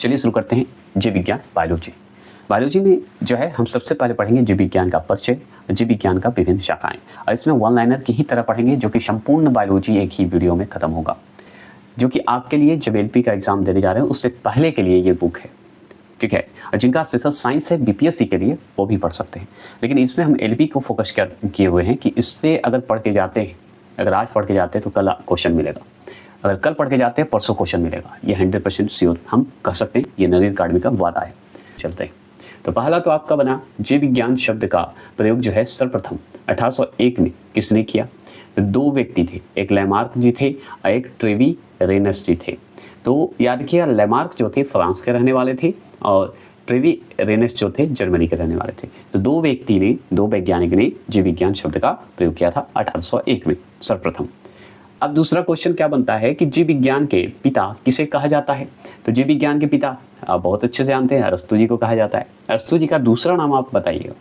चलिए शुरू करते हैं जीव विज्ञान बायोलॉजी। बायोलॉजी में जो है हम सबसे पहले पढ़ेंगे जीव विज्ञान का परिचय, जीव विज्ञान का विभिन्न शाखाएं, और इसमें वन लाइनर की ही तरह पढ़ेंगे जो कि संपूर्ण बायोलॉजी एक ही वीडियो में खत्म होगा, जो कि आपके लिए जब एलपी का एग्जाम देने जा रहे हैं उससे पहले के लिए ये बुक है, ठीक है। और जिनका स्पेशल साइंस है बीपीएससी के लिए वो भी पढ़ सकते हैं, लेकिन इसमें हम एलपी को फोकस किए हुए हैं कि इससे अगर पढ़ के जाते हैं, अगर आज पढ़ के जाते हैं तो कल क्वेश्चन मिलेगा, अगर कल पढ़ के जाते हैं परसों क्वेश्चन मिलेगा। ये 100% श्योर हम कह सकते हैं, ये नरेंद्र अकाडमी का वादा है। चलते हैं, तो पहला तो आपका बना जीव विज्ञान शब्द का प्रयोग जो है सर्वप्रथम 1801 में किसने किया? तो दो व्यक्ति थे, एक लैमार्क जी थे और एक ट्रेवी रेनस जी थे। तो याद किया, लैमार्क जो थे फ्रांस के रहने वाले थे और ट्रेवी रेनस जो थे जर्मनी के रहने वाले थे। तो दो वैज्ञानिक ने जीव विज्ञान शब्द का प्रयोग किया था 1801 में सर्वप्रथम। अब दूसरा क्वेश्चन क्या बनता है कि जीव विज्ञान के पिता किसे कहा जाता है? तो जीव विज्ञान के पिता आप बहुत अच्छे से जानते हैं, अरस्तु जी को कहा जाता है। अरस्तु जी का दूसरा नाम आप बताइएगा।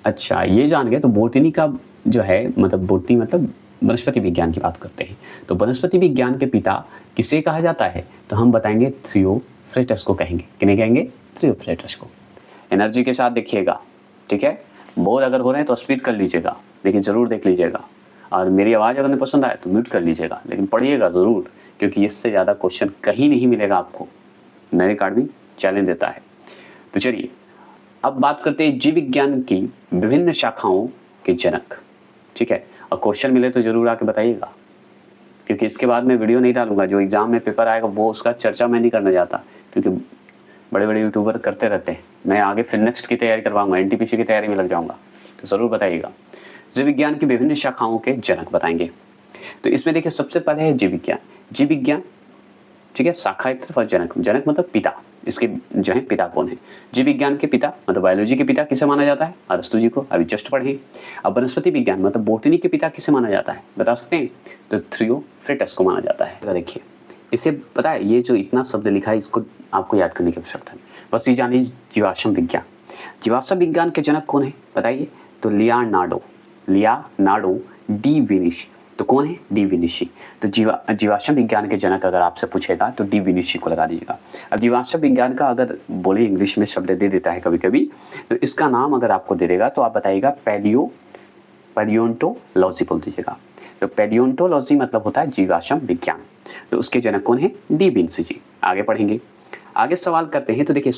अच्छा, ये जान गए। तो बोटनी का जो है बोटनी मतलब वनस्पति विज्ञान की बात करते हैं, तो वनस्पति विज्ञान के पिता किसे कहा जाता है? तो हम बताएंगे थियोफ्रेटस को कहेंगे। किन्हें कहेंगे? थियोफ्रेटस को। एनर्जी के साथ देखिएगा, ठीक है। बोर अगर हो रहे हैं तो स्पीड कर लीजिएगा, लेकिन ज़रूर देख लीजिएगा। और मेरी आवाज़ अगर नहीं पसंद आए तो म्यूट कर लीजिएगा, लेकिन पढ़िएगा ज़रूर, क्योंकि इससे ज़्यादा क्वेश्चन कहीं नहीं मिलेगा आपको। नरेंद्र अकाडमी चैलेंज देता है। तो चलिए अब बात करते हैं जीव विज्ञान की विभिन्न शाखाओं के जनक, ठीक है। और क्वेश्चन मिले तो ज़रूर आके बताइएगा, क्योंकि इसके बाद मैं वीडियो नहीं डालूंगा। जो एग्ज़ाम में पेपर आएगा वो उसका चर्चा मैं नहीं करना चाहता, क्योंकि बड़े बड़े यूट्यूबर करते रहते हैं। मैं आगे फिर नेक्स्ट की तैयारी करवाऊंगा, एनटीपीसी की तैयारी में लग जाऊंगा, तो ज़रूर बताइएगा। जीव विज्ञान की विभिन्न शाखाओं के जनक बताएंगे। तो इसमें देखिए सबसे पहले है जीव विज्ञान, ठीक है। शाखा एक तरफ और जनक मतलब पिता। इसके जो है पिता कौन है? जीव विज्ञान के पिता मतलब बायोलॉजी के पिता किसे माना जाता है? अरस्तु जी को, अभी जस्ट पढ़े। अब वनस्पति विज्ञान मतलब बोटनी के पिता किसे माना जाता है, बता सकते हैं? तो थियोफ्रेटस को माना जाता है। तो देखिए इसे पता है, ये जो इतना शब्द लिखा है इसको आपको याद करने की आवश्यकता नहीं, बस ये जानिए जीवाश्म विज्ञान के जनक कौन है बताइए? तो लियोनार्डो डी विनिसी। तो कौन है? डी विनिसी। तो जीवाश्म विज्ञान के जनक अगर आपसे पूछेगा तो डी विनिसी को लगा दीजिएगा। अब जीवाश्म विज्ञान का अगर बोले इंग्लिश में शब्द दे देता है कभी कभी, तो इसका नाम अगर आपको दे देगा तो आप बताइएगा पैलियोंटोलॉजी बोल दीजिएगा। तो पैलियोंटोलॉजी मतलब होता है जीवाश्म विज्ञान। तो उसके जनक कौन है? डी विनिसी जी। आगे पढ़ेंगे, आगे सवाल करते हैं। तो देखिए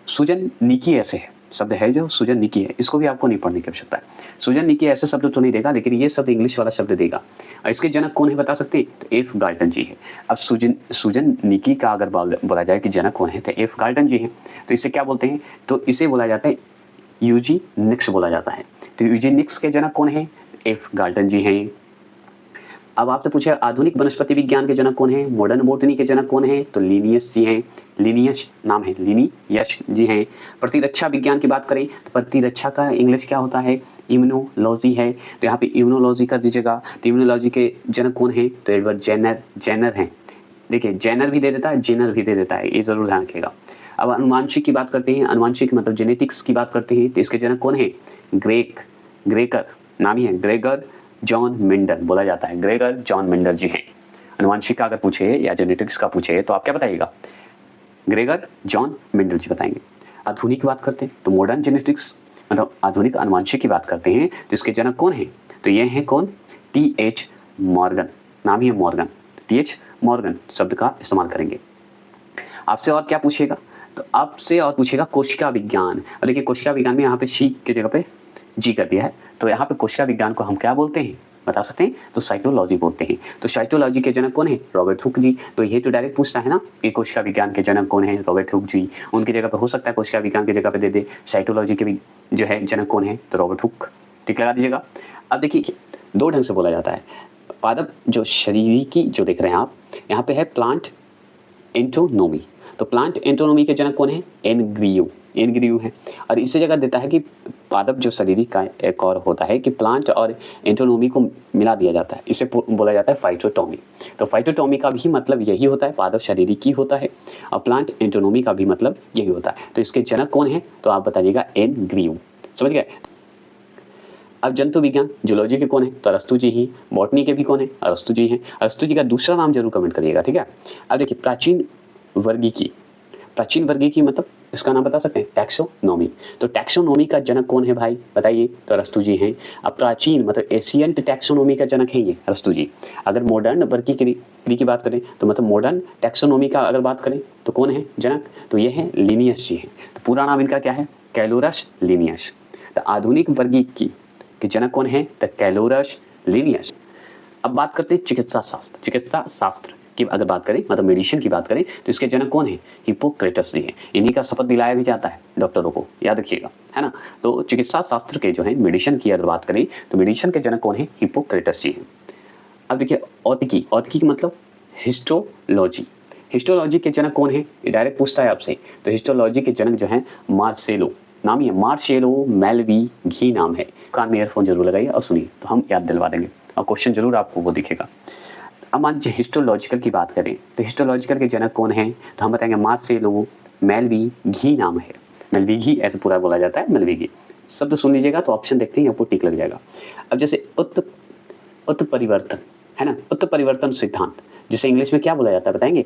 सुजन निकी ऐसे है शब्द है, जो सुजन निकी है, इसको भी आपको नहीं पढ़ने की आवश्यकता है। सुजन निकी ऐसे शब्द तो नहीं देगा, लेकिन ये शब्द इंग्लिश वाला शब्द देगा। और इसके जनक कौन है बता सकते हैं? तो एफ गाल्टन जी है। अब सुजन निकी का अगर बोला जाए कि जनक कौन है तो एफ गाल्टन जी है। तो इसे क्या बोलते हैं? तो इसे बोला जाता है यूजीनिक्स बोला जाता है। तो यूजीनिक्स के जनक कौन है? एफ गाल्टन जी हैं। अब आपसे पूछे आधुनिक वनस्पति विज्ञान के जनक कौन है? मॉडर्न बोटनी के जनक कौन है? तो लिनियस जी हैं। लिनियस नाम है, लिनियस जी हैं। प्रतिरक्षा विज्ञान की बात करें तो प्रतिरक्षा का इंग्लिश क्या होता है? इम्यूनोलॉजी है। तो यहाँ पे इम्यूनोलॉजी कर दीजिएगा। तो इम्यूनोलॉजी के जनक कौन है? तो एडवर्ड जेनर हैं। देखिए जेनर भी दे देता है, जेनर भी दे देता है, ये जरूर ध्यान रखिएगा। अब अनुवांशिक की बात करते हैं, अनुवांशिक मतलब जेनेटिक्स की बात करते हैं, तो इसके जनक कौन है? ग्रेगर नाम ही है, ग्रेगर जॉन मेंडल बोला जाता है। ग्रेगर जॉन मेंडल जी हैं। अनुवांशिक का अगर पूछे या जेनेटिक्स का पूछे तो आप क्या बताइएगा? ग्रेगर जॉन मेंडल जी बताएंगे। आधुनिक की बात करते हैं तो मॉडर्न जेनेटिक्स मतलब आधुनिक अनुवांशिक की बात करते हैं, तो इसके जनक कौन है? तो ये हैं कौन? टी.एच. मॉर्गन, नाम ही है मॉर्गन। टी.एच. मॉर्गन शब्द का इस्तेमाल करेंगे। आपसे और क्या पूछेगा? तो आपसे और पूछेगा कोशिका विज्ञान। और देखिए कोशिका विज्ञान में यहाँ पे शी की जगह पे जी कर दिया है, तो यहाँ पे कोशिका विज्ञान को हम क्या बोलते हैं बता सकते हैं? तो साइटोलॉजी बोलते हैं। तो साइटोलॉजी के जनक कौन है? रॉबर्ट हुक जी। तो ये तो डायरेक्ट पूछना है ना कि कोशिका विज्ञान के जनक कौन है? रॉबर्ट हुक जी। उनकी जगह पे हो सकता है कोशिका विज्ञान की जगह पे दे दे साइटोलॉजी के भी जो है जनक कौन है? तो रॉबर्ट हुक। ठीक लगा दीजिएगा। अब देखिए दो ढंग से बोला जाता है। पादप जो शरीरिकी जो देख रहे हैं आप, यहाँ पे है प्लांट एंटोनोमी। तो प्लांट एंटोनोमी के जनक कौन है? एनग्रियू है। और इसी जगह देता है कि पादप जो शरीरिक का एक और होता है कि प्लांट और एंटोनोमी को मिला दिया जाता है, इसे बोला जाता है फाइटोटोमी। तो फाइटोटोमी का भी मतलब यही होता है, पादप शरीरिकी होता है, और प्लांट एंटोनोमी का भी मतलब यही होता है। तो इसके जनक कौन है? तो आप बताइएगा एनग्रियू। समझ गए? अब जंतु विज्ञान जूलॉजी के कौन है? तो अरस्तु जी ही। बॉटनी के भी कौन है? अरस्तु जी हैं। अरस्तु जी का दूसरा नाम जरूर कमेंट करिएगा, ठीक है। अब देखिए प्राचीन वर्गीकी, प्राचीन वर्गीकी मतलब इसका नाम बता सकते हैं, टैक्सोनॉमी। तो टैक्सोनॉमी का जनक कौन है भाई बताइए, तो अरस्तु जी हैं। अब प्राचीन मतलब एशियंट टैक्सोनॉमी का जनक है ये अरस्तु जी। अगर मॉडर्न वर्गीकी की बात करें तो मतलब मॉडर्न टैक्सोनॉमी का अगर बात करें तो कौन है जनक, तो ये है लिनियस जी हैं। तो पूरा नाम इनका क्या है, कैलोरस लिनियस। तो आधुनिक वर्गीकी के जनक कौन है, तो कैलोरस लिनियस। अब बात करते हैं चिकित्सा शास्त्र। चिकित्सा शास्त्र की अगर बात करें मतलब मेडिसिन की बात करें तो इसके जनक कौन है, हिप्पोक्रेटस जी हैं। इन्हीं का शपथ दिलाया भी जाता है डॉक्टरों को, याद रखिएगा, है ना। तो चिकित्सा शास्त्र के जो है मेडिसिन की अगर बात करें तो मेडिसिन के जनक कौन है, हिप्पोक्रेटस जी हैं। अब देखिए औतिकी, औतिकी की मतलब हिस्टोलॉजी। हिस्टोलॉजी के जनक कौन है, ये डायरेक्ट पूछता है आपसे। तो हिस्टोलॉजी के जनक जो है मार्सेलो, नाम ही है मार्सेलो मेलवी घी नाम है। कान में ईयरफोन जरूर लगाइए और सुनिए तो हम याद दिलवा देंगे और क्वेश्चन जरूर आपको वो दिखेगा। अब मान लीजिए हिस्टोलॉजिकल की बात करें तो हिस्टोलॉजिकल के जनक कौन है, तो हम बताएंगे मार्सेलो मेलवी घी नाम है। मेलवी घी ऐसे पूरा बोला जाता है, मेलवी घी शब्द सुन लीजिएगा तो ऑप्शन देखते ही आपको टिक लग जाएगा। अब जैसे उत्परिवर्तन है ना, उत्परिवर्तन सिद्धांत जिसे इंग्लिश में क्या बोला जाता है बताएंगे,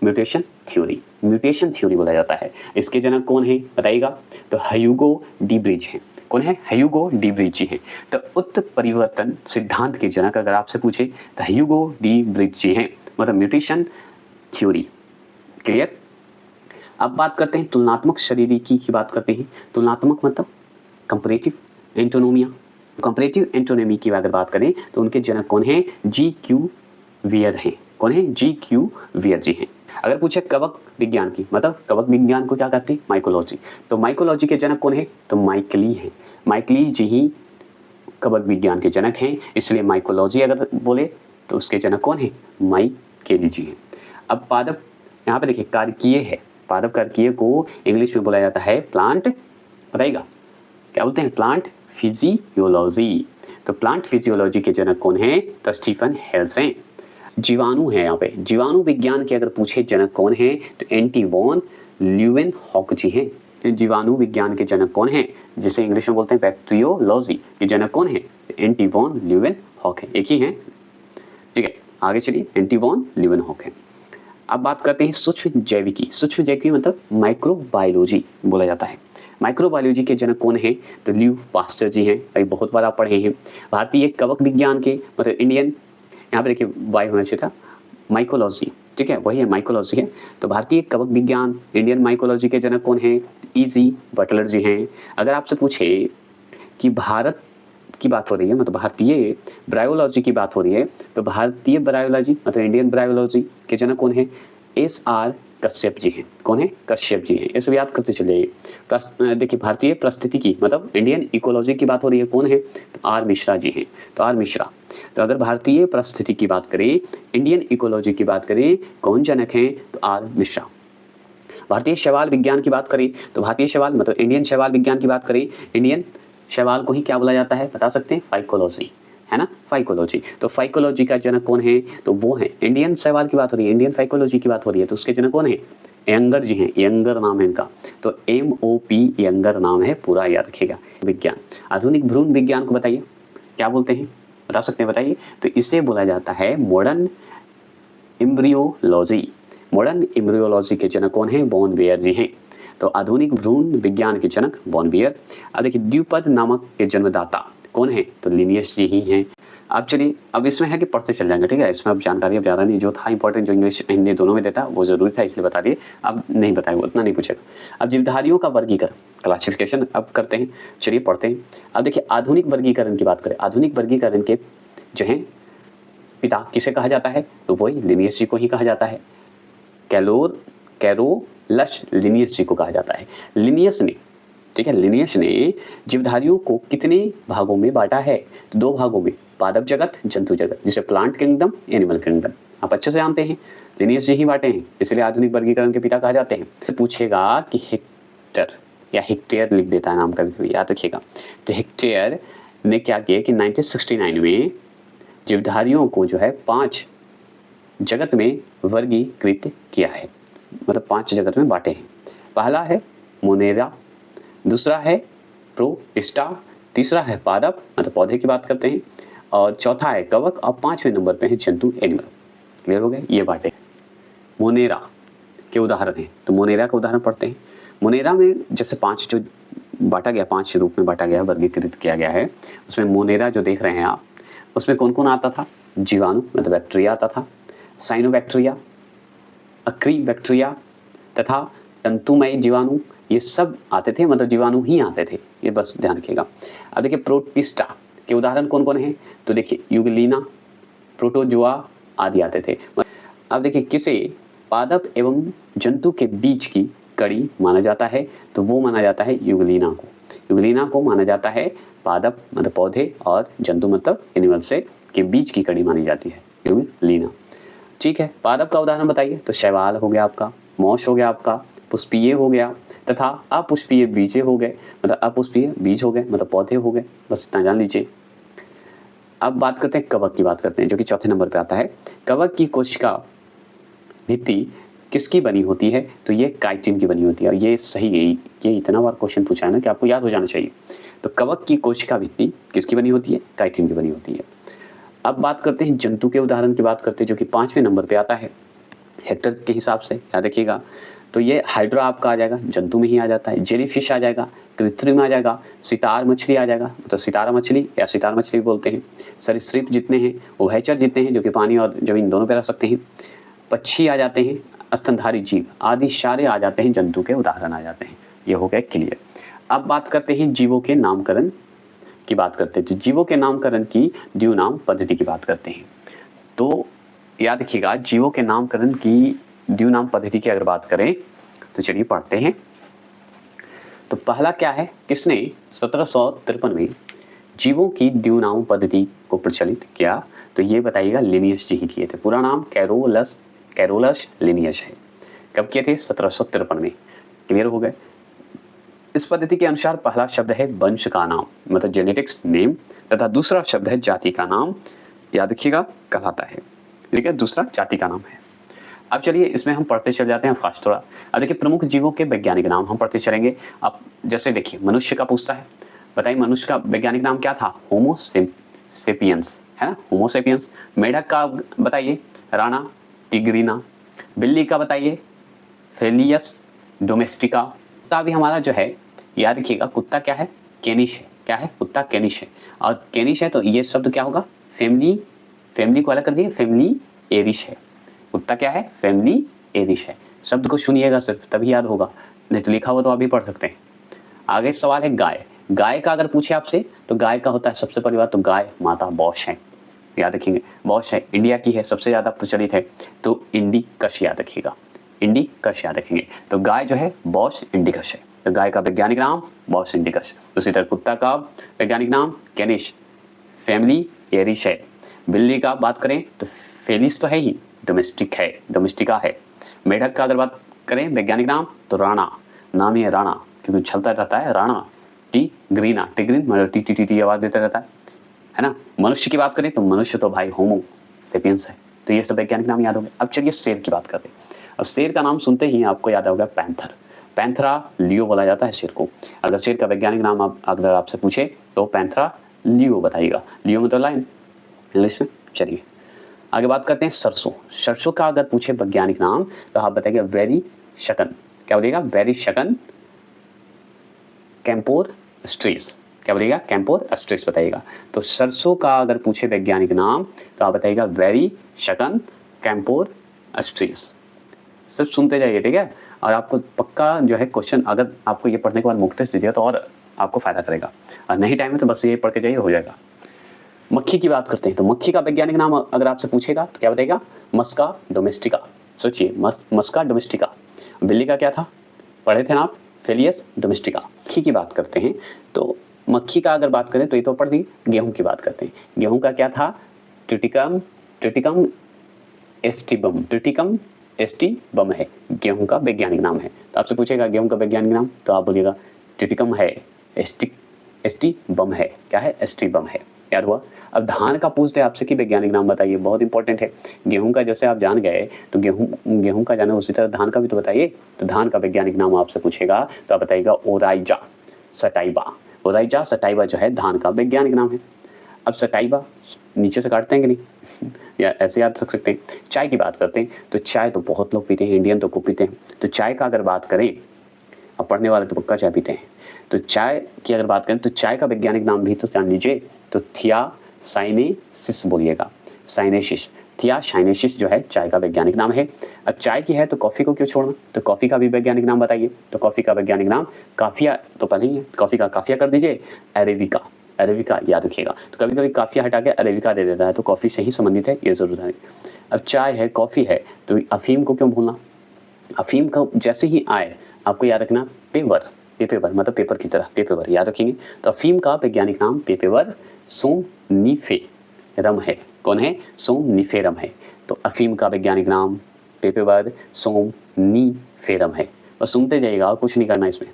म्यूटेशन थ्योरी, म्यूटेशन थ्योरी बोला जाता है। इसके जनक कौन है बताइएगा, तो ह्यूगो डी ब्रिज हैं। कौन है, ह्यूगो डी ब्रिज जी हैं। तो उत्परिवर्तन सिद्धांत के जनक अगर आपसे पूछे तो ह्यूगो डी ब्रिज जी हैं, मतलब म्यूटेशन थ्योरी। क्लियर। अब बात करते हैं तुलनात्मक शरीरिकी की बात करते हैं। तुलनात्मक मतलब कंपैरेटिव एंटोनोमिया। कंपैरेटिव एंटोनोमी की अगर बात करें तो उनके जनक कौन है, जी क्यू वियर हैं। कौन है, जी क्यू वियर जी हैं। अगर पूछे कवक विज्ञान की, मतलब कवक विज्ञान को क्या कहते हैं, माइकोलॉजी। तो माइकोलॉजी के जनक कौन है, तो माइकली हैं। माइकली जी ही कवक विज्ञान के जनक हैं, इसलिए माइकोलॉजी अगर बोले तो उसके जनक कौन है, माइकेली जी हैं। अब पादप यहाँ पे देखिए कार्कीय है। पादप कार्कीय को इंग्लिश में बोला जाता है प्लांट, बताइएगा क्या बोलते हैं, प्लांट फिजियोलॉजी। तो प्लांट फिजियोलॉजी के जनक कौन है, तो स्टीफन हेल्स हैं। जीवाणु है यहाँ पे, जीवाणु विज्ञान के अगर पूछे जनक कौन है तो एंटी वॉन ल्यूवेनहॉक जी हैं। जीवाणु विज्ञान के जनक कौन है, जिसे इंग्लिश में बोलते हैं बैक्टीरियोलॉजी, के जनक कौन है, एंटी वॉन ल्यूवेनहॉक है, एक ही है। ठीक है आगे चलिए, एंटी वॉन ल्यूवेनहॉक है। अब बात करते हैं सूक्ष्म जैविकी। सूक्ष्म जैविकी मतलब माइक्रोबायोलॉजी बोला जाता है। माइक्रोबायोलॉजी के जनक कौन है, तो ल्यू पास्टर जी हैं, अभी बहुत बार आप पढ़े हैं। भारतीय कवक विज्ञान के मतलब इंडियन, यहाँ पे देखिए वाई होना चाहिए था, माइकोलॉजी, ठीक है वही है माइकोलॉजी है। तो भारतीय कवक विज्ञान इंडियन माइकोलॉजी के जनक कौन है, ई.जी. बटलर जी हैं। अगर आपसे पूछे कि भारत की बात हो रही है मतलब भारतीय ब्रायोलॉजी की बात हो रही है, तो भारतीय ब्रायोलॉजी मतलब इंडियन ब्रायोलॉजी के जनक कौन है, एस.आर. कश्यप जी हैं। कौन है, कश्यप जी हैं, ये याद करते चलिए। देखिए भारतीय परिस्थितिकी मतलब इंडियन इकोलॉजी की बात हो रही है, कौन है, तो आर मिश्रा जी हैं। तो आर मिश्रा। तो अगर भारतीय परिस्थिति की बात करें, इंडियन इकोलॉजी की बात करें, कौन जनक हैं, तो आर मिश्रा। भारतीय शैवाल विज्ञान की बात करें तो भारतीय शैवाल मतलब इंडियन शैवाल विज्ञान की बात करें, इंडियन शैवाल को ही क्या बोला जाता है बता सकते हैं, फाइकोलॉजी, है ना, फाइकोलॉजी। तो फाइकोलॉजी का जनक कौन है, तो वो है इंडियन शैवाल की बात हो रही है, इंडियन फाइकोलॉजी की बात हो रही है, तो उसके जनक कौन है, यंगर जी हैं। यंगर नाम है इनका, तो MOP यंगर नाम है, पूरा याद रखिएगा। विज्ञान, आधुनिक भ्रूण विज्ञान को बताइए क्या बोलते हैं, बता सकते हैं बताइए, तो इसे बोला जाता है मॉडर्न एम्ब्रियोलॉजी। मॉडर्न एम्ब्रियोलॉजी के जनक कौन है, बॉन वेयर जी हैं। तो आधुनिक भ्रूण विज्ञान के जनक बॉन वेयर। अब देखिए द्विपद नामक के जन्मदाता कौन है, तो लिनियस जी ही हैं। अब चलिए, अब इसमें है कि पढ़ते चल जाएंगे, ठीक है, इसमें अब जानकारी अब ज़्यादा नहीं, जो था इंपॉर्टेंट जो इंग्लिश हिंदी दोनों में देता वो जरूरी था इसलिए बता दिए, अब नहीं बताएगा, उतना नहीं पूछेगा। अब जीवधारियों का वर्गीकरण, क्लासिफिकेशन अब करते हैं, चलिए पढ़ते हैं। अब देखिए आधुनिक वर्गीकरण की बात करें, आधुनिक वर्गीकरण के जो है पिता किसे कहा जाता है, तो वही लिनियस जी को ही कहा जाता है। कैरोलस लिनियस जी को कहा जाता है। लिनियस ने, ठीक है, लिनियस ने जीवधारियों को कितने भागों में बांटा है, तो 2 भागों में, पादप जगत, जंतु जगत, जिसे प्लांट किंगडम, एनिमल किंगडम। आप अच्छे से जानते हैं लिनियस जी ही बांटे हैं, इसलिए आधुनिक वर्गीकरण के पिता कहा जाते हैं। तो पूछेगा कि हेक्टर या हेक्टेयर लिख देता है नाम कभी कभी, याद रखिएगा। तो हेक्टेयर ने क्या किया कि 1969 में जीवधारियों को जो है 5 जगत में वर्गीकृत किया है, मतलब 5 जगत में बांटे हैं। पहला है मोनेरा, दूसरा है प्रोटिस्टा, तीसरा है पादप मतलब पौधे की बात करते हैं, और चौथा है कवक, और 5वें नंबर पे है जंतु, एनिमल। क्लियर हो गए, ये बांटे। मोनेरा के उदाहरण हैं। तो मोनेरा का उदाहरण पढ़ते हैं। मोनेरा में जैसे 5 जो बांटा गया, 5 रूप में बांटा गया, वर्गीकृत किया गया है। उसमें मोनेरा जो देख रहे हैं आप, उसमें कौन कौन आता था? जीवाणु मतलब बैक्टीरिया आता था, साइनोबैक्टीरिया, अक्री बैक्टीरिया तथा तंतुमय जीवाणु, ये सब आते थे, मतलब जीवाणु ही आते थे, ये बस ध्यान रखिएगा। अब देखिए प्रोटिस्टा के उदाहरण कौन कौन हैं? तो देखिए यूग्लिना, प्रोटोजोआ आदि आते थे। अब देखिए किसे पादप एवं जंतु के बीच की कड़ी माना जाता है? तो वो माना जाता है यूग्लिना को। यूग्लिना को माना जाता है पादप मतलब पौधे और जंतु मतलब एनिमल से के बीच की कड़ी मानी जाती है यूग्लिना। ठीक है, पादप का उदाहरण बताइए। तो शैवाल हो गया आपका, मौस हो गया आपका, पुष्पीय हो गया तथा अपुष्पीय बीजे हो गए, मतलब अपुष्पीय बीज हो गए मतलब पौधे हो गए। बस इतना जान लीजिए। अब बात करते हैं कवक की, बात करते हैं जो कि चौथे नंबर पे आता है। कवक की कोशिका भित्ति किसकी बनी होती है? तो ये काइटिन की बनी होती है। और ये सही है, ये इतना बार क्वेश्चन पूछा है ना कि आपको याद हो जाना चाहिए। तो कवक की कोशिका भित्ति किसकी बनी होती है? काइटिन की बनी होती है। अब बात करते हैं जंतु के उदाहरण की बात करते हैं, जो कि 5वें नंबर पे आता है हेक्टर के हिसाब से, याद रखिएगा। तो ये हाइड्रा आपका आ जाएगा, जंतु में ही आ जाता है। जेलीफिश आ जाएगा, कृत्रिम आ जाएगा, सितार मछली आ जाएगा, तो सितारा मछली या सितार मछली बोलते हैं। सरीसृप जितने हैं, उभयचर जितने हैं जो कि पानी और जमीन दोनों पे रह सकते हैं, पक्षी आ जाते हैं, स्तनधारी जीव आदि सारे आ जाते हैं, जंतु के उदाहरण आ जाते हैं। ये हो गया क्लियर। अब बात करते हैं जीवों के नामकरण की बात करते हैं। तो जीवों के नामकरण की द्विनाम पद्धति की बात करते हैं। तो याद रखिएगा, जीवों के नामकरण की द्विनाम पद्धति की अगर बात करें तो चलिए पढ़ते हैं। तो पहला क्या है, किसने 1753 में जीवों की द्विनाम पद्धति को प्रचलित किया? तो ये बताइएगा लिनियस जी ही किए थे। पूरा नाम कैरोलस लिनियस है। कब किए थे? 1753 में। क्लियर हो गए। इस पद्धति के अनुसार पहला शब्द है वंश का नाम मतलब जेनेटिक्स नेम, तथा दूसरा शब्द है जाति का नाम, याद रखिएगा, कहलाता है। ठीक है, दूसरा जाति का नाम है। अब चलिए इसमें हम पढ़ते चल जाते हैं फास्ट थोड़ा। अब देखिए प्रमुख जीवों के वैज्ञानिक नाम हम पढ़ते चलेंगे। अब जैसे देखिए मनुष्य का पूछता है, बताइए मनुष्य का वैज्ञानिक नाम क्या था? होमो सेपियंस, है ना, होमो सेपियंस। मेढक का बताइए, राणा टिग्रिना। बिल्ली का बताइए, फेलियस डोमेस्टिका। कुत्ता भी हमारा जो है, याद रखिएगा, कुत्ता क्या है? कैनिश है। क्या है? कुत्ता कैनिश है। और कैनिश है तो ये शब्द क्या होगा? फैमिली को अलग कर दिए, फैमिली एरिश है। कुत्ता क्या है? फैमिली एरिश है। शब्द को सुनिएगा सिर्फ, तभी याद होगा, नहीं तो लिखा हुआ तो आप भी पढ़ सकते हैं। आगे सवाल है गाय। गाय का अगर पूछे आपसे तो गाय का होता है सबसे पहली बात तो गाय माता बॉश है, याद रखेंगे, बॉश है, इंडिया की है, सबसे ज़्यादा प्रचलित है, तो इंडिकस याद रखिएगा, इंडिकस याद रखेंगे। तो गाय जो है बॉश इंडिकस है। तो गाय का वैज्ञानिक नाम बॉश इंडिकस। उसी तरह कुत्ता का वैज्ञानिक नाम कैनिश, फैमिली एरिश है। बिल्ली का बात करें तो फेलिस तो है ही, डोमेस्टिक है, डोमेस्टिका है। मेढक का अगर बात करें वैज्ञानिक नाम तो राणा, नाम ही है राणा क्योंकि चलता रहता है राणा। टिग्रिना, टिग्रिन मतलब टी टी टी टी आवाज़ देता रहता है ना। मनुष्य की बात करें तो मनुष्य तो भाई होमो सेपियंस है। तो ये सब वैज्ञानिक नाम याद हो गए। अब चलिए शेर की बात करते हैं। अब शेर का नाम सुनते ही आपको याद होगा पैंथर, पैंथरा लियो बोला जाता है शेर को। अगर शेर का वैज्ञानिक नाम अगर आपसे पूछे तो पैंथरा लियो बताइएगा। लियो मतलब लाइन इंग्लिश में। चलिए आगे बात करते हैं सरसों। सरसों का अगर पूछे वैज्ञानिक नाम तो आप बताइएगा वेरी शकन। क्या बोलिएगा? वेरी शकन कैंपोर स्ट्रेस। क्या बोलिएगा? कैंपोर स्ट्रेस बताइएगा। तो सरसों का अगर पूछे वैज्ञानिक नाम तो आप बताइएगा वेरी शकन कैंपोर स्ट्रेस। सब सुनते जाइए, ठीक है। और आपको पक्का जो है क्वेश्चन, अगर आपको ये पढ़ने के बाद मॉक टेस्ट दे दिया तो और आपको फायदा करेगा, और नहीं टाइम है तो बस ये पढ़ के जाइए, हो जाएगा। मक्खी की बात करते हैं। तो मक्खी का वैज्ञानिक नाम अगर आपसे पूछेगा तो क्या बताएगा? मस्का डोमेस्टिका। सोचिए, मस्का डोमेस्टिका। बिल्ली का क्या था, पढ़े थे ना आप? फेलियस डोमेस्टिका। मक्खी की बात करते हैं तो मक्खी का अगर बात करें तो ये तो पढ़ दी। गेहूं की बात करते हैं। गेहूं का क्या था? Triticum aestivum. ट्रिटिकम एस्टिबम है गेहूं का वैज्ञानिक नाम है। तो आपसे पूछेगा गेहूं का वैज्ञानिक नाम तो आप बोलिएगा ट्रिटिकम है, एस्टिबम है। क्या है? एस्टिबम है। याद हुआ। अब धान का पूछते हैं आपसे कि वैज्ञानिक नाम बताइए, बहुत इंपॉर्टेंट है। गेहूं का जैसे आप जान गए तो गेहूं का जाना, उसी तरह धान का भी तो बताइए। तो धान का वैज्ञानिक नाम आपसे पूछेगा तो आप बताइएगा ओराइजा सटाइबा। ओराइजा सटाइबा जो है धान का वैज्ञानिक नाम है। अब सटाइबा नीचे से काटते हैं कि नहीं या ऐसे याद रख सकते हैं। चाय की बात करते हैं तो चाय तो बहुत लोग पीते हैं, इंडियन तो खूब पीते हैं। तो चाय का अगर बात करें, अब पढ़ने वाले तो पक्का चाय पीते हैं, तो चाय की अगर बात करें तो चाय का वैज्ञानिक नाम भी तो जान लीजिए, तो थियासाइनेसिस बोलिएगा, साइनेसिस, थियासाइनेसिस जो है चाय का वैज्ञानिक नाम है। अब चाय की है तो कॉफ़ी को क्यों छोड़ना, तो कॉफ़ी का भी वैज्ञानिक नाम बताइए। तो कॉफ़ी का वैज्ञानिक नाम काफिया तो पहले ही है, कॉफ़ी का काफिया कर दीजिए, अरेबिका, अरेबिका याद रखिएगा। तो कभी कभी काफिया हटा के अरेबिका दे देता है, तो कॉफ़ी से ही संबंधित है, ये जरूर है। अब चाय है, कॉफ़ी है, तो अफीम को क्यों भूलना, अफीम का जैसे ही आए आपको याद रखना पेपर, पेपर मतलब पेपर की तरह, पेपर याद रखेंगे। तो अफीम का वैज्ञानिक नाम पेपर सोमनिफेरम है। कौन है, सोमनिफेरम है। तो अफीम का वैज्ञानिक नाम पेपर सोमनिफेरम है। बस सुनते जाइएगा, कुछ नहीं करना इसमें।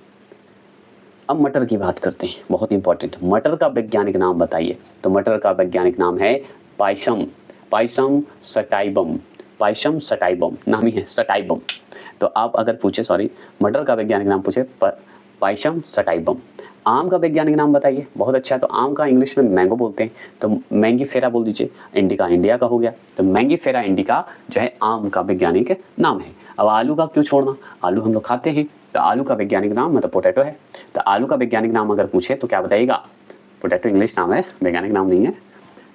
अब मटर की बात करते हैं, बहुत इंपॉर्टेंट, मटर का वैज्ञानिक नाम बताइए। तो मटर का वैज्ञानिक नाम है पाइसम, पाइसम सटाइबम, पाइसम सटाइबम नाम ही है, सटाइबम। तो आप अगर पूछे, सॉरी, मटर का वैज्ञानिक नाम पूछे पाइसम सटाइबम। आम का वैज्ञानिक नाम बताइए, बहुत अच्छा है। तो आम का इंग्लिश में मैंगो बोलते हैं, तो मैंगीफेरा बोल दीजिए। इंडिका इंडिया का हो गया, तो मैंगीफेरा इंडिका जो है आम का वैज्ञानिक नाम है। अब आलू का क्यों छोड़ना, आलू हम लोग खाते हैं, तो आलू का वैज्ञानिक नाम मतलब पोटैटो है। तो आलू का वैज्ञानिक नाम अगर पूछे तो क्या बताइएगा, पोटैटो इंग्लिश नाम है, वैज्ञानिक नाम नहीं है।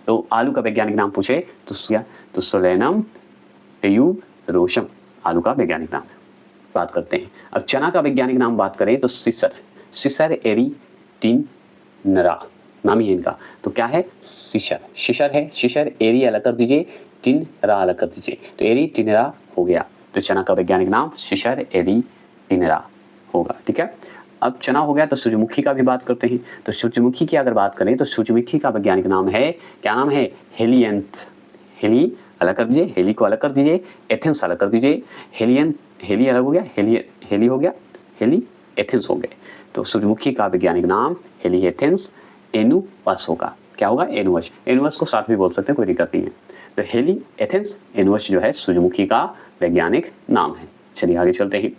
तो आलू का वैज्ञानिक नाम पूछे तो सोलेनम ट्यूबरोसम आलू का वैज्ञानिक नाम है। बात करते हैं अब चना का वैज्ञानिक नाम बात करें तो सिसर, सिसर एरिटिनरा नाम ही है इनका। तो क्या है, सिसर, सिसर है, सिसर एरी अलग कर दीजिए, टिनरा अलग कर दीजिए, तो एरिटिनरा हो गया। तो चना का वैज्ञानिक नाम सिसर एरिटिनरा होगा, ठीक है। अब चना हो गया, तो सूर्यमुखी का भी बात करते हैं। तो सूर्यमुखी की अगर बात करें तो सूर्यमुखी का वैज्ञानिक नाम है, क्या नाम है, हेलियंथ, हेली अलग कर दीजिए, हेली को अलग कर दीजिए, एथेंस अलग कर दीजिए, हेलियन, हेली अलग हो गया, हेली हो गया, हेली एथेंस हो गए। तो सूर्यमुखी का वैज्ञानिक नाम हेली एथेंस एनुवस होगा। क्या होगा, एनुवस, एनुवस को साथ भी बोल सकते हैं, कोई दिक्कत नहीं है। तो हेली एथेंस एनुवस जो है सूर्यमुखी का वैज्ञानिक नाम है। चलिए आगे चलते हैं।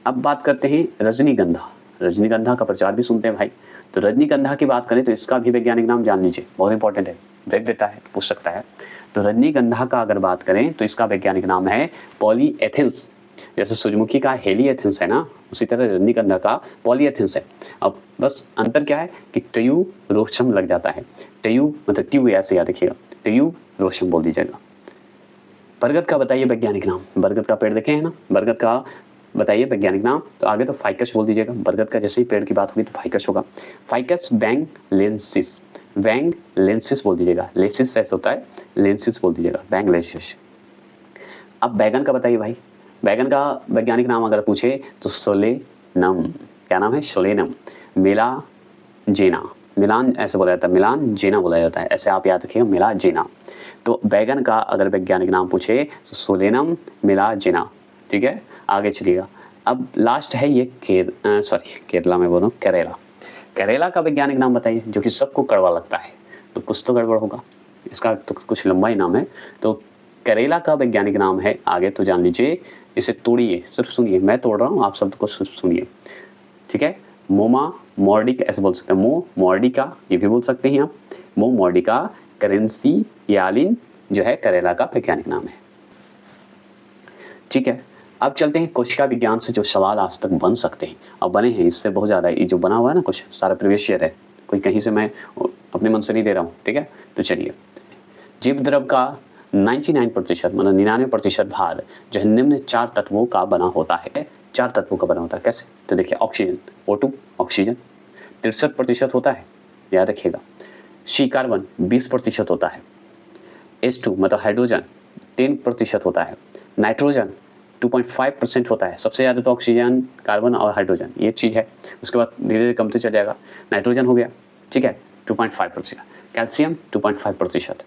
अब बात करते हैं रजनीगंधा, रजनीगंधा का प्रचार भी सुनते हैं भाई। तो रजनीगंधा की बात करें तो इसका भी वैज्ञानिक नाम जान लीजिए, बहुत इंपॉर्टेंट है, ब्रेक देता है, पूछ सकता है। तो रजनीगंधा का अगर बात करें तो इसका वैज्ञानिक नाम है पॉलीएथेंस। जैसे सूर्यमुखी का हेलिएथेंस है ना, उसी तरह रजनीगंधा का पॉलीएथेंस है। अब बस अंतर क्या है कि ट्यूबरोसम लग जाता है, ट्यूब मतलब ट्यूब ऐसे याद रखिएगा, ट्यूबरोसम बोल दीजिएगा। बरगद का बताइए वैज्ञानिक नाम, बरगद का पेड़ देखे हैं ना, बरगद का बताइए वैज्ञानिक नाम। तो आगे तो फाइकस बोल दीजिएगा, बरगद का जैसे ही पेड़ की बात होगी तो फाइकस होगा, फाइकस बैंगलेंसिस, बैंगलेंसिस बोल दीजिएगा, लेसिस ऐसा होता है, लेंसिस बोल दीजिएगा, बैंगलेंसिस। अब बैगन का बताइए भाई, बैगन का वैज्ञानिक नाम अगर पूछे तो सोलेनम, क्या नाम है, सोलेनम, मिलाजेना, मिलान ऐसे बोला जाता है, मिलान जेना बोला जाता है, ऐसे आप याद रखिएगा, मिलाजेना। तो बैगन का अगर वैज्ञानिक नाम पूछे तो सोलेनम मिलाजेना, ठीक है। आगे चलिएगा। अब लास्ट है ये केरला में बोलो, करेला, करेला का वैज्ञानिक नाम बताइए, जो कि सबको कड़वा लगता है, तो कुछ तो गड़बड़ होगा, इसका तो कुछ लंबा ही नाम है। तो करेला का वैज्ञानिक नाम है, आगे तो जान लीजिए, इसे तोड़िए, सिर्फ सुनिए, मैं तोड़ रहा हूँ, आप शब्द को सुनिए, ठीक है। मोमा मॉर्डिका ऐसे बोल सकते हैं, मो मॉर्डिका ये भी बोल सकते हैं आप, मो मॉर्डिका करेंसी यालिन जो है करेला का वैज्ञानिक नाम है, ठीक है। अब चलते हैं कोशिका विज्ञान से जो सवाल आज तक बन सकते हैं, अब बने हैं, इससे बहुत ज़्यादा, ये जो बना हुआ है ना कुछ सारा प्रीवियस ईयर है, कोई कहीं से मैं अपने मन से नहीं दे रहा हूँ, ठीक है। तो चलिए, जीव द्रव का 99% मतलब 99% भार जो है निम्न 4 तत्वों का बना होता है, 4 तत्वों का बना होता है, कैसे, तो देखिए ऑक्सीजन, O2 ऑक्सीजन 63% होता है, याद रखिएगा। सी कार्बन 20% होता है, H2 मतलब हाइड्रोजन 10% होता है, नाइट्रोजन 2.5% होता है। सबसे ज़्यादा तो ऑक्सीजन, कार्बन और हाइड्रोजन ये चीज़ है, उसके बाद धीरे धीरे कमते चल जाएगा। नाइट्रोजन हो गया, ठीक है, 2.5%, कैल्शियम 2.5%,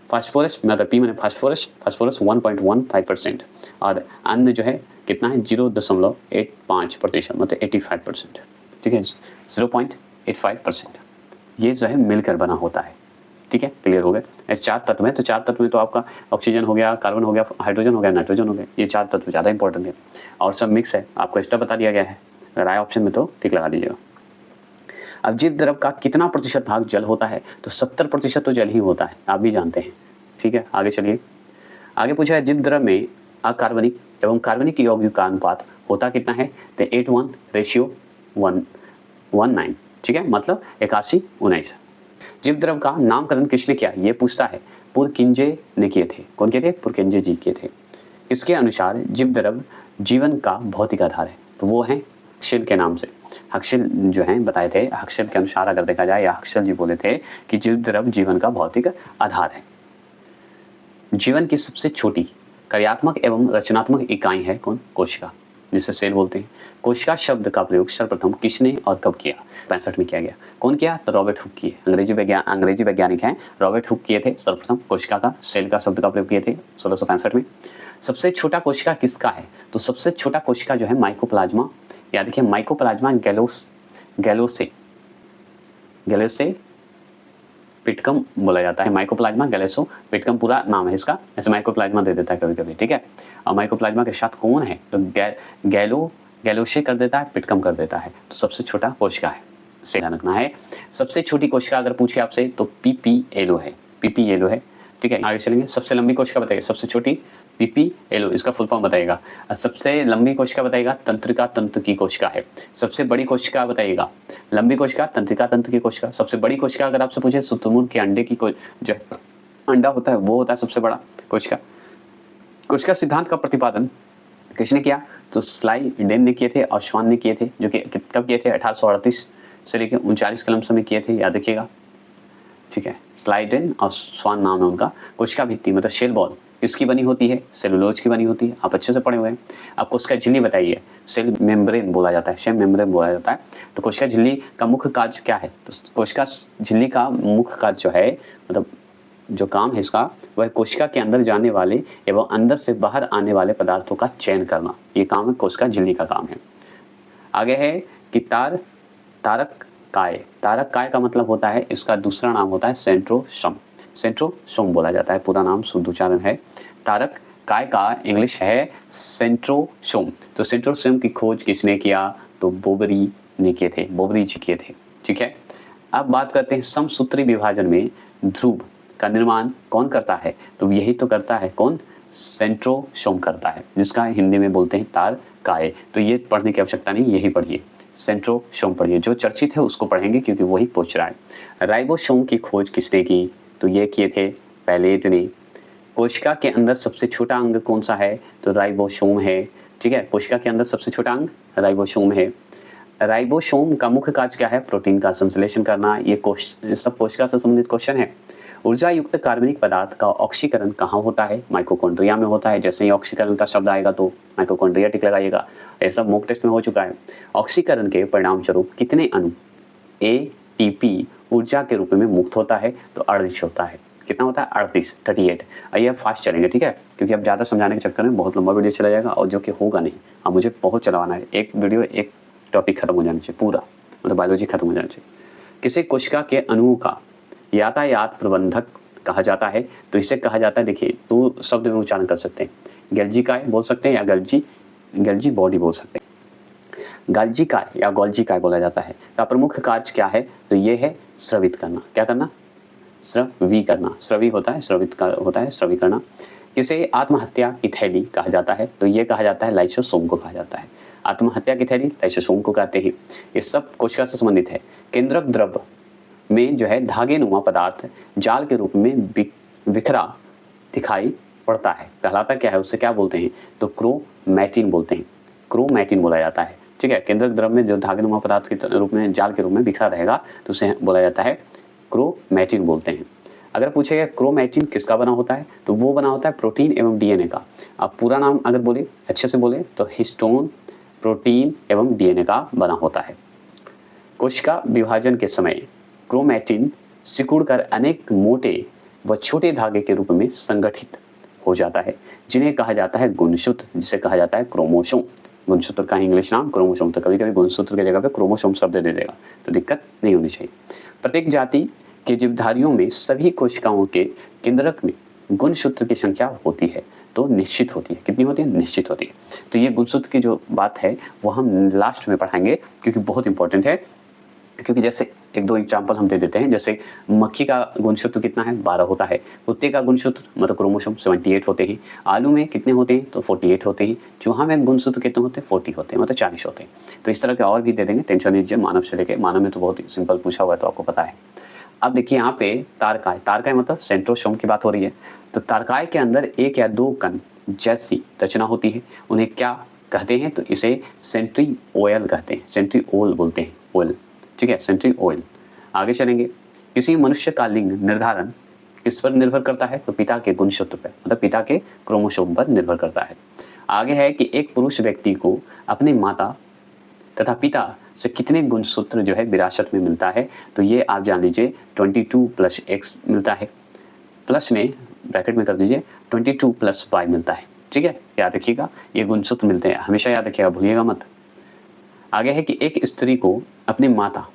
फास्फोरस मतलब पी मैंने फास्फोरस, फास्फोरस 1.15%, और अन्य जो है कितना है 0.85% मतलब 85%, ठीक है, 0.85%, ये जो है मिलकर बना होता है, ठीक है, क्लियर हो गए। ऐसे 4 तत्व हैं, तो 4 तत्व में तो आपका ऑक्सीजन हो गया, कार्बन हो गया, हाइड्रोजन हो गया, नाइट्रोजन हो गया, ये 4 तत्व ज़्यादा इंपॉर्टेंट है, और सब मिक्स है, आपको एक्स्ट्रा बता दिया गया है, अगर आए ऑप्शन में तो ठीक लगा दीजिएगा। अब जीव द्रव का कितना प्रतिशत भाग जल होता है? तो 70% तो जल ही होता है, आप भी जानते हैं। ठीक है, आगे चलिए। आगे पूछा है जीव द्रव में अकार्बनिक एवं कार्बनिक यौगिक का अनुपात होता कितना है? तो 81:119। ठीक है, मतलब 81:19। जीव द्रव का नामकरण किसने किया? ये पूछता है। पुरकिंजे ने किए थे। कौन किए थे? पुरकिंजे जी किए थे। इसके अनुसार जीव द्रव जीवन का भौतिक आधार है, तो वो है हक्सेल के नाम से। हक्सेल जो है बताए थे, हक्सेल के अनुसार अगर देखा जाए, या हक्सेल जी बोले थे कि जीव द्रव जीवन का भौतिक आधार है। जीवन की सबसे छोटी कार्यात्मक एवं रचनात्मक इकाई है कौन? कोशिका, जिसे सेल बोलते हैं। कोशिका शब्द का प्रयोग सर्वप्रथम किसने और कब किया? 65 में किया गया। कौन किया? तो रॉबर्ट हुक किए। अंग्रेजी वैज्ञानिक हैं रॉबर्ट हुक किए थे सर्वप्रथम कोशिका का, सेल का शब्द का प्रयोग किए थे 1665 में। सबसे छोटा कोशिका किसका है? तो सबसे छोटा कोशिका जो है माइकोप्लाज्मा, याद रखिए माइकोप्लाज्मा गैलोसे पिटकम बोला जाता है। माइकोप्लाज्मा गैलोसो पिटकम पूरा नाम है इसका, ऐसे माइकोप्लाज्मा दे देता है कभी कभी। ठीक है, और माइकोप्लाज्मा के साथ कौन है? तो गैलोसे कर देता है, पिटकम कर देता है। तो सबसे छोटा कोशिका है, से ध्यान रखना है। सबसे छोटी कोशिका अगर पूछे आपसे तो पीपीएलो है, पीपीएलो है। ठीक है, आगे चलेंगे। सबसे लंबी कोशिका बताइए, सबसे छोटी पीपीएलो, इसका फुल फॉर्म बताइएगा। सबसे लंबी कोशिका बताइएगा, तंत्रिका तंत्र की कोशिका है। सबसे बड़ी कोशिका बताइएगा, लंबी कोशिका तंत्रिका तंत्र की कोशिका। सबसे बड़ी कोशिका अगर आपसे पूछे शुतुरमुर्ग के अंडे की जो अंडा होता है वो होता है सबसे बड़ा कोशिका। कोशिका सिद्धांत का प्रतिपादन किसने किया? तो स्लाइडेन ने किए थे और श्वान ने किए थे, जो कि कब किए थे? 1838 से लेकर 39 कलम समय किए थे, याद रखिएगा। ठीक है, स्लाइडेन और स्वान नाम है उनका। कोशिका भित्ति मतलब शेल बॉल किसकी बनी होती है? सेलुलोज की बनी होती है, आप अच्छे से पढ़े हुए हैं। अब कोशिका झिल्ली बताइए, सेल मेम्ब्रेन बोला जाता है, सेल मेम्ब्रेन बोला जाता है। तो कोशिका झिल्ली का मुख्य कार्य क्या है? तो कोशिका झिल्ली का मुख्य कार्य जो है, मतलब जो काम है इसका, वह कोशिका के अंदर जाने वाले एवं अंदर से बाहर आने वाले पदार्थों का चयन करना, ये काम है कोशिका झिल्ली का काम है। आगे है कि तारक काय का मतलब होता है, इसका दूसरा नाम होता है सेंट्रोसोम। सेंट्रोसोम बोला जाता है, पूरा नाम शुद्ध उच्चारण है। तारक काय का इंग्लिश है सेंट्रोसोम। तो सेंट्रोसोम की खोज किसने किया? तो बोबरी ने किए थे, बोबरी जी किए थे। ठीक है, अब बात करते हैं समसूत्री विभाजन में ध्रुव का निर्माण कौन करता है? तो यही तो करता है कौन? सेंट्रोसोम करता है, जिसका हिंदी में बोलते हैं तार काय। तो ये पढ़ने की आवश्यकता नहीं, यही पढ़िए, सेंट्रोसोम पढ़िए। जो चर्चित है उसको पढ़ेंगे क्योंकि वही पूछ रहा है। राइबोसोम की खोज किसने की? तो ये किए थे पैलेट ने। कोशिका के अंदर सबसे छोटा अंग कौन सा है? तो राइबोसोम है। ठीक है, कोशिका के अंदर सबसे छोटा अंग राइबोसोम है। राइबोसोम का मुख्य कार्य क्या है? प्रोटीन का संश्लेषण करना। ये सब कोशिका से संबंधित क्वेश्चन है। ऊर्जा युक्त कार्बनिक पदार्थ का ऑक्सीकरण कहाँ होता है? माइटोकॉन्ड्रिया में होता है। जैसे ही ऑक्सीकरण का शब्द आएगा तो माइटोकॉन्ड्रिया टिक लगाइएगा, ये सब मॉक टेस्ट में हो चुका है। ऑक्सीकरण के परिणाम स्वरूप कितने अणु एटीपी ऊर्जा के रूप में मुक्त होता है? तो 38 होता है। कितना होता है? 38। आइए अब फास्ट चलेंगे, ठीक है, क्योंकि अब ज़्यादा समझाने के चक्कर में बहुत लंबा वीडियो चला जाएगा और जो कि होगा नहीं। अब मुझे बहुत चलाना है, एक वीडियो एक टॉपिक खत्म हो जाना चाहिए पूरा, मतलब बायोलॉजी खत्म हो जाना चाहिए। किसी कोशिका के अणुओं का यातायात प्रबंधक कहा जाता है? तो इसे कहा जाता है, देखिए दो शब्द में उच्चारण कर सकते हैं, गल्जिकाय बोल सकते हैं या गल्जी बॉडी बोल सकते हैं। गाल्जिकाय या गोल्जिकाय बोला जाता है। का प्रमुख कार्य क्या है? तो ये है स्रवित करना। क्या करना? स्रवी करना। स्रवी होता है, स्रवित होता है, स्रवी करना। इसे आत्महत्या की थैली कहा जाता है? तो ये कहा जाता है लाइसोसोम को कहा जाता है। आत्महत्या की थैली लाइसोसोम को कहते हैं। ये सब कोशिका से संबंधित है। केंद्रक द्रव में जो है धागे नुमा पदार्थ जाल के रूप में बिखरा दिखाई पड़ता है, कहलाता क्या है? उससे क्या बोलते हैं? तो क्रोमैटिन बोलते हैं, क्रोमैटिन बोला जाता है। ठीक है, केंद्रक द्रव में जो धागे नुमा पदार्थ के रूप में जाल के रूप में बिखरा रहेगा तो उसे बोला जाता है क्रोमैटिन बोलते हैं। अगर पूछेगा क्रोमैटिन किसका बना होता है? तो वो बना होता है प्रोटीन एवं डीएनए का। अब पूरा नाम अगर बोले, अच्छे से बोले तो हिस्टोन, प्रोटीन एवं डीएनए का बना होता है। कोशिका विभाजन के समय क्रोमैटिन सिकुड़कर अनेक मोटे व छोटे धागे के रूप में संगठित हो जाता है, जिन्हें कहा जाता है गुणसूत्र, जिसे कहा जाता है क्रोमोसोम। गुणसूत्र का इंग्लिश नाम क्रोमोसोम, तो कभी कभी गुणसूत्र की जगह पे क्रोमोसोम शब्द दे देगा तो दिक्कत नहीं होनी चाहिए। प्रत्येक जाति के जीवधारियों में सभी कोशिकाओं के केंद्रक में गुणसूत्र की संख्या होती है, तो निश्चित होती है। कितनी होती है? निश्चित होती है। तो ये गुणसूत्र की जो बात है वो हम लास्ट में पढ़ाएंगे क्योंकि बहुत इंपॉर्टेंट है। क्योंकि जैसे एक दो एग्जाम्पल हम दे देते हैं, जैसे मक्खी का गुणसूत्र कितना है, 12 होता है। कुत्ते का गुणसूत्र मतलब क्रोमोसोम 78 होते हैं। आलू में कितने होते हैं, तो 48 होते हैं। चूहा में गुणसूत्र कितने होते हैं, 40 होते हैं, मतलब 40 होते हैं। तो इस तरह के और भी दे देंगे, टेंशन नहीं लीजिए। मानव से लेके, मानव में तो बहुत ही सिंपल पूछा हुआ है तो आपको पता है। अब देखिए यहाँ पे तारकाय, तारकाय मतलब सेंट्रोसोम की बात हो रही है। तो तारकाय के अंदर एक या दो कण जैसी रचना होती है, उन्हें क्या कहते हैं, तो इसे सेंट्रिओल कहते हैं, सेंट्रिओल बोलते हैं, ओल, ठीक है, सेंट्रिओल। आगे चलेंगे, किसी मनुष्य का लिंग निर्धारण किस पर निर्भर करता है, तो पिता के गुणसूत्र पर, मतलब पिता के क्रोमोसोम पर निर्भर करता है। आगे है कि एक पुरुष व्यक्ति को अपनी माता तथा पिता से कितने गुणसूत्र जो है विरासत में मिलता है, तो ये आप जान लीजिए 22 + x मिलता है, प्लस में ब्रैकेट में कर दीजिए 22 + y मिलता है, ठीक है, याद रखिएगा ये गुणसूत्र मिलते हैं, हमेशा याद रखिएगा, भूलिएगा मत। आगे है कि एक स्त्री को अपने माता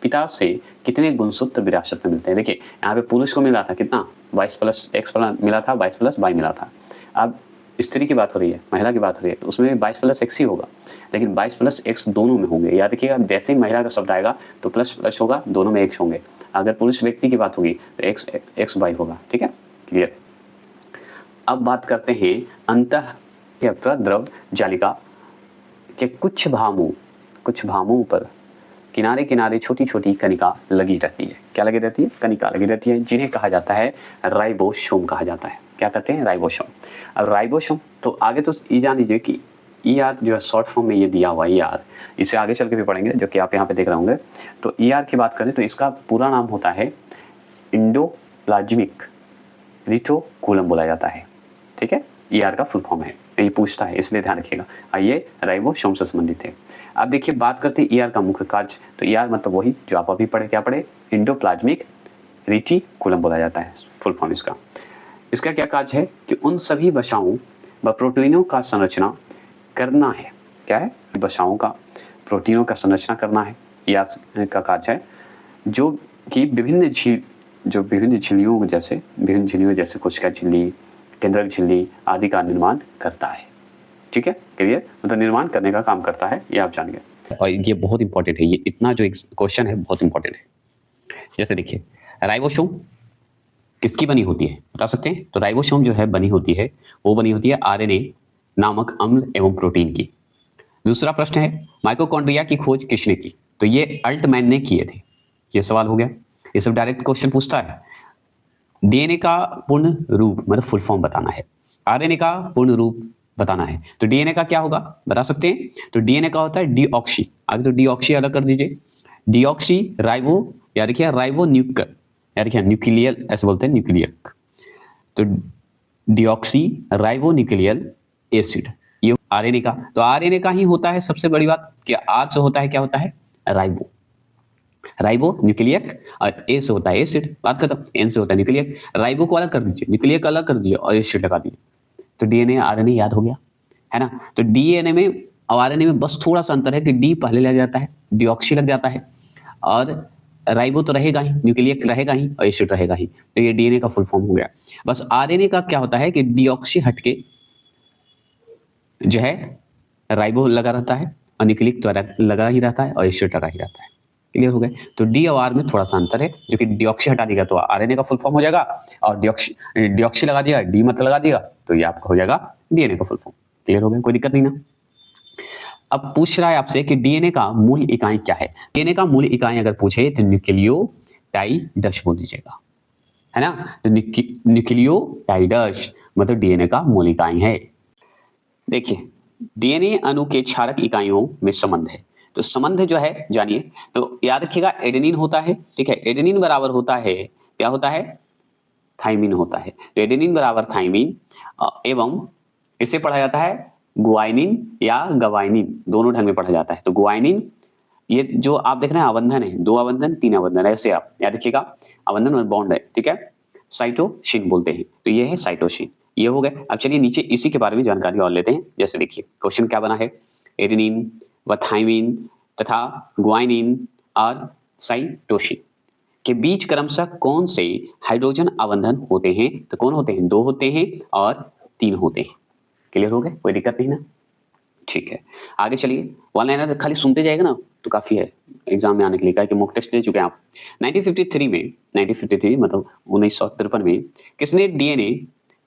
पिता से कितने गुणसूत्र विरासत में मिलते हैं। देखिए यहाँ पे पुरुष को मिला था कितना, 22 + x मिला था, 22 + y मिला था। अब स्त्री की बात हो रही है, महिला की बात हो रही है, तो उसमें भी 22 + x ही होगा, लेकिन 22 + x दोनों में होंगे। याद रखिएगा, जैसे ही महिला का शब्द आएगा तो प्लस प्लस होगा, दोनों में x होंगे। अगर पुरुष व्यक्ति की बात होगी तो x y होगा, ठीक है, क्लियर। अब बात करते हैं अंतः या प्रद्रव जालिका के कुछ भागों पर किनारे किनारे छोटी छोटी कणिका लगी रहती है। क्या लगी रहती है, कणिका लगी रहती है, जिन्हें कहा जाता है राइबोसोम कहा जाता है। क्या कहते हैं, राइबोसोम। अब राइबोसोम तो आगे तो ये जान लीजिए कि ER जो है शॉर्ट फॉर्म में ये दिया हुआ है ER, इसे आगे चल के भी पढ़ेंगे, जो कि आप यहाँ पे देख रहे होंगे। तो ER की बात करें तो इसका पूरा नाम होता है इंडोप्लाज्मिक रेटिकुलम बोला जाता है, ठीक है, ER का फुल फॉर्म है, ये पूछता है इसलिए ध्यान रखिएगा। ये राइबोसोम से संबंधित है। अब देखिए बात करते हैं ER का मुख्य कार्य, तो ER मतलब वही जो आप अभी पढ़े, क्या पढ़े, इंडोप्लाज्मिक रेटिकुलम बोला जाता है फुल फॉर्म इसका। इसका क्या कार्य है कि उन सभी वसाओं व प्रोटीनों का संरचना करना है। क्या है, वसाओं का प्रोटीनों का संरचना करना है, ER का कार्य है, जो कि विभिन्न झिल्लियों जैसे कोशिका झिल्ली, केंद्रक झिल्ली आदि का निर्माण करता है, ठीक है, क्लियर, मतलब निर्माण करने का काम करता है, ये आप जान गए। और ये बहुत इंपॉर्टेंट है, ये इतना जो क्वेश्चन है बहुत इंपॉर्टेंट है। जैसे देखिए राइबोसोम किसकी बनी होती है, बता सकते हैं, तो राइबोसोम जो है बनी होती है RNA नामक अम्ल एवं प्रोटीन की। दूसरा प्रश्न है माइटोकॉन्ड्रिया की खोज किसने की, तो ये अल्टमैन ने किए थे। ये सवाल हो गया, ये सब डायरेक्ट क्वेश्चन पूछता है। DNA का पूर्ण रूप मतलब फुल फॉर्म बताना है, RNA का पूर्ण रूप बताना है, तो DNA का क्या होगा बता सकते हैं, तो DNA का होता है डीऑक्सी। आगे तो डीऑक्सी अलग कर दीजिए, डीऑक्सी राइबो, याद रखिए राइबो न्यूक्लियर, याद रखिए न्यूक्लियर ऐसे बोलते हैं, न्यूक्लियर, तो डीऑक्सी राइबो न्यूक्लियर एसिड, ये RNA का। तो RNA का ही होता है सबसे बड़ी बात कि R से होता है, क्या होता है, राइबो न्यूक्लियक, और A से होता है एसिड, बात खत्म। N से होता है न्यूक्लियक, राइबो को अलग कर दीजिए, न्यूक्लियक अलग कर दीजिए और एसिड लगा दीजिए, तो DNA RNA याद हो गया, है ना। तो DNA में और RNA में बस थोड़ा सा अंतर है कि D पहले लग जाता है, डीऑक्सी लग जाता है, और राइबो तो रहेगा ही, न्यूक्लियक रहेगा ही और एसिड रहेगा ही, तो ये DNA का फुल फॉर्म हो गया। बस RNA का क्या होता है कि डीऑक्सी हटके जो है राइबो लगा रहता है और न्यूक्लियक तो लगा ही रहता है और एसिड लगा ही रहता है, क्लियर हो गए। तो D और R में थोड़ा सा अंतर है, जो कि डीऑक्सी हटा देगा तो RNA का फुल फॉर्म हो जाएगा, और डीऑक्सी लगा दिया, D मत लगा दिया तो ये आपका हो जाएगा DNA का फुल फॉर्म, क्लियर हो गया, कोई दिक्कत नहीं ना। अब पूछ रहा है आपसे कि DNA का मूल इकाई क्या है। DNA का मूल इकाई अगर पूछे तो न्यूक्लियोटाइड्स बोल दीजिएगा, है ना, तो न्यूक्लियोटाइड्स मतलब DNA का मूल इकाई है। देखिए DNA अणु के क्षारक इकाइयों में संबंध है, तो संबंध जो है जानिए, तो याद रखिएगा एडेनिन होता है, ठीक है, एडेनिन बराबर होता है, क्या होता है, थाइमिन होता है, तो एडेनिन बराबर थाइमिन, एवं इसे पढ़ा जाता है गुआइनिन या गवाइनिन, दोनों ढंग में पढ़ा जाता है। तो गुआइनिन ये जो आप देख रहे हैं अवंधन है, 2 अवंधन 3 अवंधन, ऐसे आप याद रखिएगा, अवंधन में बॉन्ड है, ठीक है, साइटोसिन बोलते हैं, तो ये है साइटोसिन, ये हो गए। अब चलिए नीचे इसी के बारे में जानकारी और लेते हैं। जैसे देखिए क्वेश्चन क्या बना है, एडेनिन व थाइमिन तथा गुआइनिन और साइटोसिन के बीच क्रमशः कौन से हाइड्रोजन अवंधन होते हैं, तो कौन होते हैं, 2 होते हैं और 3 होते हैं, क्लियर हो गए, कोई दिक्कत नहीं ना, ठीक है। आगे चलिए, वन लाइनर खाली सुनते जाएगा ना तो काफी है, एग्जाम में आने के लिए कहा कि मॉक टेस्ट दे चुके हैं आप। 1953 मतलब 1953 में किसने डीएनए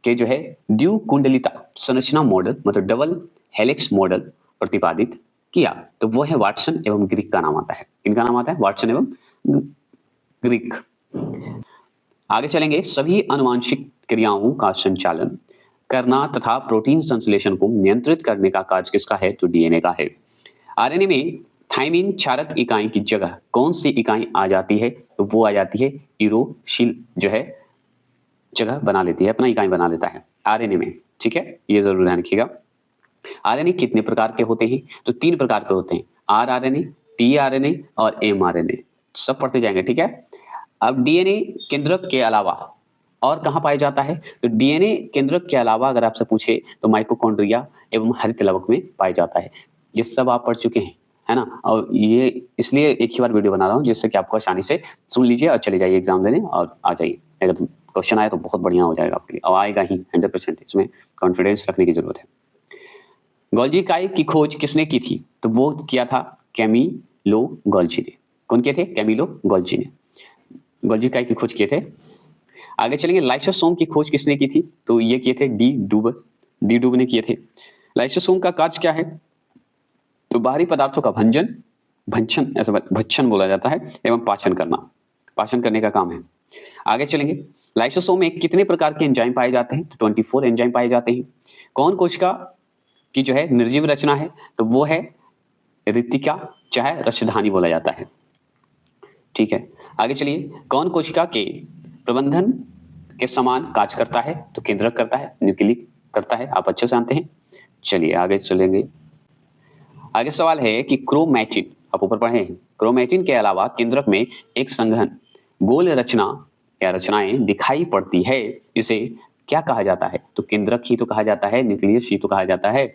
के जो है द्विकुंडलिता संरचना मॉडल मतलब डबल हेलिक्स मॉडल प्रतिपादित किया? तो वो है वाटसन एवं ग्रिक का नाम आता है। किनका नाम आता है? वाटसन एवं ग्रिक। आगे चलेंगे, सभी आनुवांशिक क्रियाओं का संचालन करना तथा प्रोटीन संश्लेषण को नियंत्रित करने का कार्य किसका है? तो डीएनए का है। आरएनए में थाइमिन क्षारक इकाई की जगह कौन सी इकाई आ जाती है? तो वो आ जाती है यूरोसिल जो है जगह बना लेती है, अपना इकाई बना लेता है आरएनए में। ठीक है, ये जरूर ध्यान रखिएगा। आरएनए कितने प्रकार के होते हैं? तो 3 प्रकार के होते हैं, आरआरएनए, टीआरएनए और एमआरएनए। सब पढ़ते जाएंगे, ठीक है। अब डीएनए केंद्रक के अलावा और कहाँ पाया जाता है? तो डीएनए केंद्रक के अलावा अगर आपसे पूछे तो माइटोकॉन्ड्रिया एवं हरित लवक में पाया जाता है। ये सब आप पढ़ चुके हैं, है ना। और ये इसलिए एक ही बार वीडियो बना रहा हूँ जिससे कि आपको आसानी से सुन लीजिए और चले जाइए एग्जाम देने और आ जाइए। अगर क्वेश्चन आए तो बहुत बढ़िया हो जाएगा आपके लिए, और आएगा ही 100%, इसमें कॉन्फिडेंस रखने की जरूरत है। गोल्जी इकाई की खोज किसने की थी? तो वो किया था कैमिलो गोल्जी ने। कौन किए थे? कैमिलो गोल्जी ने गोल्जी इकाई की खोज किए थे। आगे चलेंगे, लाइसोसोम की खोज किसने की थी? तो ये किए थे डी डूब ने किए थे। लाइसोसोम का कार्य क्या है? तो बाहरी पदार्थों का भक्षण बोला जाता है एवं पाचन करने का काम है। आगे चलेंगे, लाइसोसोम में कितने प्रकार के एंजाइम पाए जाते हैं? तो 24 एंजाइम पाए जाते हैं। कौन कोशिका की जो है निर्जीव रचना है? तो वो है ऋतिका, चाहे रसधानी बोला जाता है। ठीक है, आगे चलिए, कौन कोशिका के प्रबंधन के समान कार्य करता है? तो केंद्रक करता है, न्यूक्लिक करता है, आप अच्छे से जानते हैं। चलिए आगे चलेंगे। आगे सवाल है कि क्रोमैटिन, आप ऊपर पढ़े हैं, क्रोमैटिन के अलावा केंद्रक में एक संघन गोल रचना या रचनाएं दिखाई पड़ती है, इसे क्या कहा जाता है? तो केंद्रक ही तो कहा जाता है, न्यूक्लियस ही तो कहा जाता है।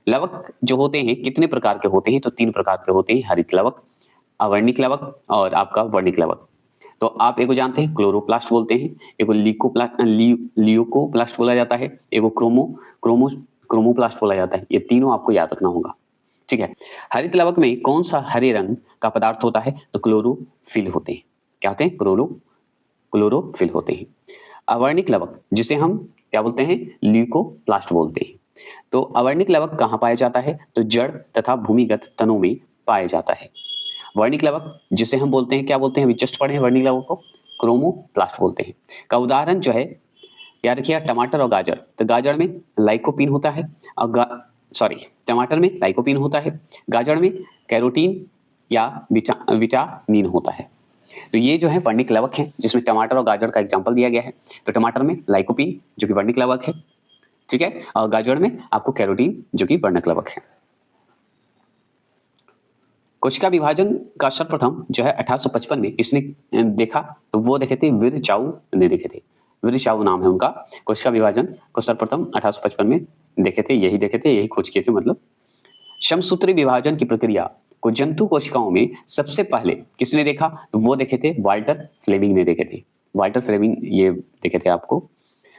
लवक जो होते हैं कितने प्रकार के होते हैं? तो 3 प्रकार के होते हैं, हरित लवक, अवर्णिक लवक और आपका वर्णिक लवक। तो आप एक को जानते हैं क्लोरोप्लास्ट बोलते हैं, एक को लियोकोप्लास्ट बोला जाता है, एक को क्रोमोप्लास्ट बोला जाता है। ये तीनों आपको याद रखना होगा, ठीक है। हरित लवक में कौन सा हरे रंग का पदार्थ होता है? तो क्लोरोफिल होते हैं। क्या होते हैं? क्लोरोफिल होते हैं। अवर्णिक लवक जिसे हम क्या बोलते हैं? ल्यूकोप्लास्ट बोलते हैं। तो अवर्णिक लवक कहाँ पाया जाता है? तो जड़ तथा भूमिगत तनों में पाया जाता है। वर्णिक लवक जिसे हम बोलते हैं, क्या बोलते हैं? अभी जस्ट पढ़े हैं वर्णिक लवक को, क्रोमोप्लास्ट बोलते हैं। का उदाहरण जो है याद रखिए, टमाटर और गाजर। तो गाजर में लाइकोपीन होता है और टमाटर में लाइकोपीन होता है, गाजर में कैरोटीन या विटामिन होता है। तो ये जो है वर्णिक लवक है, जिसमें टमाटर और गाजर का एग्जाम्पल दिया गया है। तो टमाटर में लाइकोपीन जो कि वर्णिक लवक है, ठीक है, और गाजर में आपको कैरोटीन जो कि वर्णक लवक है। कोशिका विभाजन का सर्वप्रथम जो है 1855 में किसने देखा? तो वो देखे थे विरचाऊ ने देखे थे, विरचाऊ नाम है उनका। कोशिका विभाजन को सर्वप्रथम 1855 में देखे थे, यही खोज किए थे मतलब। समसूत्री विभाजन की प्रक्रिया को जंतु कोशिकाओं में सबसे पहले किसने देखा? तो वो देखे थे वाल्टर फ्लेमिंग ने देखे थे। वाल्टर फ्लेमिंग ये देखे थे आपको।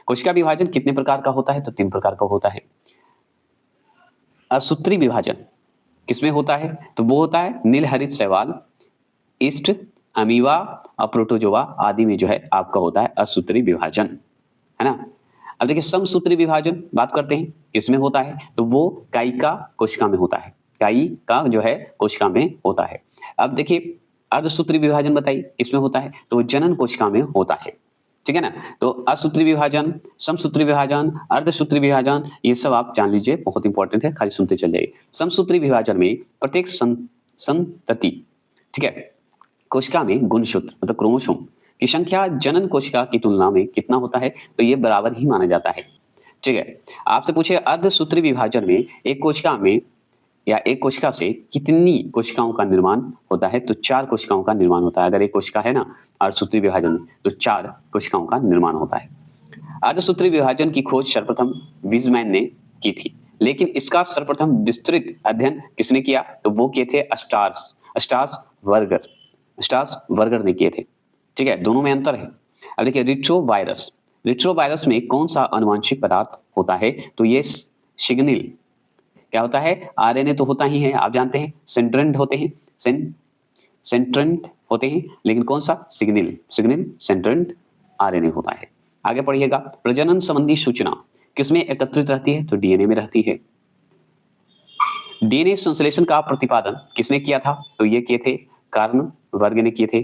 कोशिका विभाजन कितने प्रकार का होता है? तो 3 प्रकार का होता है। असूत्री विभाजन किसमें होता है? तो वो होता है नीलहरित शैवाल, ईस्ट, अमीबा और प्रोटोजोआ आदि में जो है आपका होता है असूत्री विभाजन, है ना। अब देखिए समसूत्री विभाजन बात करते हैं, किसमें होता है? तो वो कायिका कोशिका में होता है, कायिका जो है कोशिका में होता है। अब देखिए अर्धसूत्री विभाजन बताइए किसमें होता है? तो वो जनन कोशिका में होता है, ठीक है ना। तो असूत्री विभाजन, समसूत्री विभाजन, अर्धसूत्री विभाजन, ये सब आप जान लीजिए, बहुत इंपॉर्टेंट है, खाली सुनते चल जाइए। समसूत्री विभाजन में प्रत्येक संतति, ठीक है, कोशिका में गुणसूत्र मतलब क्रोमोसोम की संख्या जनन कोशिका की तुलना में कितना होता है? तो ये बराबर ही माना जाता है, ठीक है। आपसे पूछे अर्धसूत्री विभाजन में एक कोशिका में या एक कोशिका से कितनी कोशिकाओं का निर्माण होता है? तो 4 कोशिकाओं का निर्माण होता है। अगर एक कोशिका है ना अर्धसूत्री विभाजन में, तो 4 कोशिकाओं का निर्माण होता है। अर्धसूत्री विभाजन की खोज सर्वप्रथम वीजमैन ने की थी, लेकिन इसका सर्वप्रथम विस्तृत अध्ययन किसने किया? तो वो किए थे स्टार्सबर्गर ने किए थे, ठीक है। दोनों में अंतर है। अब देखिए रिट्रोवायरस में कौन सा आनुवंशिक पदार्थ होता है? तो ये सिग्नल क्या होता है? आरएनए तो होता ही है, आप जानते हैं। सेंट्रेंड होते हैं, सेंट्रेंड होते हैं, लेकिन कौन सा? सिग्नल सेंट्रेंड आरएनए होता है। आगे पढ़िएगा, प्रजनन संबंधी सूचना किसमें एकत्रित रहती है? तो डीएनए में रहती है। डीएनए संश्लेषण का प्रतिपादन किसने किया था? तो ये किए थे कार्ल वर्ग ने किए थे।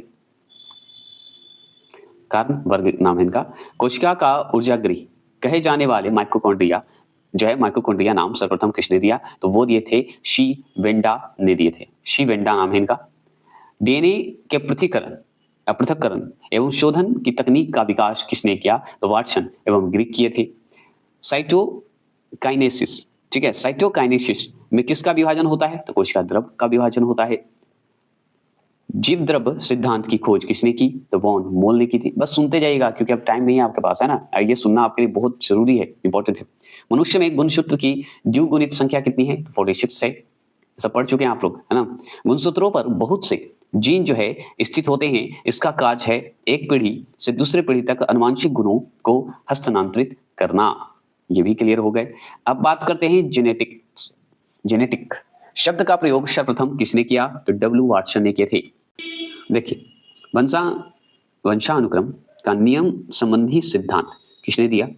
कार्ल वर्ग नाम है इनका। कोशिका का ऊर्जागृह कहे जाने वाले माइटोकॉन्ड्रिया जो है, माइटोकॉन्ड्रिया नाम सर्वप्रथम किसने दिया? तो वो दिए थे शी वेंडा ने दिए थे। शी वेंडा नाम है इनका। डीएनए के पृथक्करण एवं शोधन की तकनीक का विकास किसने किया? तो वाटसन एवं ग्रिक किए थे। साइटोकाइनेसिस, ठीक है, साइटोकाइनेसिस में किसका विभाजन होता है? तो कोशिका द्रव का विभाजन होता है। जीव द्रव सिद्धांत की खोज किसने की? तो वॉन मोल ने की थी। बस सुनते जाइएगा क्योंकि अब टाइम नहीं है आपके पास, है ना, ये सुनना आपके लिए बहुत जरूरी है, इंपॉर्टेंट है। मनुष्य में गुणसूत्र की द्विगुणित संख्या कितनी है? 46 है। सब पढ़ चुके हैं आप लोग, है ना। गुणसूत्रों पर बहुत से जीन जो है स्थित होते हैं। इसका कार्य है एक पीढ़ी से दूसरे पीढ़ी तक आनुवंशिक गुणों को हस्तांतरित करना। ये भी क्लियर हो गए। अब बात करते हैं जेनेटिक शब्द का प्रयोग सर्वप्रथम किसने किया? तो डब्ल्यू वाटसन ने किए थे। देखिए, वंशानुक्रम का नियम संबंधी सिद्धांत किसने दिया?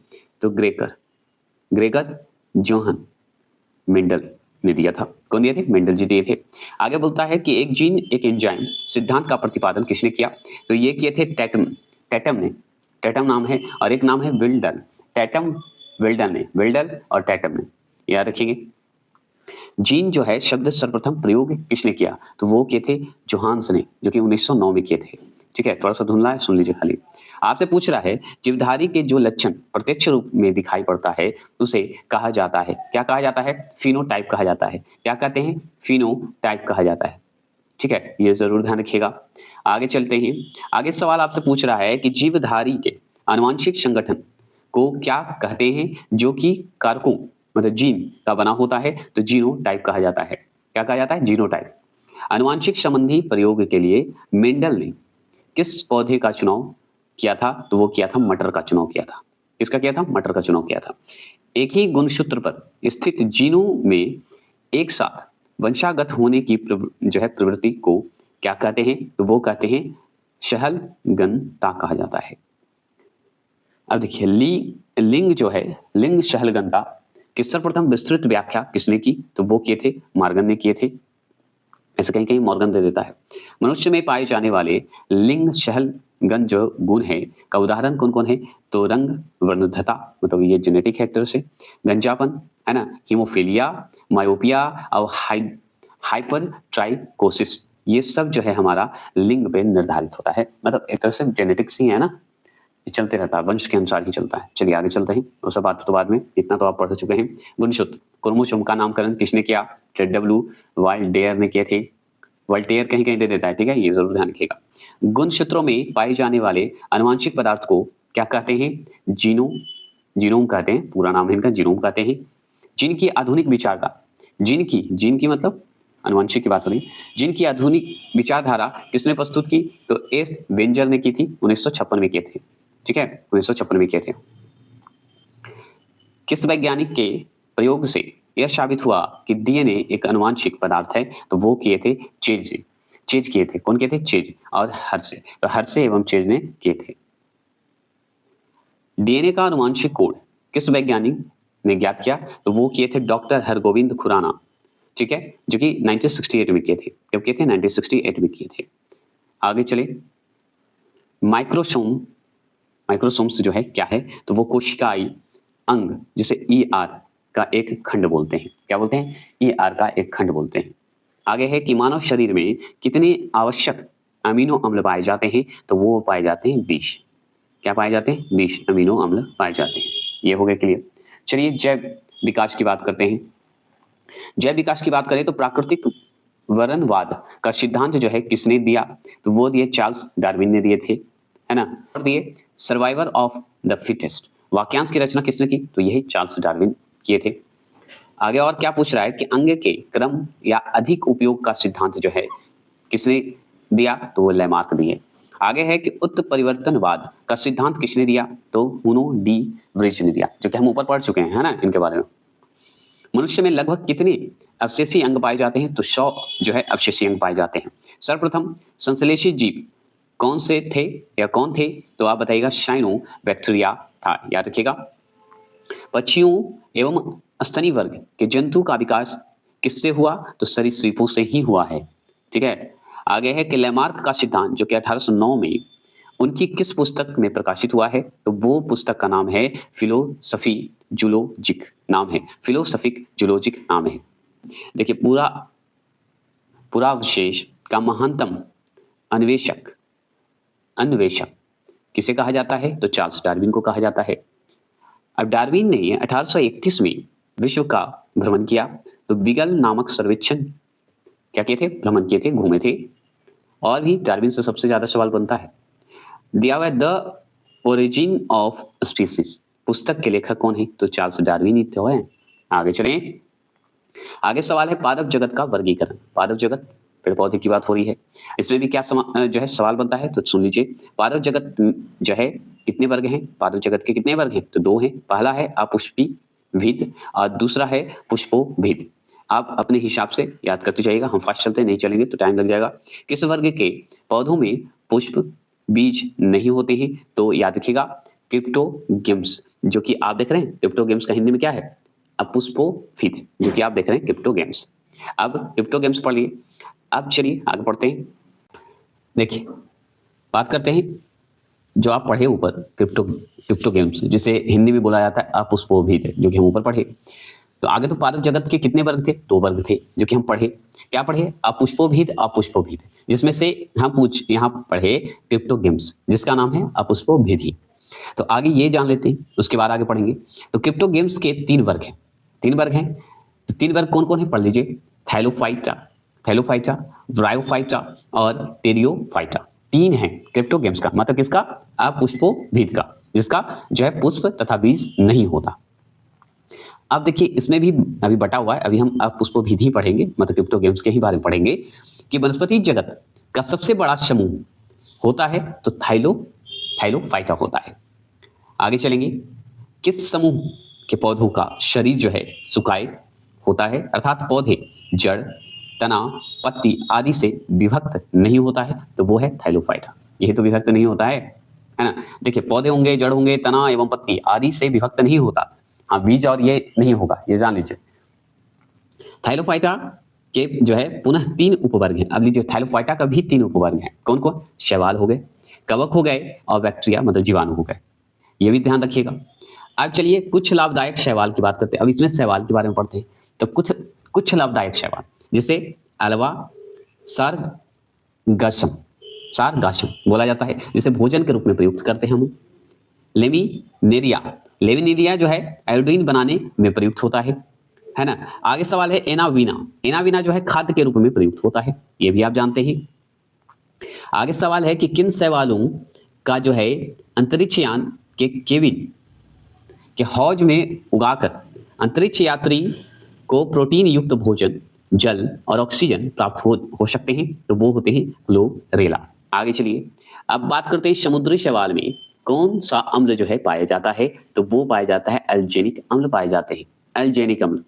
तो ग्रेगर जोहन मेंडल ने दिया था। कौन दिए थे? मेंडल जी दिए थे। आगे बोलता है कि एक जीन एक एंजाइम सिद्धांत का प्रतिपादन किसने किया? तो ये किए थे टैटम नाम है, और एक नाम है विल्डल। विल्डल और टैटम ने, याद रखिएगा। जीन जो है शब्द सर्वप्रथम प्रयोग किसने किया? तो वो किए थे जोहान्स ने, जो कि 1909 में किए थे। ठीक है, थोड़ा सा धुंधला है, सुन लीजिए खाली। आपसे पूछ रहा है जीवधारी के जो लक्षण प्रत्यक्ष रूप में दिखाई पड़ता है उसे कहा जाता है, क्या कहा जाता है? फिनोटाइप कहा जाता है। क्या कहते हैं? फिनोटाइप कहा जाता है। ठीक है, ये जरूर ध्यान रखिएगा। आगे चलते हैं। आगे सवाल आपसे पूछ रहा है कि जीवधारी के आनुवंशिक संगठन को क्या कहते हैं जो कि कारकों मतलब जीन का बना होता है? तो जीनोटाइप कहा जाता है। क्या कहा जाता है? जीनोटाइप। आनुवंशिक संबंधी प्रयोग के लिए मेंडल ने किस पौधे का चुनाव किया था? तो वो किया था मटर का चुनाव किया था। किसका किया था? मटर का चुनाव किया था। एक ही गुणसूत्र पर स्थित जीनों में एक साथ वंशागत होने की जो है प्रवृत्ति को क्या कहते हैं? तो वो कहते हैं शहलगनता कहा जाता है। अब देखिए, लिंग जो है, लिंग शहलगनता की सर्वप्रथम विस्तृत व्याख्या किसने की? तो वो किए थे मॉर्गन ने किए थे। ऐसे कहीं कहीं मॉर्गन दे देता है। मनुष्य में पाए जाने वाले लिंग शहलगन जो गुण है का उदाहरण कौन कौन है? तो रंग वर्णद्धता, मतलब ये जेनेटिक है एक तरह से, गंजापन, है ना, हीमोफीलिया, मायोपिया और हाइपरट्राइकोसिस, ये सब जो है हमारा लिंग पे निर्धारित होता है। मतलब एक तरह से जेनेटिक्स ही है ना, ये चलते रहता है, वंश के अनुसार ही चलता है। चलिए आगे चलते हैं, वो सब बात तो बाद में, इतना तो आप पढ़ चुके हैं। गुणसूत्र क्रोमोसोम का नामकरण किसने किया? डब्ल्यू वाल्डेयर ने किए थे। वोल्टेयर कहीं कहीं दे देता है, ठीक है, ये जरूर ध्यान रखिएगा। गुणसूत्रों में पाए जाने वाले आनुवंशिक पदार्थ को क्या कहते हैं? जीनोम कहते हैं, पूरा नाम है इनका जीनोम कहते हैं। जिनकी आधुनिक विचारधारा, जिनकी मतलब आनुवंशिक की बात हो रही है। जिनकी आधुनिक विचारधारा किसने प्रस्तुत की? तो एस वेंजर ने की थी, 1956 में किए थे। ठीक है, 1956 में किए थे। किस वैज्ञानिक के प्रयोग से यह साबित हुआ कि डीएनए एक आनुवंशिक पदार्थ है? तो वो किए थे चेज किए थे। कौन किए थे? चेज और हर्षे। तो हर्षे एवं चेज ने किए थे। डीएनए का आनुवंशिक कोड किस वैज्ञानिक ने ज्ञात किया? तो वो किए थे डॉक्टर हरगोविंद खुराना। ठीक है, जो कि 1968 में किए थे। कब किए थे? 1968 में किए थे। आगे चले, माइक्रोसोम्स जो है क्या है? तो वो कोशिकाई अंग जिसे ईआर का एक खंड बोलते हैं। क्या बोलते हैं? ईआर का एक खंड बोलते हैं। आगे है कि मानव शरीर में कितने आवश्यक अमीनो अम्ल पाए जाते हैं? तो वो पाए जाते हैं 20। क्या पाए जाते हैं? 20 अमीनो अम्ल पाए जाते हैं। ये हो गया क्लियर। चलिए जैव विकास की बात करते हैं। जैव विकास की बात करें तो प्राकृतिक वर्णनवाद का सिद्धांत जो है किसने दिया? तो वो दिए चार्ल्स डार्विन ने दिए थे, है ना। और दिए सर्वाइवल ऑफ द फिटेस्ट वाक्यांश की रचना किसने की? तो यही चार्ल्स डार्विन किए थे। आगे और क्या पूछ रहा है कि अंग के क्रम या अधिक उपयोग का सिद्धांत जो है किसने दिया? तो वो लैमार्क दिए। आगे है कि उत्परिवर्तनवाद का सिद्धांत किसने दिया? तो हुनो डी व्रिज ने दिया, जो कि हम ऊपर पढ़ चुके हैं, है ना, इनके बारे में। मनुष्य में लगभग कितने अवशेषी अंग पाए जाते हैं? तो 100 जो है अवशेषी अंग पाए जाते हैं। सर्वप्रथम संश्लेषी जीव कौन से थे या कौन थे? तो आप बताइएगा साइनोबैक्टीरिया था, याद रखिएगा। पक्षियों एवं स्तनी वर्ग के जंतु का विकास किससे हुआ? तो सरीसृपों से ही हुआ है, ठीक है। आगे है कि लैमार्क का सिद्धांत जो कि 1809 में उनकी किस पुस्तक में प्रकाशित हुआ है? तो वो पुस्तक का नाम है फिलोसफी जूलॉजिक, नाम है फिलोसफिक जूलॉजिक नाम है। देखिए पूरा अवशेष का महानतम अन्वेषक किसे कहा जाता है? तो चार्ल्स डार्विन को कहा जाता है। अब डार्विन ने 1831 में विश्व का भ्रमण किया, तो बीगल नामक सर्वेक्षण क्या किए थे? भ्रमण किए थे, घूमे थे। और भी डार्विन से सबसे ज्यादा सवाल बनता है। दिया हुआ द ओरिजिन ऑफ स्पीसीज पुस्तक के लेखक कौन है? तो चार्ल्स डार्विन ही तो है। आगे चलें। आगे सवाल है पादप जगत का वर्गीकरण। पादप जगत पेड़ पौधे की बात हो रही है, इसमें भी क्या जो है सवाल बनता है, तो सुन लीजिए। पादप जगत जो है कितने वर्ग हैं? पादप जगत के कितने वर्ग हैं? तो 2 हैं। पहला है अपुष्पिविद और दूसरा है पुष्पोविद। आप अपने हिसाब से याद करते जाइएगा, हम फास्ट चलते नहीं चलेंगे तो टाइम लग जाएगा। किस वर्ग के पौधों में पुष्प बीज नहीं होते हैं? तो याद रखिएगा क्रिप्टोगेम्स, जो कि आप देख रहे हैं। क्रिप्टोगेम्स का हिंदी में क्या है? अपुष्पोविद, जो कि आप देख रहे हैं क्रिप्टोगेम्स। अब क्रिप्टोगेम्स पढ़ लिए। अब चलिए आगे पढ़ते हैं। देखिए बात करते हैं जो आप पढ़े ऊपर क्रिप्टोगेम्स, जिसे हिंदी में बोला जाता है अपुष्पोविद, जो कि हम ऊपर पढ़े। तो आगे तो पादप जगत के कितने वर्ग थे? 2 वर्ग थे, जो कि हम पढ़े। क्या पढ़े? अपुष्पोविद, जिसमें से हम यहाँ पढ़े क्रिप्टोगेम्स, जिसका नाम है अपुष्पोविद ही। तो आगे ये जान लेते हैं, उसके बाद आगे पढ़ेंगे। तो क्रिप्टोगेम्स के 3 वर्ग हैं। 3 वर्ग हैं, तो 3 वर्ग कौन कौन है? पढ़ लीजिए। थैलोफाइटा, ब्रायोफाइटा और टेरियोफाइटा। 3 हैं क्रिप्टोगेम्स का, मतलब किसका? अपुष्पोविद का, जिसका जो है पुष्प तथा बीज नहीं होता। अब देखिए इसमें भी अभी बटा हुआ है, अभी हम अपुष्पोविद ही पढ़ेंगे, मतलब क्रिप्टोगेम्स के ही बारे में पढ़ेंगे कि वनस्पति जगत का सबसे बड़ा समूह होता है तो थैलोफाइटा होता है। आगे चलेंगे। किस समूह के पौधों का शरीर जो है सुकाए होता है, अर्थात पौधे जड़, तना, पत्ती आदि से विभक्त नहीं होता है? तो वो है थैलोफाइटा। यही तो विभक्त नहीं होता है ना। देखिए पौधे होंगे, जड़ होंगे, तना एवं पत्ती आदि से विभक्त नहीं होता। हाँ, बीज और ये नहीं होगा, ये जान लीजिए। थैलोफाइटा के जो है पुनः 3 उपवर्ग हैं। अब लीजिए थैलोफाइटा का भी 3 उपवर्ग हैं। कौन कौन? शैवाल हो गए, कवक हो गए और बैक्टीरिया मतलब जीवाणु हो गए। ये भी ध्यान रखिएगा। अब चलिए कुछ लाभदायक शैवाल की बात करते हैं। अब इसमें शैवाल के बारे में पढ़ते हैं। तो कुछ लाभदायक शैवाल, जैसे अल्वा सारगासम बोला जाता है, जिसे भोजन के रूप में प्रयुक्त करते हैं हम। लेमिनेरिया जो है आयोडीन बनाने में प्रयुक्त होता है ना। आगे सवाल है एनावीना जो है खाद्य के रूप में प्रयुक्त होता है, ये भी आप जानते हैं। आगे सवाल है कि किन शैवालों का जो है अंतरिक्ष यान के केविन के हौज में उगाकर अंतरिक्ष यात्री को प्रोटीन युक्त भोजन, जल और ऑक्सीजन प्राप्त हो सकते हैं? तो वो होते हैं क्लोरेला। आगे चलिए अब बात करते हैं समुद्री शैवाल में कौन सा अम्ल जो है पाया जाता है? तो वो पाया जाता है एल्जेनिक अम्ल पाए जाते हैं, एल्जेनिक अम्ल।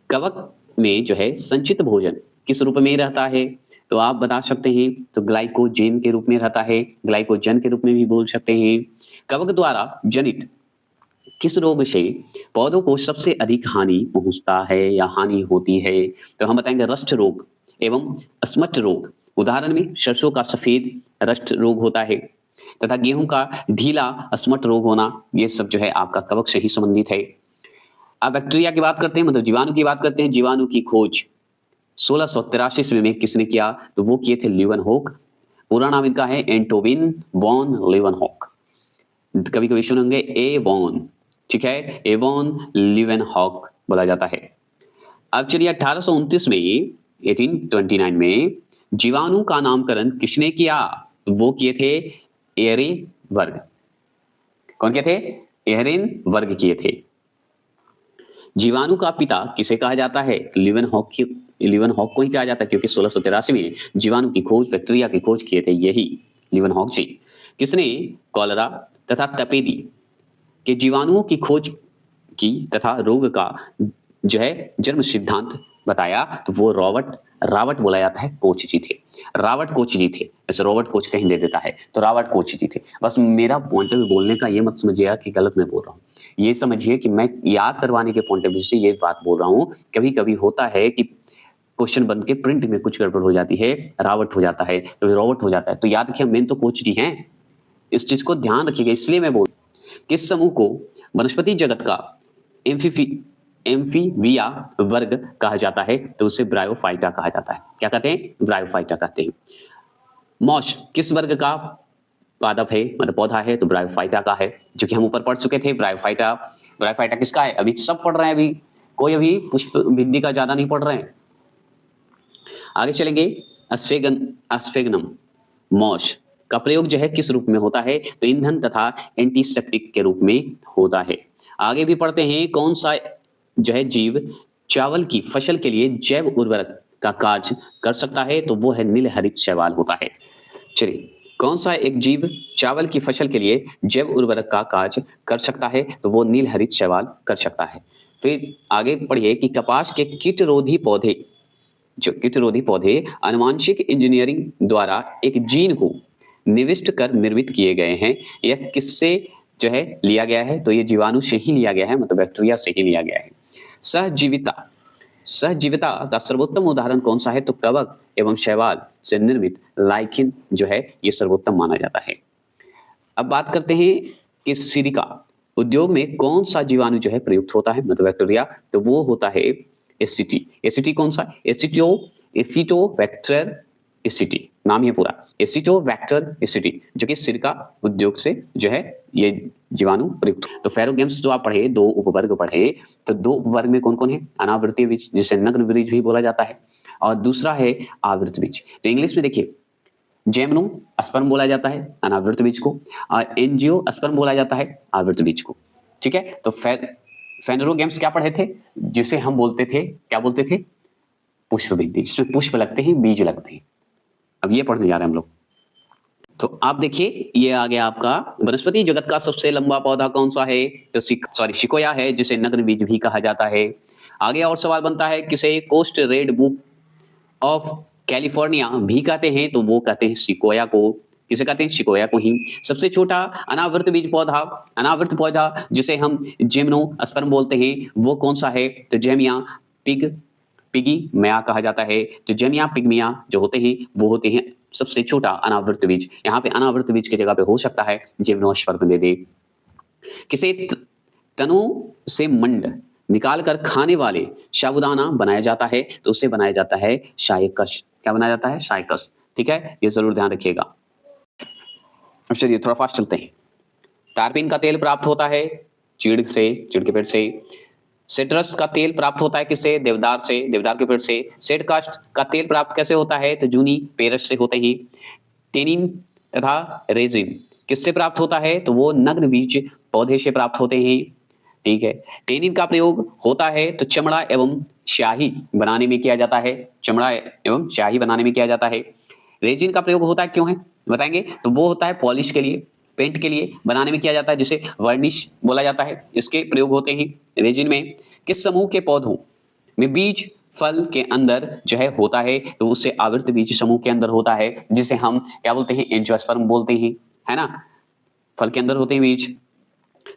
कवक में जो है संचित भोजन किस रूप में रहता है? तो आप बता सकते हैं, तो ग्लाइकोजेन के रूप में रहता है, ग्लाइकोजन के रूप में भी बोल सकते हैं। कवक द्वारा जनित किस रोग से पौधों को सबसे अधिक हानि पहुंचता है या हानि होती है? तो हम बताएंगे रस्ट रोग एवं स्मट रोग। उदाहरण में सरसों का सफेद रस्ट रोग होता है तथा गेहूं का ढीला स्मट रोग होना, ये सब जो है आपका कवक से ही संबंधित है। अब बैक्टीरिया की बात करते हैं, मतलब जीवाणु की बात करते हैं। जीवाणु की खोज 1683 ईस्वी में किसने किया? तो वो किए थे लीवनहॉक। पूरा नाम इनका है एंटोविन वॉन लीवनहॉक। कभी कभी सुनेंगे ए वॉन, ठीक है, एवॉन लीवनहॉक बोला जाता है। अब चलिए 1829 में 1829 में जीवाणु का नामकरण किसने किया? तो वो किए थे एरेवर्ग। कौन किए थे? एरेनवर्ग किए थे। जीवाणु का पिता किसे कहा जाता है? लीवनहॉक को ही कहा जाता है, क्योंकि 1683 में जीवाणु की खोज, बैक्टीरिया की खोज किए थे यही लीवनहॉक जी। किसने कॉलरा तथा तपेदी के जीवाणुओं की खोज की तथा रोग का जो है जन्म सिद्धांत बताया तो वो रावर्ट बोला जाता है, कोच जी थे। रावर्ट कोच जी थे, ऐसे रॉबर्ट कोच कहीं दे देता है तो रावर्ट कोच जी थे। बस मेरा पॉइंट ऑफ व्यू बोलने का ये मत समझिएगा कि गलत मैं बोल रहा हूँ, ये समझिए कि मैं याद करवाने के पॉइंट ऑफ व्यू से ये बात बोल रहा हूँ। कभी कभी होता है कि क्वेश्चन बन के प्रिंट में कुछ गड़बड़ हो जाती है, रावर्ट हो जाता है तो रॉबर्ट हो जाता है, तो याद रखिए मेन तो कोच जी हैं, इस चीज को ध्यान रखिएगा। इसलिए मैं बोल किस समूह को वनस्पति जगत का एम्फीबिया वर्ग कहा जाता है तो उसे ब्रायोफाइटा कहा जाता है। क्या कहते हैं? ब्रायोफाइटा कहते हैं। मॉस किस वर्ग का पादप है, मतलब पौधा है, तो ब्रायोफाइटा का है, जो कि हम ऊपर पढ़ चुके थे। ब्रायोफाइटा किसका है? अभी सब पढ़ रहे हैं, अभी कोई अभी पुष्प भित्ति का ज्यादा नहीं पढ़ रहे हैं। आगे चलेंगे। अस्फेगनम मॉस का प्रयोग जो है किस रूप में होता है? तो ईंधन तथा एंटीसेप्टिक के रूप में होता है। आगे भी पढ़ते हैं। कौन सा जो है जीव चावल की फसल के लिए जैव उर्वरक का कार्य कर सकता है? तो वो है नीलहरित शैवाल होता है। चलिए, कौन सा एक जीव चावल की फसल के लिए जैव उर्वरक का कार्य कर सकता है? तो वो नीलहरित शैवाल कर सकता है। फिर आगे पढ़िए कि कपास के कीटरोधी पौधे, जो कीटरोधी पौधे आनुवांशिक इंजीनियरिंग द्वारा एक जीन को निविष्ट कर निर्मित किए गए हैं, यह किससे जो है लिया गया है? तो ये जीवाणु से ही लिया गया है, मतलब बैक्टीरिया से ही लिया गया है। सहजीविता का सर्वोत्तम उदाहरण कौन सा है? तो कवक एवं शैवाल से निर्मित लाइकिन जो है ये सर्वोत्तम माना जाता है। अब बात करते हैं कि सिलिका उद्योग में कौन सा जीवाणु जो है प्रयुक्त होता है, मतलब बैक्टीरिया, तो वो होता है एसिटी। एसिटी कौन सा? एसिटोबैक्टर एसिटी, नाम है पूरा, एसिटोबैक्टर एसिटी, जो कि सिलिका उद्योग से जो है ये जीवाणु प्रयुक्त। तो फेरोगेम्स जो आप पढ़े, दो उपवर्ग पढ़े, तो दो उपवर्ग में कौन कौन है? अनावृतीय बीज, जिसे नग्न बीज भी बोला जाता है, और दूसरा है आवृत बीज। तो इंग्लिश में देखिए, जेमनो स्पर्म बोला जाता है अनावृत बीज को, और एनजियो स्पर्म बोला जाता है आवृत बीज को। ठीक है, तो फेनोरोगेम्स क्या पढ़े थे? जिसे हम बोलते थे, क्या बोलते थे? पुष्प भित्ति, जिसमें पुष्प लगते हैं, बीज लगते हैं। अब ये पढ़ने जा रहे हैं हम लोग। तो आप देखिए, ये आ गया आपका वनस्पति जगत का सबसे लंबा पौधा कौन सा है? तो सिकोया है, जिसे नग्न बीज भी कहा जाता है। आगे और सवाल बनता है, किसे coast red book of California भी कहते हैं? तो वो कहते हैं सिकोया को। किसे कहते हैं? सिकोया को ही। सबसे छोटा अनावृत बीज पौधा, अनावृत पौधा जिसे हम जिम्नोस्पर्म बोलते हैं, वो कौन सा है? तो जेमिया पिगमिया कहा जाता है। तो जेमिया पिगमिया जो होते हैं वो होते हैं सबसे छोटा अनावृत बीज। यहाँ पे अनावृत बीज की जगह पे हो सकता है जिम्नोस्पर्म दे दे। किसे तनों से मंड निकाल कर खाने वाले साबुदाना बनाया जाता है? तो उससे बनाया जाता है शायकस। क्या बनाया जाता है? शायकस। ठीक है, ये जरूर ध्यान रखिएगा। अब चलिए थोड़ा फास्ट चलते हैं। टारपीन का तेल प्राप्त होता है चीड़ के पेड़ से। सिट्रस का तेल प्राप्त होता है किससे? देवदार से, देवदार के पेड़ से। सेडकास्ट का तेल प्राप्त कैसे होता है? तो जूनी पेरस से होते हैं। टेनिन तथा रेजिन किससे प्राप्त होता है? तो वो नग्न बीज पौधे से प्राप्त होते हैं। ठीक है, टेनिन का प्रयोग होता है तो चमड़ा एवं स्याही बनाने में किया जाता है, चमड़ा एवं स्याही बनाने में किया जाता है। रेजिन का प्रयोग होता है, क्यों है बताएंगे? तो वो होता है पॉलिश के लिए, पेंट के लिए बनाने में किया जाता है, जिसे वर्निश बोला जाता है। इसके प्रयोग होते हैं रेजिन में। किस समूह के पौधों में बीज फल के अंदर जो है होता है? तो उससे आवृत बीज समूह के अंदर होता है, जिसे हम क्या बोलते हैं? एंजियोस्पर्म बोलते हैं, है ना। फल के अंदर होते हैं बीज।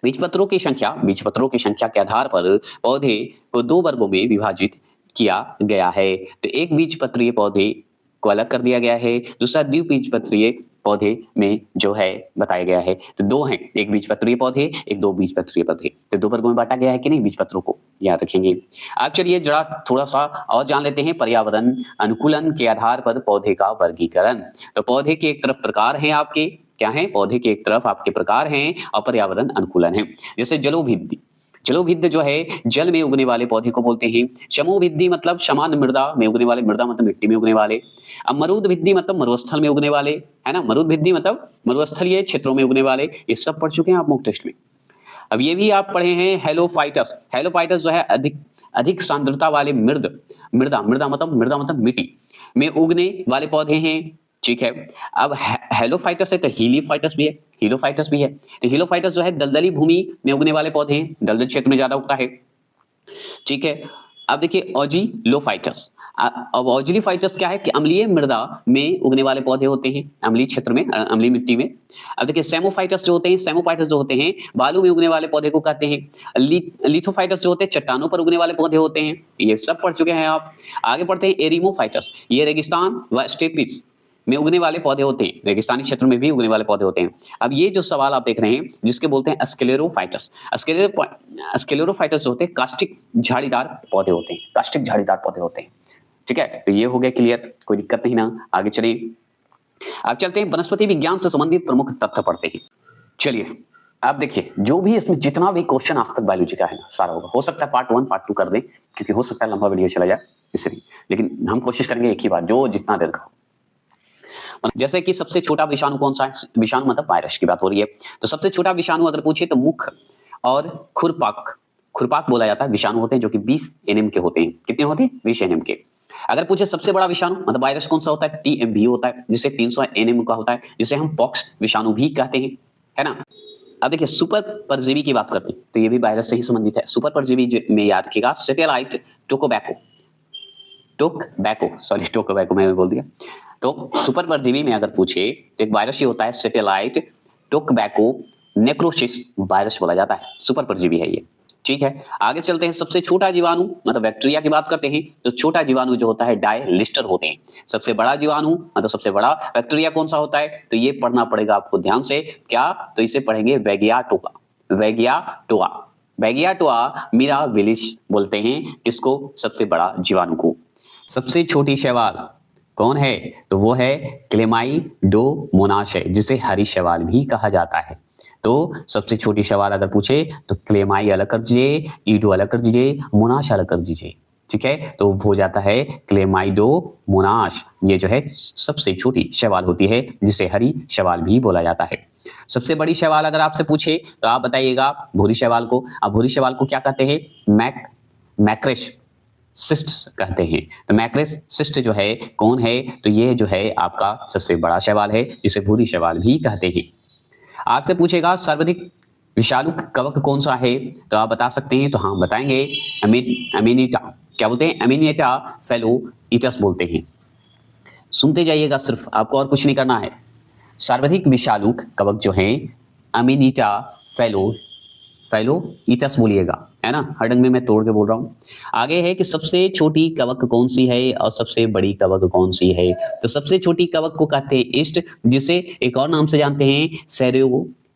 बीजपत्रों की संख्या के आधार पर पौधे को दो वर्गों में विभाजित किया गया है। तो एक बीजपत्रीय पौधे को अलग कर दिया गया है, दूसरा द्विबीजपत्रीय पौधे में जो है बताया गया है। तो दो हैं, एक बीजपत्रीय पौधे, एक दो बीजपत्रीय पौधे। तो दो वर्गों में बांटा गया है कि नहीं बीजपत्रों को, याद रखेंगे। अब चलिए जरा थोड़ा सा और जान लेते हैं पर्यावरण अनुकूलन के आधार पर पौधे का वर्गीकरण। तो पौधे के एक तरफ प्रकार हैं आपके, क्या है? पौधे के एक तरफ आपके प्रकार हैं और पर्यावरण अनुकूलन है। जैसे जलोभिद्ध जो है जल में उगने वाले पौधे को बोलते हैं। समोभिद्धी मतलब समान मृदा में उगने वाले, मृदा मतलब मिट्टी में उगने वाले। अब मरुदभिद्धी मतलब मरुस्थल में उगने वाले, है ना। मरुदभिद्धी मतलब मरुस्थलीय क्षेत्रों में उगने वाले। ये सब पढ़ चुके हैं आप मॉक टेस्ट में। अब ये भी आप पढ़े हैं हेलोफाइटस जो है अधिक सांद्रता वाले मृदा मतलब मिट्टी में उगने वाले पौधे हैं। ठीक है, अब हेलोफाइटस है तो हीलियोफाइटस भी है। तो हीलोफाइटस जो है दलदली भूमि में उगने वाले पौधे हैं, दलदल क्षेत्र में ज्यादा उगता है। ठीक है। अब देखिए ऑजिलोफाइटस। अब ऑजिलोफाइटस क्या है कि अम्लीय मृदा में उगने वाले पौधे होते हैं, अम्लीय क्षेत्र में, अम्लीय मिट्टी में। अब देखिए सेमोफाइटस जो होते हैं, सेमोफाइटस जो होते हैं बालू में उगने वाले पौधे को कहते हैं। लिथोफाइटस जो होते हैं चट्टानों पर उगने वाले पौधे होते हैं। ये सब पढ़ चुके हैं आप। आगे पढ़ते हैं एरिमोफाइटस। ये रेगिस्तान व स्टेपिस में उगने वाले पौधे होते हैं, रेगिस्तानी क्षेत्र में भी उगने वाले पौधे होते हैं। अब ये जो सवाल आप देख रहे हैं जिसके बोलते हैं स्क्लेरोफाइटस। स्क्लेरोफाइटस जो होते हैं कास्टिक झाड़ीदार पौधे होते हैं, कास्टिक झाड़ीदार पौधे होते हैं। ठीक है, तो ये हो गया क्लियर, कोई दिक्कत नहीं ना। आगे चलिए, अब चलते हैं वनस्पति विज्ञान से संबंधित प्रमुख तथ्य पढ़ते हैं। चलिए आप देखिए, जो भी इसमें जितना भी क्वेश्चन आज तक बायोलॉजी का है ना सारा होगा। हो सकता है पार्ट 1 पार्ट 2 कर दें, क्योंकि हो सकता है लंबा वीडियो चला जाए इसलिए, लेकिन हम कोशिश करेंगे एक ही बार जो जितना देर का। जैसे कि सबसे छोटा विषाणु कौन सा है, विषाणु मतलब वायरस की बात हो रही है, तो सबसे छोटा विषाणु अगर पूछे तो मुख और खुरपाक बोला जाता है। विषाणु होते हैं जो कि 20 एनएम के होते हैं। कितने होते हैं? 20 एनएम के। अगर पूछे सबसे बड़ा विषाणु मतलब वायरस कौन सा होता है, टीएमवी होता है, जिसे 300 एनएम का होता है, जिसे हम पॉक्स विषाणु भी कहते हैं, है ना। अब देखिए सुपर परजीवी की बात करते हैं, तो ये भी वायरस से ही संबंधित है। सुपर परजीवी में याद रखिएगा सेटेलाइट टोकोबैको मैंने बोल दिया। तो सुपर परजीवी में अगर पूछे तो एक वायरस ही होता है सेटेलाइट टोकोबैको नेक्रोसिस वायरस बोला जाता है, सुपर परजीवी है ये। ठीक है, आगे चलते हैं। सबसे छोटा जीवाणु मतलब बैक्टीरिया की बात करते हैं, तो छोटा जीवाणु जो होता है डायलिस्टर होते हैं। सबसे बड़ा जीवाणु मतलब सबसे बड़ा बैक्टीरिया कौन सा होता है, तो ये पढ़ना पड़ेगा आपको ध्यान से। क्या? तो इसे पढ़ेंगे वैगियाटोआ मिराविलिस बोलते हैं किसको? सबसे बड़ा जीवाणु को। सबसे छोटी शैवाल कौन है, तो वो है क्लेमाइडोमोनास है, जिसे हरी शैवाल भी कहा जाता है। तो सबसे छोटी शैवाल अगर पूछे तो क्लेमाई अलग कर दीजिए, ईडो अलग कर दीजिए, मोनास अलग कर दीजिए। ठीक है, तो हो जाता है क्लेमाइडोमोनास। ये जो है सबसे छोटी शैवाल होती है, जिसे हरी शैवाल भी बोला जाता है। सबसे बड़ी शैवाल अगर आपसे पूछे तो आप बताइएगा भूरी शैवाल को। अब भूरी शैवाल को क्या कहते हैं? मैक्रेस सिस्ट कहते हैं। तो मैक्रेस सिस्ट जो है कौन है, तो ये जो है आपका सबसे बड़ा शैवाल है, जिसे भूरी शैवाल भी कहते हैं। आपसे पूछेगा सर्वाधिक विषालु कवक कौन सा है, तो आप बता सकते हैं। तो हाँ बताएंगे अमीनिटा। क्या बोलते हैं? अमीनिटा फेलोइटस बोलते हैं। सुनते जाइएगा सिर्फ, आपको और कुछ नहीं करना है। सर्वाधिक विषालु कवक जो है अमीनिटा फेलोइटस बोलिएगा, है ना। हर ढंग में मैं तोड़ के बोल रहा हूँ। आगे है कि सबसे छोटी कवक कौन सी है और सबसे बड़ी कवक कौन सी है, तो सबसे छोटी कवक को कहते हैं ईस्ट, जिसे एक और नाम से जानते हैं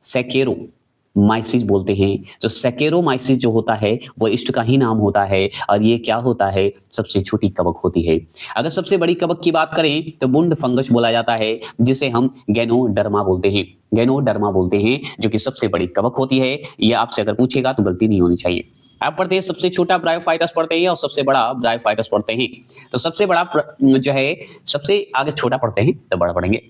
सैकेरोमाइसिस बोलते हैं। तो सैकेरोमाइसिस जो होता है वो ईस्ट का ही नाम होता है, और ये क्या होता है? सबसे छोटी कवक होती है। अगर सबसे बड़ी कवक की बात करें तो बुंड फंगस बोला जाता है, जिसे हम गैनोडर्मा बोलते हैं, जो कि सबसे बड़ी कवक होती है। ये आपसे अगर पूछेगा तो गलती नहीं होनी चाहिए। आप पढ़ते हैं सबसे छोटा ब्रायोफाइटस पढ़ते हैं और सबसे बड़ा ब्रायोफाइटस पढ़ते हैं। तो सबसे बड़ा जो है, सबसे आगे छोटा पढ़ते हैं तो बड़ा पढ़ेंगे।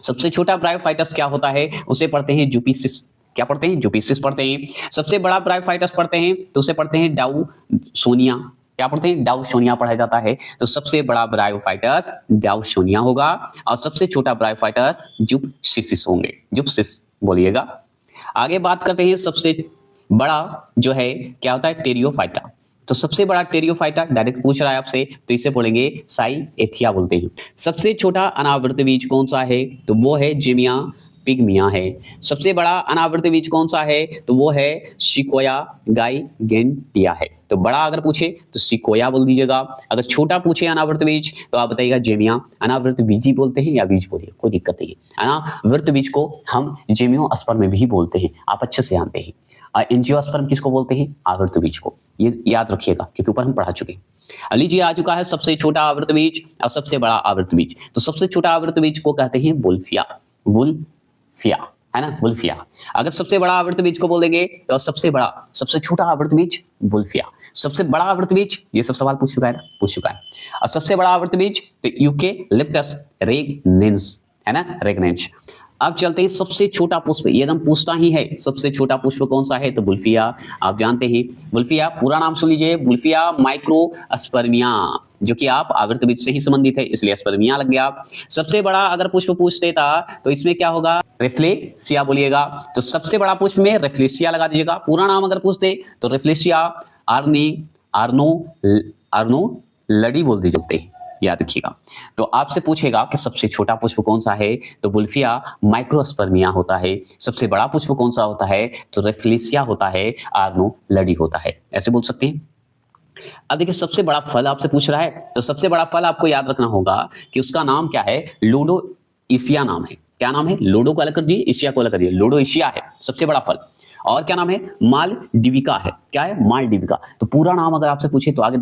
सबसे छोटा ब्रायोफाइटस क्या होता है, उसे पढ़ते हैं जुपिसिस। क्या पढ़ते हैं? जुपिसिस पढ़ते हैं। सबसे बड़ा ब्रायोफाइटस पढ़ते हैं तो उसे पढ़ते हैं डाउसोनिया। क्या पढ़ते हैं? डाउसोनिया पढ़ा जाता है। तो सबसे बड़ा ब्रायोफाइटस डाउसोनिया होगा, और सबसे छोटा ब्रायोफाइटस जुपसिस होंगे। जुपसिस बोलिएगा। आगे बात करते हैं सबसे बड़ा जो है क्या होता है? टेरियोफाइटा। तो सबसे बड़ा टेरियोफाइटा डायरेक्ट पूछ रहा है आपसे, तो इसे बोलेंगे साइएथिया बोलते हैं। सबसे छोटा अनावृत बीज कौन सा है, तो वो है जेमिया पिग्मिया है। सबसे बड़ा अनावृत बीज कौन सा है, तो वो है सिकोया गाइगेंटिया है। तो बड़ा अगर पूछे तो सिकोया बोल दीजिएगा। अगर छोटा पूछे अनावृत बीज तो आप बताइएगा जेमिया। अनावृत बीज ही बोलते हैं या बीज बोलिए, कोई दिक्कत नहीं है। अनावृत बीज को हम जेमियोस्पर्म में भी बोलते हैं, आप अच्छे से जानते हैं। एंजियोस्पर्म किसको बोलते हैं? आवृत बीज को। ये याद रखिएगा क्योंकि ऊपर हम पढ़ा चुके हैं। लीजिए आ चुका है सबसे छोटा आवृत बीज और सबसे बड़ा आवृत बीज। तो सबसे छोटा आवृत बीज को कहते हैं वुल्फिया, है ना, वुल्फिया। अगर सबसे बड़ा आवृत बीज को बोलेंगे तो सबसे छोटा आवृत बीज वुल्फिया। सबसे बड़ा आवृत बीज, ये सब सवाल पूछ चुका है। और सबसे बड़ा आवृत बीज तो यूकेलिप्टस रेगनेंस, है ना, रेगनेंस। अब चलते हैं सबसे छोटा पुष्प, ये एकदम पूछता ही है सबसे छोटा पुष्प कौन सा है, तो वुल्फिया। आप जानते हैं वुल्फिया, पूरा नाम सुन लीजिए, वुल्फिया माइक्रोस्पर्मिया, जो कि आप आवृत बीज से ही संबंधित है इसलिए स्पर्मिया लग गया। सबसे बड़ा अगर पुष्प पूछते था तो इसमें क्या होगा? रेफ्लेसिया बोलिएगा। तो सबसे बड़ा पुष्प में रेफ्लेसिया लगा दीजिएगा। पूरा नाम अगर पूछते तो रेफ्लेसिया आर्ने आर्नो आर्नो लड़ी बोल दी जाती है, याद रखिएगा। तो आपसे पूछेगा कि सबसे छोटा पुष्प कौन सा है, तो वुल्फिया माइक्रोस्पर्मिया होता है। सबसे बड़ा पुष्प कौन सा होता है, तो रेफ्लेसिया होता है, आर्नो लड़ी होता है, ऐसे बोल सकते हैं। अब देखिए सबसे बड़ा फल आपसे पूछ रहा है, तो सबसे बड़ा फल आपको याद रखना होगा कि उसका नाम क्या है, लोडोइसिया नाम है। क्या नाम है, लोडो को अलग कर दिए, एशिया को अलग कर दिए, लोडोइसिया है सबसे बड़ा फल। और क्या नाम है, मालडिविका है। क्या है, मालडिविका। तो पूरा नाम अगर आपसे पूछे तो आगे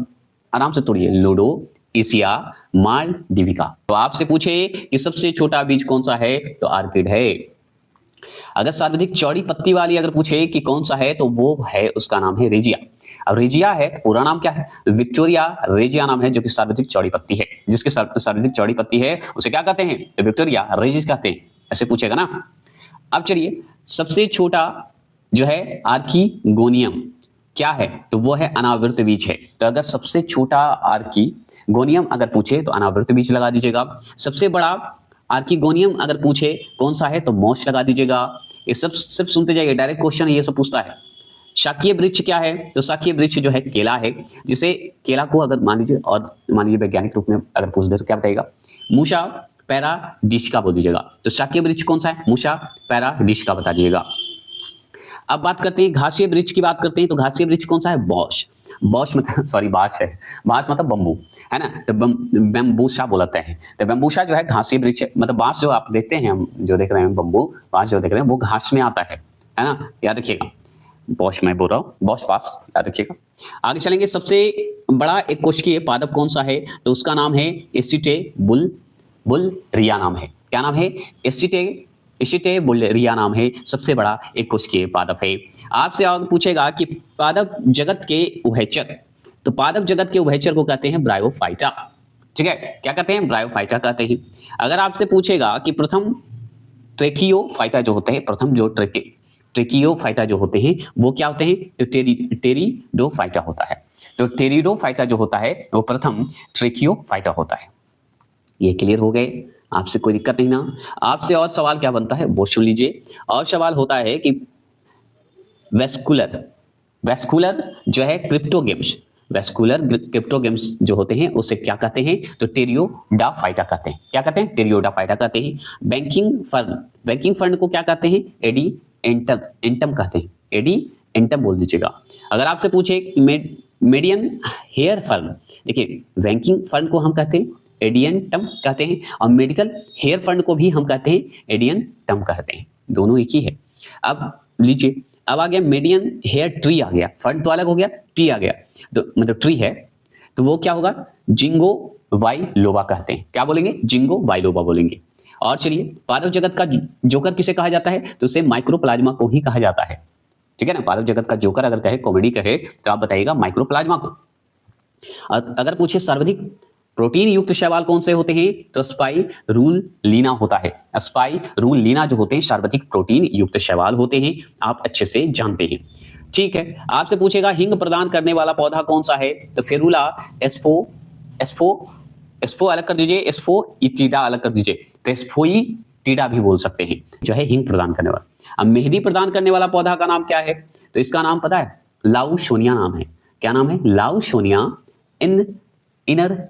आराम से तोड़िए, लोडोइसिया मालडिविका। तो आपसे पूछे कि सबसे छोटा बीज कौन सा है, तो आर्किड है। अगर सर्वाधिक चौड़ी पत्ती वाली अगर पूछे कि कौन सा है, तो वो है, उसका नाम है रेजिया। अब रेजिया है, पूरा नाम क्या है, विक्टोरिया रेजिया नाम है, जो कि सर्वाधिक चौड़ी पत्ती है। जिसके सर्वाधिक चौड़ी पत्ती है उसे क्या कहते हैं, तो विक्टोरिया रेजिस कहते हैं, ऐसे पूछेगा ना। अब चलिए सबसे छोटा जो है आर्कीगोनियम क्या है, तो वो है अनावृत बीज है। तो अगर सबसे छोटा आर्कीगोनियम अगर पूछे तो अनावृत बीज लगा दीजिएगा। सबसे बड़ा आर्कीगोनियम अगर पूछे कौन सा है, तो मॉस लगा दीजिएगा। ये सब सुनते जाइए, डायरेक्ट क्वेश्चन ये सब पूछता है। शाकीय वृक्ष क्या है, तो शाकीय वृक्ष जो है केला है। जिसे केला को अगर मान लीजिए वैज्ञानिक रूप में अगर पूछ दे तो क्या बताएगा, मूसा पैराडिस्का बोल दीजिएगा। तो शाकीय वृक्ष कौन सा है, मूसा पैराडिस्का बता दीजिएगा। अब बात करते हैं घासीय वृक्ष की, बात करते हैं तो घासीय वृक्ष कौन सा है, बॉश। बॉश मतलब सॉरी बांस है, बांस मतलब बम्बू है ना, तो बैम्बूसा बोलते हैं। तो बैम्बूसा जो है घासीय वृक्ष है, मतलब बांस जो आप देखते हैं, हम जो देख रहे हैं बम्बू बांस जो देख रहे हैं वो घास में आता है ना, याद रखिएगा। बॉश मैं बोल रहा हूँ, बॉश बांस, याद रखिएगा। आगे चलेंगे, सबसे बड़ा एक कोशिकीय पादप कौन सा है, तो उसका नाम है एसिटेबुलरिया नाम है। क्या नाम है, एसिटेबुलरिया नाम है, सबसे बड़ा एक कोशिकीय पादप है। आपसे आगे पूछेगा कि पादप जगत के उभयचर, तो पादप जगत के उभयचर को कहते हैं ब्रायोफाइटा। ठीक है, क्या कहते हैं, ब्रायोफाइटा कहते हैं। अगर आपसे पूछेगा कि प्रथम ट्रेकियोफाइटा जो होते हैं, प्रथम जो ट्रेकियोफाइटा जो होते हैं वो क्या होते हैं, तो टेरिडोफाइटा होता है। तो टेरिडोफाइटा जो होता है वो प्रथम ट्रेकियोफाइटा होता है। ये क्लियर हो गए, आपसे कोई दिक्कत नहीं ना। आपसे और सवाल क्या बनता है वो सुन लीजिए। और सवाल होता है कि वेस्कुलर जो है क्रिप्टोगेम्स, वेस्कुलर क्रिप्टोगेम्स जो होते हैं उसे क्या कहते हैं, तो टेरियोडाफाइटा कहते हैं। क्या कहते हैं, टेरियोडाफाइटा कहते हैं। बैंकिंग फर्न को क्या कहते हैं, एडी एंटम कहते हैं, एडी एंटम बोल दीजिएगा। अगर आपसे पूछे मेडियन हेयर फर्न, देखिए बैंकिंग फर्न को हम कहते हैं एडियंटम कहते हैं, और मेडिकल हेयर फंड को भी हम कहते हैं एडियंटम कहते हैं, दोनों एक ही है। अब लीजिए, अब आ गया मीडियन हेयर ट्री आ गया, फंड तो अलग हो गया, ट्री आ गया, तो मतलब ट्री है तो वो क्या होगा, जिंगो वाइलोबा कहते हैं। क्या बोलेंगे, जिंगो वाइलोबा बोलेंगे। और चलिए, पादप जगत का जोकर किसे कहा जाता है, तो उसे माइक्रोप्लाज्मा को ही कहा जाता है। ठीक है ना, पादप जगत का जोकर अगर कहे, कॉमेडी कहे, तो आप बताइएगा माइक्रोप्लाज्मा को। अगर पूछे सर्वाधिक प्रोटीन युक्त शैवाल कौन से होते हैं, तो स्पाइरुलिना होता है। स्पाइरुलिना जो होते हैं सर्वाधिक प्रोटीन युक्त शैवाल होते हैं, आप अच्छे से जानते हैं। ठीक है, आपसे पूछेगा हिंग प्रदान करने वाला पौधा कौन सा है, तो फेरुला एस्फो अलग कर दीजिए, एस्फोइटिडा अलग कर दीजिए, तो एस्फोइटिडा भी बोल सकते हैं, जो है हिंग प्रदान करने वाला। अब मेहंदी प्रदान करने वाला पौधा का नाम क्या है, तो इसका नाम पता है, लाउसोनिया नाम है। क्या नाम है, लाउसोनिया इनर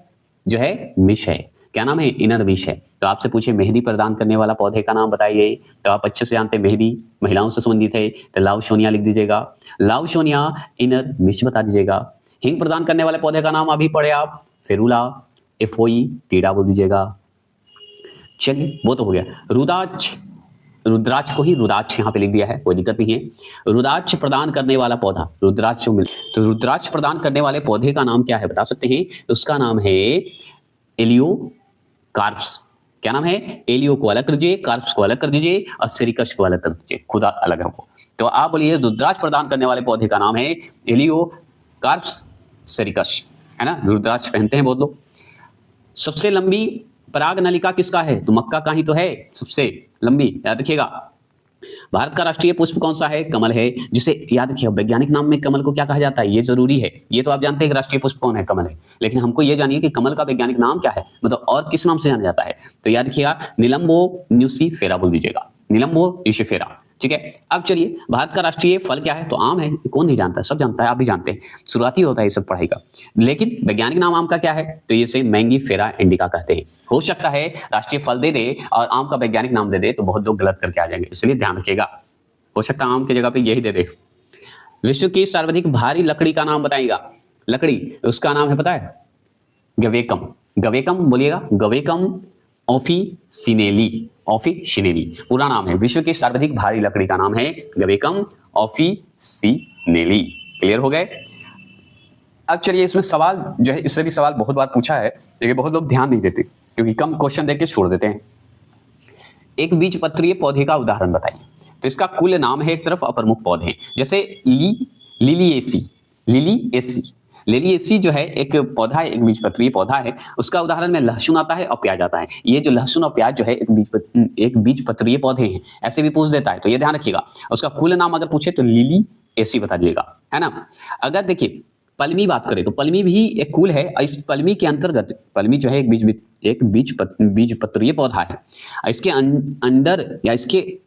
जो है मिश है। क्या नाम है, इनर मिश है। तो आपसे पूछे मेहंदी प्रदान करने वाला पौधे का नाम बताइए, तो आप अच्छे से जानते हैं मेहंदी महिलाओं से संबंधित है, तो लाउसोनिया लिख दीजिएगा, लाउसोनिया इनर मिश बता दीजिएगा। हिंग प्रदान करने वाले पौधे का नाम अभी पढ़े आप, फेरुला एफोइटिडा बोल दीजिएगा। चलिए, वो तो हो गया। रुद्राक्ष को ही रुद्राक्ष यहाँ पे लिख दिया है, कोई दिक्कत नहीं है। रुद्राक्ष प्रदान करने वाला पौधा, रुद्राक्ष मिल, तो रुद्राक्ष प्रदान करने वाले पौधे का नाम क्या है बता सकते हैं, तो उसका नाम है एलियोकार्प्स। क्या नाम है, एलियो को अलग कर दीजिए, कार्प्स को अलग कर दीजिए, और सेरिकस को अलग कर दीजिए, खुदा अलग है वो। तो आप बोलिए रुद्राक्ष प्रदान करने वाले पौधे का नाम है एलियोकार्प्स सेरिकस, है ना। रुद्राक्ष पहनते हैं बहुत लोग। सबसे लंबी पराग नलिका किसका है, तो मक्का का ही तो है सबसे लंबी, याद रखिएगा। भारत का राष्ट्रीय पुष्प कौन सा है, कमल है, जिसे याद रखिए वैज्ञानिक नाम में कमल को क्या कहा जाता है, ये जरूरी है। ये तो आप जानते हैं कि राष्ट्रीय पुष्प कौन है, कमल है, लेकिन हमको ये जानिए कि कमल का वैज्ञानिक नाम क्या है, मतलब और किस नाम से जाना जाता है। तो याद रखिएगा निलंबो न्यूसिफेरा बोल दीजिएगा, निलंबो न्यूसिफेरा। ठीक है। अब चलिए, भारत का राष्ट्रीय फल क्या है? तो आम है, कौन नहीं जानता, सब जानता है, आप भी जानते हैं, शुरुआती होता है ये सब पढ़ाई का। लेकिन वैज्ञानिक नाम आम का क्या है? तो ये से मैंगीफेरा इंडिका कहते हैं। हो सकता है राष्ट्रीय फल दे दे और आम का वैज्ञानिक नाम दे दे तो बहुत लोग गलत करके आ जाएंगे, इसलिए ध्यान रखिएगा। हो सकता है आम की जगह पे यही दे दे। विश्व की सर्वाधिक भारी लकड़ी का नाम बताइएगा। लकड़ी, उसका नाम है पता है? गवेकम। गवेकम बोलिएगा, गवेकम ऑफिसिनेली। ऑफिसिनेली पूरा नाम है। विश्व की सर्वाधिक भारी लकड़ी का नाम है गवेकम ऑफिसिनेली। क्लियर हो गए? अब चलिए, इसमें सवाल जो है, इससे भी सवाल बहुत बार पूछा है लेकिन बहुत लोग ध्यान नहीं देते क्योंकि कम क्वेश्चन देके छोड़ देते हैं। एक बीजपत्रीय पौधे का उदाहरण बताइए। तो इसका कुल नाम है एक तरफ और प्रमुख पौधे हैं, जैसे लिलिएसी। लिलिएसी, लिलिएसी जो है एक पौधा है, एक बीजपत्रीय पौधा है। उसका उदाहरण में लहसुन आता है और प्याज आता है। ये जो लहसुन और प्याज जो है एक बीजपत्रीय पौधे हैं, ऐसे भी पूछ देता है, तो ये ध्यान रखिएगा। उसका कुल नाम अगर पूछे तो लिलिएसी बता दिएगा, है ना। अगर देखिए पलमी बात करें तो पलमी भी एक कुल है और इस पलमी के अंतर्गत, पलमी जो है एक बीजपत्रीय पौधा है। इसके अंडर या इसके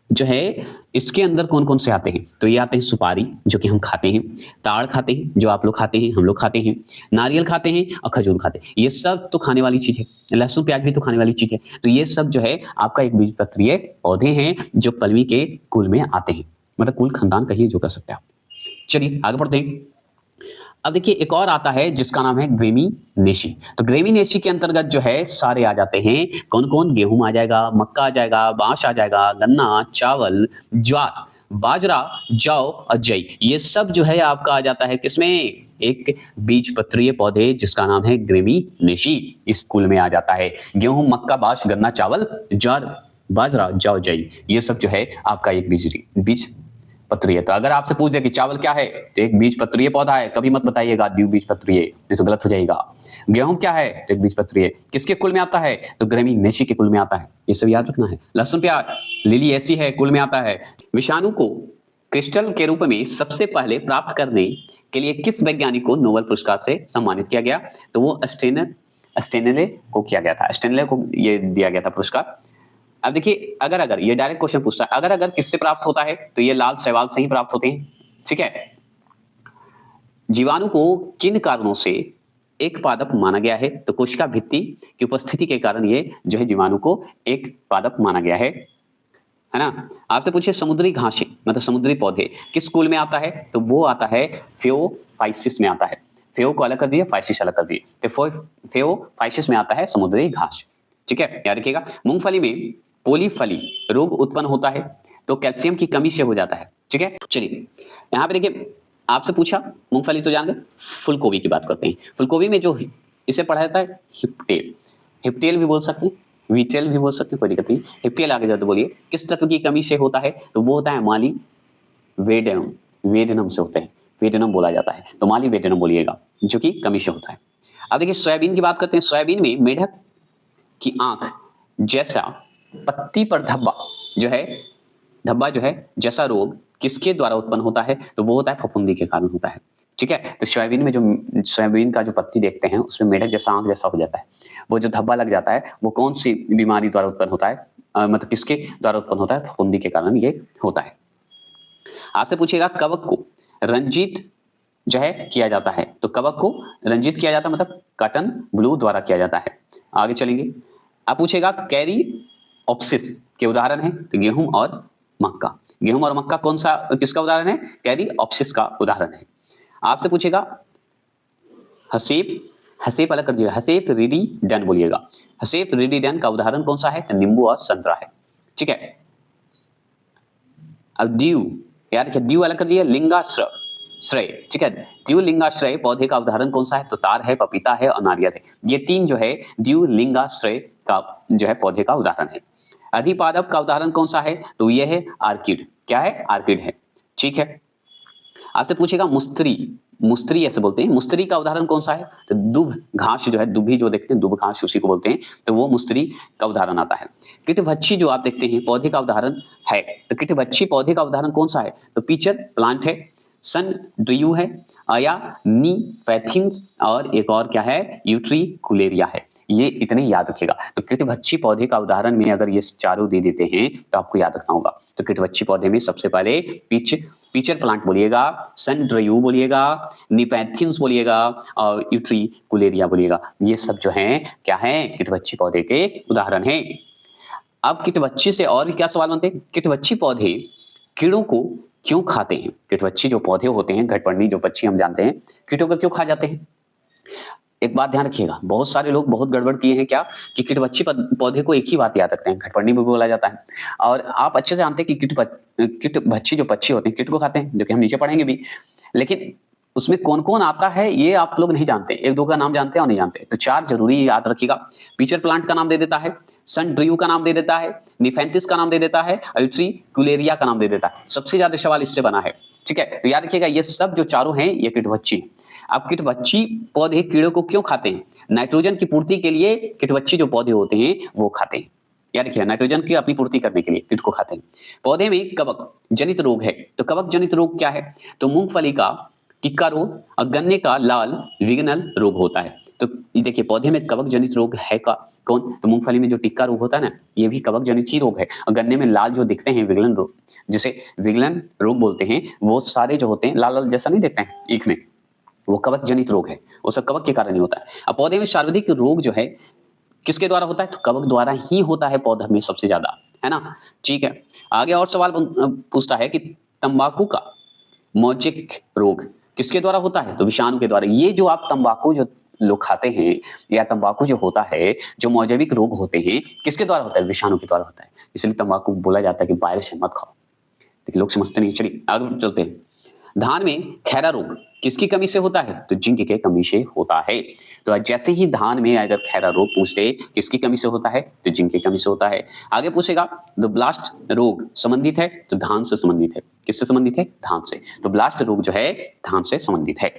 जो है, इसके अंदर कौन कौन से आते हैं? तो ये आते हैं सुपारी जो कि हम खाते हैं, ताड़ खाते हैं जो आप लोग खाते हैं, हम लोग खाते हैं, नारियल खाते हैं और खजूर खाते हैं। ये सब तो खाने वाली चीज है। लहसुन प्याज भी तो खाने वाली चीज है। तो ये सब जो है आपका एक बीजपत्रीय पौधे हैं जो पलमी के कुल में आते हैं, मतलब कुल खानदान कहिए जो कर सकते हैं आप। चलिए आगे बढ़ते हैं। अब देखिए एक और आता है जिसका नाम है ग्रेमिनेसी। तो ग्रेमिनेसी के अंतर्गत जो है सारे आ जाते हैं। कौन कौन? गेहूं आ जाएगा, मक्का आ जाएगा, बांस आ जाएगा, गन्ना, चावल, ज्वार, बाजरा, जौ और जई। ये सब जो है आपका आ जाता है किसमें? एक बीजपत्रीय पौधे जिसका नाम है ग्रेमिनेसी, इस कुल में आ जाता है। गेहूं, मक्का, बांस, गन्ना, चावल, ज्वार, बाजरा, जौ, जई, ये सब जो है आपका एक बीज पत्रीय। तो अगर आपसे पूछ दे कि चावल क्या है तो एक बीजपत्रीय पौधा है, कभी मत बताइएगा द्विबीजपत्रीय, नहीं तो गलत हो जाएगा। गेहूं क्या है? तो एक बीजपत्रीय। किसके कुल में आता है? तो ग्रेमिनेसी के कुल में आता है, ये सब याद रखना है। लहसुन प्याज लिलिएसी है, कुल में आता है। विषाणु को क्रिस्टल के रूप में सबसे पहले प्राप्त करने के लिए किस वैज्ञानिक को नोबेल पुरस्कार से सम्मानित किया गया? तो वो स्टेनले को किया गया था। स्टेनले को ये दिया गया था पुरस्कार। अब देखिए अगर ये डायरेक्ट क्वेश्चन पूछता है, अगर किससे प्राप्त होता है तो ये लाल शैवाल से ही प्राप्त होते हैं, ठीक है। जीवाणु को किन कारणों से एक पादप माना गया है? तो कोशिका भित्ति की उपस्थिति के कारण ये जो है जीवाणु को एक पादप माना गया है ना। आपसे पूछे समुद्री घासें मतलब समुद्री पौधे किस कुल में आता है? तो वो आता है फेओफाइसिस में आता है। फेओ को अलग कर दिया, फाइसिस अलग कर दिए, तो फेओफाइसिस में आता है समुद्री घास, ठीक है, याद रखिएगा। मूंगफली में पोलीफली रोग उत्पन्न होता है तो कैल्शियम की कमी से हो जाता है, ठीक है। चलिए यहाँ पे देखिए आपसे पूछा, मूंगफली तो जान गए, फूलगोभी की बात करते हैं। फूलगोभी में जो इसे पढ़ा जाता है हिप्टेल, हिप्टेल भी बोल सकते हैं, वीटेल भी बोल सकते हैं, कोई दिक्कत नहीं। हिप्टेल आगे जाते बोलिए किस तत्व की कमी से होता है? तो वो होता है माली वेडेनम, वेडेनम से होते हैं, वेडेनम बोला जाता है, तो माली वेडेनम बोलिएगा, जो कि कमी से होता है। अब देखिए सोयाबीन की बात करते हैं। सोयाबीन में मेढक की आंख जैसा पत्ती पर धब्बा जो है जैसा रोग किसके द्वारा उत्पन्न होता है? तो वो होता है फफूंदी के कारण होता है, ठीक है। तो सोयाबीन में जो सोयाबीन का जो पत्ती देखते हैं उसमें मेढक जैसा आंख जैसा हो जाता है, वो जो धब्बा लग जाता है वो कौन सी बीमारी द्वारा उत्पन्न होता है? मतलब किसके द्वारा उत्पन्न होता है? फफूंदी के कारण ये होता है। आपसे पूछेगा कवक को रंजित जो है किया जाता है, तो कवक को रंजित किया जाता है मतलब कॉटन ब्लू द्वारा किया जाता है। आगे चलेंगे। आप पूछेगा कैरी ऑप्सिस के उदाहरण है, तो गेहूं और मक्का। गेहूं और मक्का कौन सा किसका उदाहरण है? कैरी ऑप्सिस का उदाहरण है। आपसे पूछेगा हसेप, हसेप अलग कर दिया, हसेप रिडीडन बोलिएगा। हसेप रिडीडन का उदाहरण कौन सा है? तो नींबू और संतरा है, ठीक है। अब दीव, याद रखिए दीव अलग कर दिया, लिंगाश्रय, ठीक है। द्विलिंगाश्रय पौधे का उदाहरण कौन सा है? तो तार है, पपीता है और नारियल है। ये तीन जो है द्विलिंगाश्रय का जो है पौधे का उदाहरण है। अधिपादप का उदाहरण कौन सा है? तो ये है आर्किड, क्या है? आर्किड है, ठीक है। आपसे पूछेगा मुस्त्री, मुस्त्री ऐसे बोलते हैं, मुस्त्री का उदाहरण कौन सा है? तो दुब घास जो है, दुभी जो देखते हैं दुब घास उसी को बोलते हैं, तो वो मुस्त्री का उदाहरण आता है। कीटभक्षी जो आप देखते हैं पौधे का उदाहरण है, तो कीटभक्षी पौधे का उदाहरण कौन सा है? तो पीचर प्लांट है, सन ड्रियू है या नीफेथियंस और एक और क्या है यूट्रिकुलेरिया है। ये इतने याद रखिएगा। तो कीटभक्षी पौधे का उदाहरण में अगर ये चारों दे देते हैं तो आपको याद रखना होगा। तो कीटभक्षी पौधे में सबसे पहले पीचर प्लांट बोलिएगा, सन ड्रियू बोलिएगा, नीफेथियंस बोलिएगा और यूट्रिकुलेरिया बोलिएगा। ये सब जो है क्या है कीटभक्षी पौधे के उदाहरण हैं। अब कीटभक्षी से और भी क्या सवाल बनते हैं? कीटभक्षी पौधे कीड़ों को क्यों खाते हैं? कीटभक्षी जो पौधे होते हैं, घटपर्णी जो पक्षी हम जानते हैं, कीटों को क्यों खा जाते हैं? एक बात ध्यान रखिएगा, बहुत सारे लोग बहुत गड़बड़ किए हैं क्या कि कीटभक्षी पौधे को एक ही बात याद रखते हैं, घटपर्णी में भी बोला जाता है। और आप अच्छे से जानते हैं कि कीटभक्षी जो पक्षी होते हैं कीट को खाते हैं, जो कि हम नीचे पढ़ेंगे भी। लेकिन उसमें कौन कौन आता है ये आप लोग नहीं जानते, एक दो का नाम जानते हैं और नहीं जानते। तो चार जरूरी याद रखिएगा। पीचर प्लांट का नाम दे देता है, सन ड्रियू का नाम दे देता है, निफेंथिस का नाम दे देता है, यूट्रिकुलेरिया का नाम दे देता है। सबसे ज्यादा सवाल इससे बना है, ठीक है। तो याद रखिएगा ये सब जो चारों हैं ये कीटभक्षी हैं। अब कीटभक्षी पौधे कीड़ों को क्यों खाते हैं? नाइट्रोजन की पूर्ति के लिए कीटभक्षी जो पौधे होते हैं वो खाते हैं। याद रखिए नाइट्रोजन की अपनी पूर्ति करने के लिए कीट को खाते हैं। पौधे में कवक जनित रोग है, तो कवक जनित रोग क्या है? तो मूंगफली का टिक्का रोग और गन्ने का लाल विग्नल रोग होता है। तो देखिए पौधे में कवक जनित रोग है का कौन? तो मूंगफली में जो टिक्का रोग होता है ना, ये भी कवक जनित ही रोग है। और गन्ने में लाल जो दिखते हैं विग्लन रोग, जिसे विग्लन रोग बोलते हैं, वो सारे जो होते हैं लाल लाल जैसा नहीं दिखते हैं ईख में, वो कवक जनित रोग है, वो सब कवक के कारण ही होता है। अब पौधे में सर्वाधिक रोग जो है किसके द्वारा होता है? तो कवक द्वारा ही होता है पौधा में सबसे ज्यादा, है ना। ठीक है, आगे और सवाल पूछता है कि तंबाकू का मोजेक रोग किसके द्वारा होता है? तो विषाणु के द्वारा। ये जो आप तंबाकू जो लोग खाते हैं या तंबाकू जो होता है, जो मौजैविक रोग होते हैं, किसके द्वारा होता है? विषाणु के द्वारा होता है। इसलिए तंबाकू बोला जाता है कि वायरस है मत खाओ, लेकिन लोग समझते नहीं। चलिए आगे चलते हैं। धान में खैरा रोग किसकी कमी से होता है? तो जिंक के कमी से होता है। तो जैसे ही धान में अगर खैरा रोग पूछते किसकी कमी से होता है? तो जिंक की कमी से होता है। आगे पूछेगा तो ब्लास्ट रोग संबंधित है, तो धान से संबंधित है। किससे संबंधित है? धान से। तो ब्लास्ट रोग जो है धान से संबंधित है।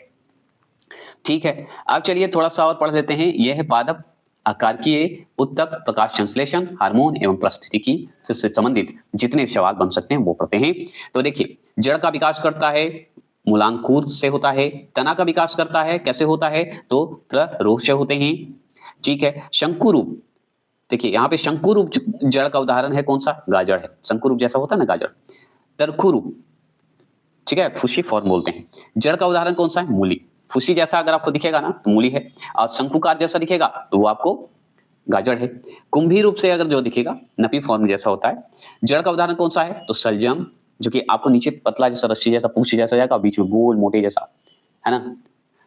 ठीक है, अब चलिए थोड़ा सा और पढ़ लेते हैं। यह है पादप आकारकीय, उत्तक, प्रकाश संश्लेषण, हार्मोन एवं पारिस्थितिकी से संबंधित जितने सवाल बन सकते हैं वो पढ़ते हैं। तो देखिए जड़ का विकास करता है, मूलांकुर से होता है। तना का विकास करता है, कैसे होता है? तो प्ररोह से होते हैं। ठीक है, शंकु रूप, देखिए यहाँ पे शंकु रूप जड़ का उदाहरण है कौन सा? गाजर है। शंकु रूप जैसा होता है ना गाजर। तरखु रूप, ठीक है, फुशी फॉर्म बोलते हैं। जड़ का उदाहरण कौन सा है? मूली। फुशी जैसा अगर आपको दिखेगा ना तो मूली है, और शंकुकार जैसा दिखेगा तो वो आपको गाजर है। कुंभी रूप से अगर जो दिखेगा नपी फॉर्म जैसा होता है। जड़ का उदाहरण कौन सा है? तो सलजम, जो कि आपको नीचे पतला जैसा रस्सी जैसा पूछ जैसा जाएगा, बीच में गोल मोटे जैसा, है ना,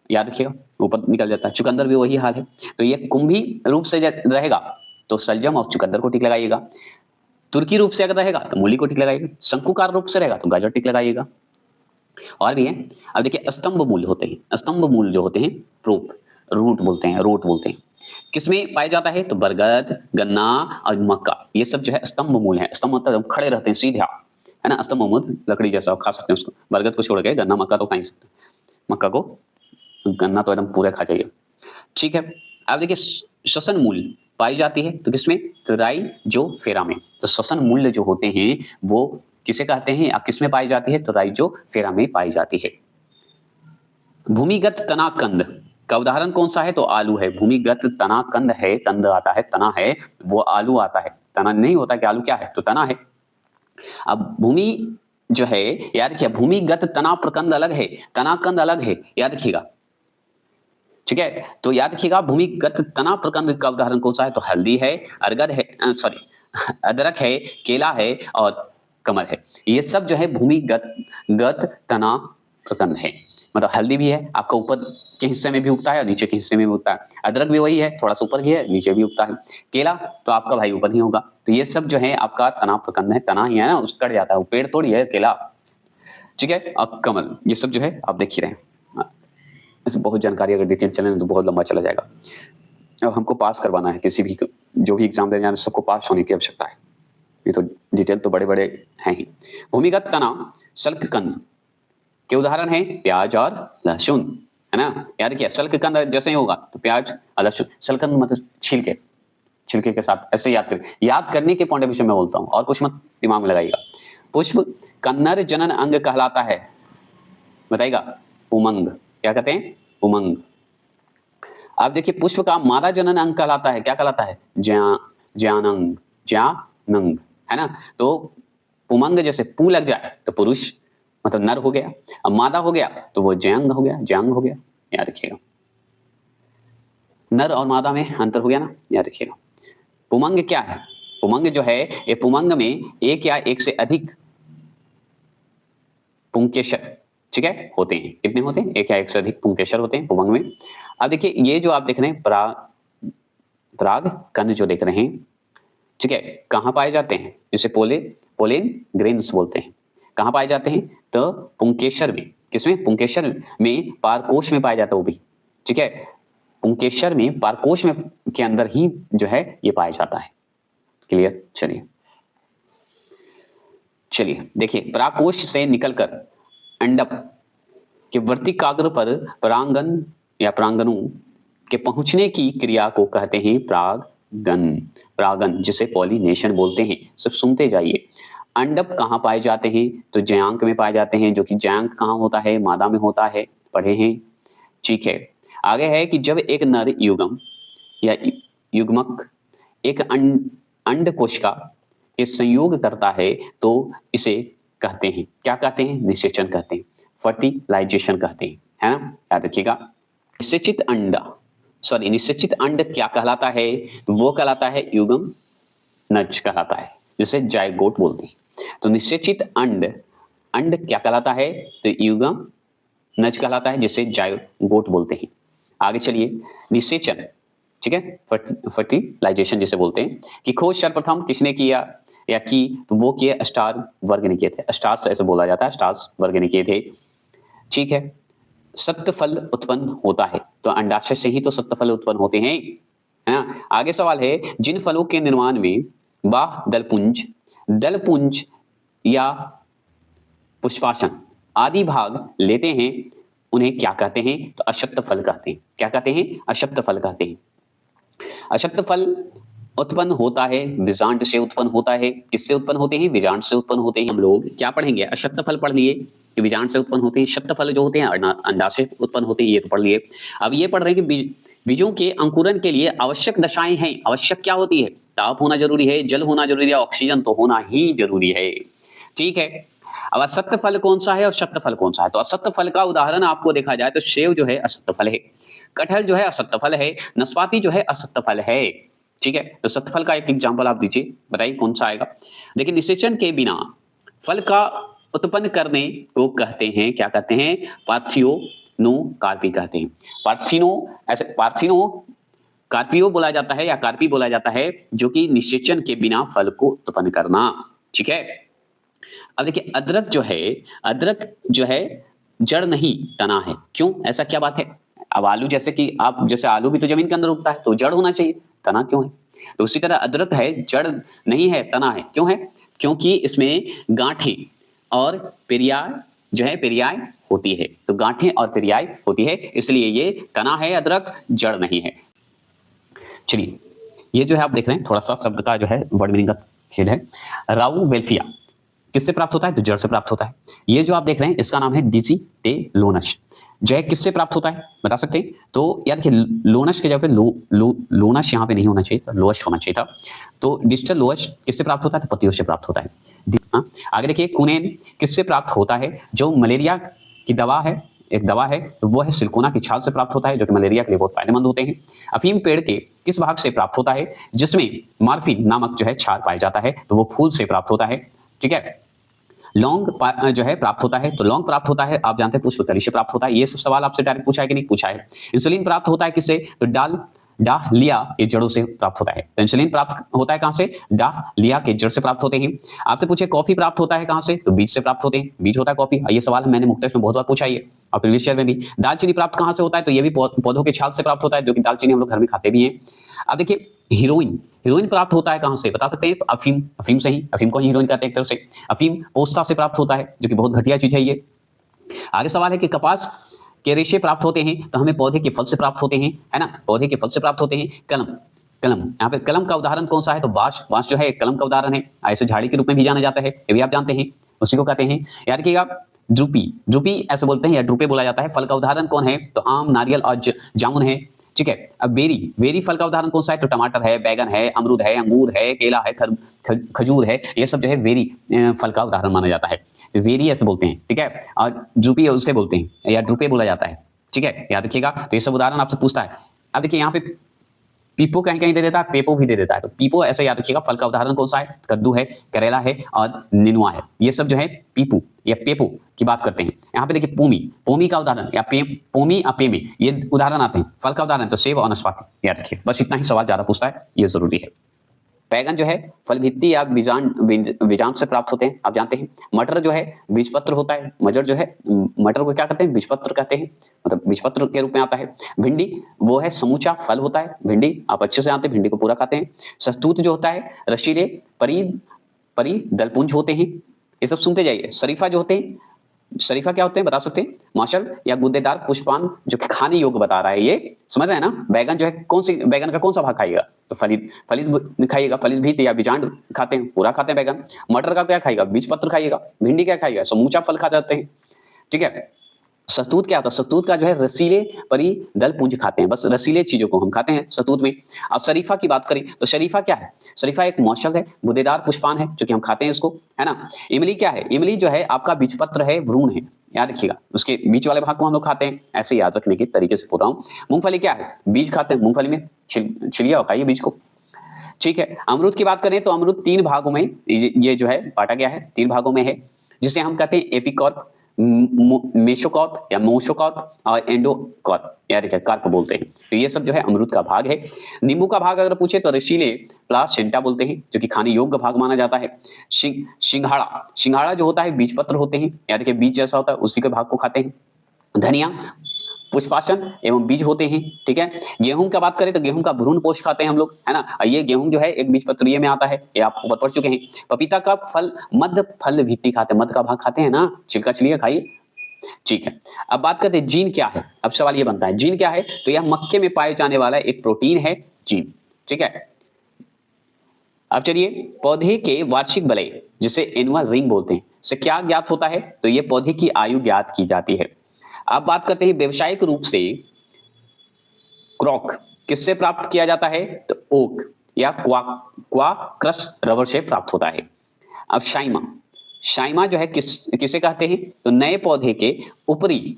याद रखिएगा, ऊपर निकल जाता है। चुकंदर भी वही हाल है। तो ये कुंभी रूप से रहेगा तो सलजम और चुकंदर को टिक लगाइएगा। तुर्की रूप से अगर रहेगा तो मूली को टिक लगाइएगा। शंकुकार रूप से रहेगा तो गाजर टिक लगाइएगा। और भी है। अब देखिए स्तंभ मूल होते हैं। स्तंभ मूल जो होते हैं रूट बोलते हैं, रोट बोलते हैं। किसमें पाया जाता है? तो बरगद, गन्ना और मक्का, ये सब जो है स्तंभ मूल है। स्तंभ मतलब खड़े रहते हैं सीधा, है ना। स्तंभ मूल लकड़ी जैसा खा सकते हैं उसको। बरगद को छोड़ के गन्ना मक्का तो खा ही सकते हैं। मक्का को, गन्ना तो एकदम पूरा खा जाइए। ठीक है, अब देखिए श्वसन मूल पाई जाती है तो किसमें? तो राई जो फेरा में। तो श्वसन मूल्य जो होते हैं वो किसे कहते हैं या किसमें पाई जाती है? तो राई जो फेरा में पाई जाती है। भूमिगत तना कंद का उदाहरण कौन सा है? तो आलू है। भूमिगत तना कंद है, कंद आता है, तना है, वो आलू आता है। तना नहीं होता कि आलू क्या है? तो तना है। अब भूमि जो है, याद रखिए भूमिगत तना प्रकंद अलग है, तना कंद अलग है, याद रखिएगा। ठीक है, तो याद रखिएगा भूमिगत तना प्रकंद का उदाहरण कौन सा है? तो हल्दी है, अरगद है, सॉरी अदरक है, केला है और कमल है। ये सब जो है भूमिगत तना प्रकंद है। मतलब हल्दी भी है, आपका ऊपर के हिस्से में भी उगता है और नीचे के हिस्से में भी उगता है। अदरक भी वही है, थोड़ा सा ऊपर भी है, नीचे भी उगता है। केला तो आपका भाई ऊपर ही होगा। तो ये सब जो है आपका तना प्रकंद है। तना ही है ना, उस कट जाता है, वो पेड़ थोड़ी है केला। ठीक है, अब कमल, ये सब जो है आप देख ही रहे हैं। ऐसे बहुत जानकारी अगर डिटेल चले तो बहुत लंबा चला जाएगा। अब हमको पास करवाना है, किसी भी जो भी एग्जाम देने जाना सबको पास होने की आवश्यकता है। ये तो डिटेल तो बड़े बड़े हैं ही। भूमिगत तना शल्ककंद के उदाहरण है प्याज और लहसुन, है ना। याद रखिए शल्ककंद जैसे ही होगा तो प्याज और लहसुन। शल्ककंद मतलब छिलके, छिलके के साथ ऐसे याद करें। याद करने के पॉइंट ऑफ व्यू से मैं बोलता हूँ, और कुछ मत दिमाग में लगाइएगा। पुष्प कन्नर जनन अंग कहलाता है। बताइएगा? पुमंग। क्या कहते हैं? पुमंग। अब देखिए पुष्प का मादा जनन अंग कहलाता है, क्या कहलाता है? ज्ञानंग, ज्ञानंग, है ना? तो पुमंग जैसे पू लग जाए तो पुरुष मतलब नर हो गया, अब मादा हो गया तो वो ज्यांग हो गया, ज्यांग हो गया। याद रखिएगा, नर और मादा में अंतर हो गया ना, याद रखिएगा। पुमंग क्या है? पुमंग जो है, ये पुमंग में एक या एक से अधिक पुंकेसर, ठीक है, होते हैं। कितने होते हैं? एक या एक से अधिक पुंकेसर होते हैं पुमंग में। अब देखिए ये जो आप देख रहे हैं पराग कण जो देख रहे हैं, ठीक है, कहाँ पाए जाते हैं? जिसे पोलेन ग्रेन्स बोलते हैं। कहाँ पाए जाते हैं? तो पुंकेसर में। किसमें? पुंकेसर में, पारकोश में पाया जाता है वो भी, ठीक है। पुंकेसर में, पारकोश में के अंदर ही जो है ये पाया जाता है। क्लियर? चलिए देखिए, परागकोश से निकलकर अंडक के वर्तिकाग्र पर परांगण या परांगणों के पहुंचने की क्रिया को कहते हैं परागन, जिसे पॉलिनेशन बोलते हैं। सब सुनते जाइए। अंडक कहाँ पाए जाते हैं? तो ज्यांक में पाए जाते हैं, जो कि ज्यांक कहाँ होता है? मादा में होता है, पढ़े हैं, ठीक है। आगे है कि जब एक नर युग्म या युग्मक एक अंड कोशिका के संयोग करता है तो इसे कहते हैं, क्या कहते हैं? निषेचन कहते हैं, फर्टिलाइजेशन कहते हैं, है ना? याद रखिएगा। निषेचित अंड क्या कहलाता है? वो कहलाता है युग्म नज कहलाता है, जिसे जायगोट बोलते हैं। तो निषेचित अंड क्या कहलाता है? तो युग्म नज कहलाता है, जिसे जायगोट बोलते हैं। आगे चलिए, निषेचन, ठीक है, फर्टिलाइजेशन जिसे बोलते हैं, कि खोज सर्वप्रथम किसने किया या की? तो वो किए स्टार वर्ग ने किए थे। स्टार्स ऐसे बोला जाता है, स्टार्स वर्ग ने किए थे, ठीक है। सत्य फल उत्पन्न होता है, तो अंडाशय से ही तो सत्य फल उत्पन्न होते हैं, है ना? आगे सवाल है, जिन फलों के निर्माण में बाह दलपुंज या पुष्पासन आदि भाग लेते हैं उन्हें क्या कहते हैं? तो अशक्त फल कहते हैं। क्या कहते हैं? अशक्त फल कहते हैं। अशक्त फल उत्पन्न होता है बीजांड से उत्पन्न होता है। किससे उत्पन्न होते हैं? बीजांड से उत्पन्न होते हैं। हम लोग क्या पढ़ेंगे? अशक्त फल पढ़ लिए कि बीजांड से उत्पन्न होते हैं। शक्त फल जो होते हैं अंडाशय से उत्पन्न होते हैं, ये तो पढ़ लिए। अब ये पढ़ रहे हैं कि बीजों के अंकुरन के लिए आवश्यक दशाएं हैं। आवश्यक क्या होती है? ताप होना जरूरी है, जल होना जरूरी है, ऑक्सीजन तो होना ही जरूरी है, ठीक है। अब असत्य फल कौन सा है और सत्य फल कौन सा है? तो असत्य फल का उदाहरण आपको देखा जाए तो सेव जो है असत्य फल है, कटहल जो है असत्य फल है, नाशपाती जो है असत्य फल है, ठीक है। तो सत्य फल का एक एग्जांपल आप दीजिए, बताइए कौन सा आएगा? देखिए, निषेचन के बिना फल का उत्पन्न करने को कहते हैं, क्या कहते हैं? पार्थियोनोकार्पी कहते हैं। पार्थिनो कार्पियो बोला जाता है या कार्पी बोला जाता है, जो कि निषेचन के बिना फल को उत्पन्न करना, ठीक है। अब देखिए, अदरक जो है जड़ नहीं तना है। क्यों? ऐसा क्या बात है? अब आलू जैसे आलू भी तो जमीन के अंदर उगता है, तो जड़ होना चाहिए, तना क्यों है? तो उसी तरह अदरक है, जड़ नहीं है, तना है। क्यों है? क्योंकि इसमें गांठें और पेरियाय होती है। तो गांठें और पेरियाय होती है, इसलिए ये तना है अदरक, जड़ नहीं है। चलिए, ये जो है आप देख रहे हैं, थोड़ा सा शब्द का जो है वर्ड मीनिंग का खेल है। राउ वेल्फिया किससे प्राप्त होता है? तो जड़ से प्राप्त होता है। ये जो आप देख रहे हैं, इसका नाम है डिजिटेलोनस। जो है किससे प्राप्त होता है, बता सकते हैं? तो याद रखिए, लोनस के जगह पे लोनस यहाँ पे नहीं होना चाहिए, तो लोअस होना चाहिए था। तो डिजिटल लोअस किससे प्राप्त होता है? तो पत्तियों से प्राप्त होता है। हाँ, आगे देखिए, कुनेन किससे प्राप्त होता है? जो मलेरिया की दवा है, एक दवा है, तो वो है सिलिकोना की छाल से प्राप्त होता है, जो कि मलेरिया के लिए बहुत फायदेमंद होते हैं। अफीम पेड़ के किस भाग से प्राप्त होता है? जिसमें मार्फिन नामक जो है क्षार पाया जाता है, तो वो फूल से प्राप्त होता है, ठीक है। लौंग जो है प्राप्त होता है, तो लौंग प्राप्त होता है, आप जानते हैं, पुष्पकली से प्राप्त होता है। ये सब सवाल आपसे डायरेक्ट पूछा है कि नहीं? पूछा है। इंसुलिन प्राप्त होता है किससे? तो डालिया के जड़ों से प्राप्त होता है। तो इंसुलिन प्राप्त होता है कहां से? डालिया के जड़ से प्राप्त होते हैं। आपसे पूछे कॉफी प्राप्त होता है कहां से? तो बीज से प्राप्त होते हैं, बीज होता है कॉफी। ये सवाल मैंने मुख्तलिफ में बहुत बार पूछा है और प्रीवियस ईयर में भी। दालचीनी प्राप्त कहां से होता है? तो ये भी पौधों के छाल से प्राप्त होता है, जो कि दालचीनी हम लोग घर में खाते भी हैं। अब देखिए, हीरोइन प्राप्त होता है कहां से? बता सकते हैं? तो अफीम से ही, अफीम को ही हीरोइन कहते हैं एक तरह से। अफीम पोस्ता से प्राप्त होता है, जो कि बहुत घटिया चीज है ये। आगे सवाल है कि कपास के रेशे प्राप्त होते हैं, तो हमें पौधे के फल से प्राप्त होते हैं, है ना? पौधे के फल से प्राप्त होते हैं। कलम यहाँ पे कलम का उदाहरण कौन सा है? तो बांस जो है कलम का उदाहरण है। ऐसे झाड़ी के रूप में भी जाना जाता है, ये भी आप जानते हैं, उसी को कहते हैं। याद रखिएगा, ड्रूपी, ड्रूपी ऐसे बोलते हैं या ड्रूपे बोला जाता है। फल का उदाहरण कौन है? तो आम, नारियल और जामुन है। ठीक है। अब बेरी, बेरी फल का उदाहरण कौन सा है? तो टमाटर है, बैगन है, अमरूद है, अंगूर है, केला है, खजूर है। ये सब जो है वेरी फल का उदाहरण माना जाता है। तो वेरी ऐसे बोलते हैं। ठीक है। और ड्रूपी उससे बोलते हैं या ड्रूपे बोला जाता है। ठीक है, याद रखिएगा। तो ये सब उदाहरण आपसे पूछता है। अब देखिए यहाँ पे पीपो कहीं कहीं दे देता है, पेपो भी दे देता है। तो पीपो ऐसे याद रखिएगा। फल का उदाहरण कौन सा है? कद्दू है, करेला है और निनुआ है। ये सब जो है पीपू या पेपो की बात करते हैं। यहाँ पे देखिए पोमी, पोमी का उदाहरण या पोमी या पेमी, ये उदाहरण आते हैं। फल का उदाहरण तो सेब और नाशपाती। याद रखिए, बस इतना ही सवाल ज्यादा पूछता है, ये जरूरी है। बैगन जो है फल भित्ति या बीजांड से प्राप्त होते हैं, आप जानते हैं। मटर जो है बीजपत्र होता है। मटर जो है, मटर को क्या कहते हैं? बीजपत्र कहते हैं, मतलब बीजपत्र के रूप में आता है। भिंडी वो है समूचा फल होता है। भिंडी आप अच्छे से जानते हैं, भिंडी को पूरा खाते हैं। शहतूत जो होता है रसीले परिदलपुंज होते हैं। ये सब सुनते जाइए। शरीफा जो होते हैं, शरीफा क्या होते हैं बता सकते हैं? माशल या गुद्देदार पुष्पान जो खाने योग्य बता रहा है, ये समझ रहे हैं ना। बैगन जो है कौन सी, बैगन का कौन सा भाग खाइएगा? तो फलित, फलित खाइएगा। फलित भी या बीजांड खाते हैं, पूरा खाते हैं बैगन। मटर का क्या खाइएगा? बीज पत्र खाइएगा। भिंडी क्या खाइएगा? समूचा फल खा जाते हैं। ठीक है। शहतूत क्या होता है? शहतूत का जो है रसीले परिदल पुंज खाते हैं, बस रसीले चीजों को हम खाते हैं शहतूत में। अब शरीफा की बात करें तो शरीफा क्या है? शरीफा एक मौसल है, गुदेदार पुष्पान है, जो कि हम खाते हैं इसको, है ना। इमली क्या है? इमली जो है आपका बीजपत्र है, भ्रूण है, याद रखिएगा। उसके बीच वाले भाग को हम लोग खाते हैं, ऐसे याद रखने के तरीके से बोल रहा हूँ। मूंगफली क्या है? बीज खाते हैं, मूंगफली में छिलिया खाइए बीज को। ठीक है। अमरूद की बात करें तो अमरूद 3 भागों में ये जो है बांटा गया है, 3 भागों में है, जिसे हम कहते हैं एपिकॉर्प, मेसोकॉर्प या मोसोकॉर्प और एंडोकॉर्प, याद रखिए कार्प बोलते हैं। तो ये सब जो है अमरूद का भाग है। नींबू का भाग अगर पूछे तो रसीले प्लासेंटा बोलते हैं, जो कि खाने योग्य भाग माना जाता है। सिंघाड़ा, सिंघाड़ा जो होता है बीजपत्र होते हैं, याद रखिए बीज जैसा होता है, उसी के भाग को खाते हैं। धनिया पुष्पासन एवं बीज होते हैं। ठीक है। गेहूं का बात करें तो गेहूं का भ्रूण पोष खाते हैं हम लोग, है ना। ये गेहूं जो है एक बीजपत्रीय में आता है, ये आप ऊपर पढ़ चुके हैं। पपीता का फल मध्य फल भित्ति खाते हैं, मध्य का भाग खाते हैं ना, छिलका छिलिए खाइए। ठीक है। अब बात करते हैं जीन क्या है। अब सवाल ये बनता है जीन क्या है? तो यह मक्के में पाए जाने वाला एक प्रोटीन है, जीन। ठीक है। अब चलिए, पौधे के वार्षिक वलय जिसे एनुअल रिंग बोलते हैं से क्या ज्ञात होता है? तो ये पौधे की आयु ज्ञात की जाती है। अब बात करते हैं व्यावसायिक रूप से क्रॉक किससे प्राप्त किया जाता है? तो ओक या क्वार्कस रबर से प्राप्त होता है। अब शाइमा, शाइमा जो है किसे कहते हैं? तो नए पौधे के ऊपरी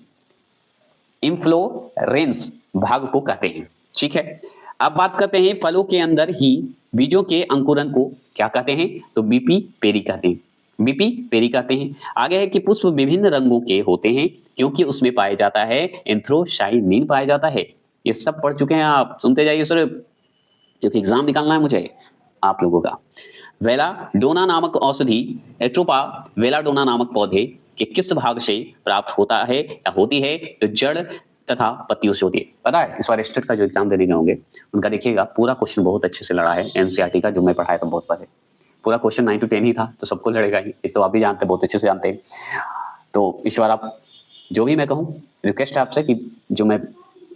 इन्फ्लोरेंस भाग को कहते हैं। ठीक है। अब बात करते हैं फलों के अंदर ही बीजों के अंकुरन को क्या कहते हैं? तो बीपी पेरी कहते हैं, बीपी पेरी कहते हैं। आगे है कि पुष्प विभिन्न रंगों के होते हैं क्योंकि उसमें पाया जाता है एंथ्रोसाइनिन पाया जाता है। ये सब पढ़ चुके हैं आप, सुनते जाइए सर, क्योंकि एग्जाम निकालना है मुझे आप लोगों का। वेलाडोना नामक औषधि एट्रोपा वेलाडोना नामक पौधे के किस भाग से प्राप्त होता है या होती है? तो जड़ तथा पत्तियों से होती है। पता है इस बार स्टेट का जो एग्जाम देने होंगे उनका देखिएगा पूरा क्वेश्चन बहुत अच्छे से लड़ा है। एनसीईआरटी का जो मैं पढ़ाया था बहुत पहले, पूरा क्वेश्चन 9 to 10 ही था, तो सबको लड़ेगा ही, ये तो आप भी जानते हैं, बहुत अच्छे से जानते हैं। तो इस बार आप जो भी मैं कहूँ, रिक्वेस्ट है आपसे कि जो मैं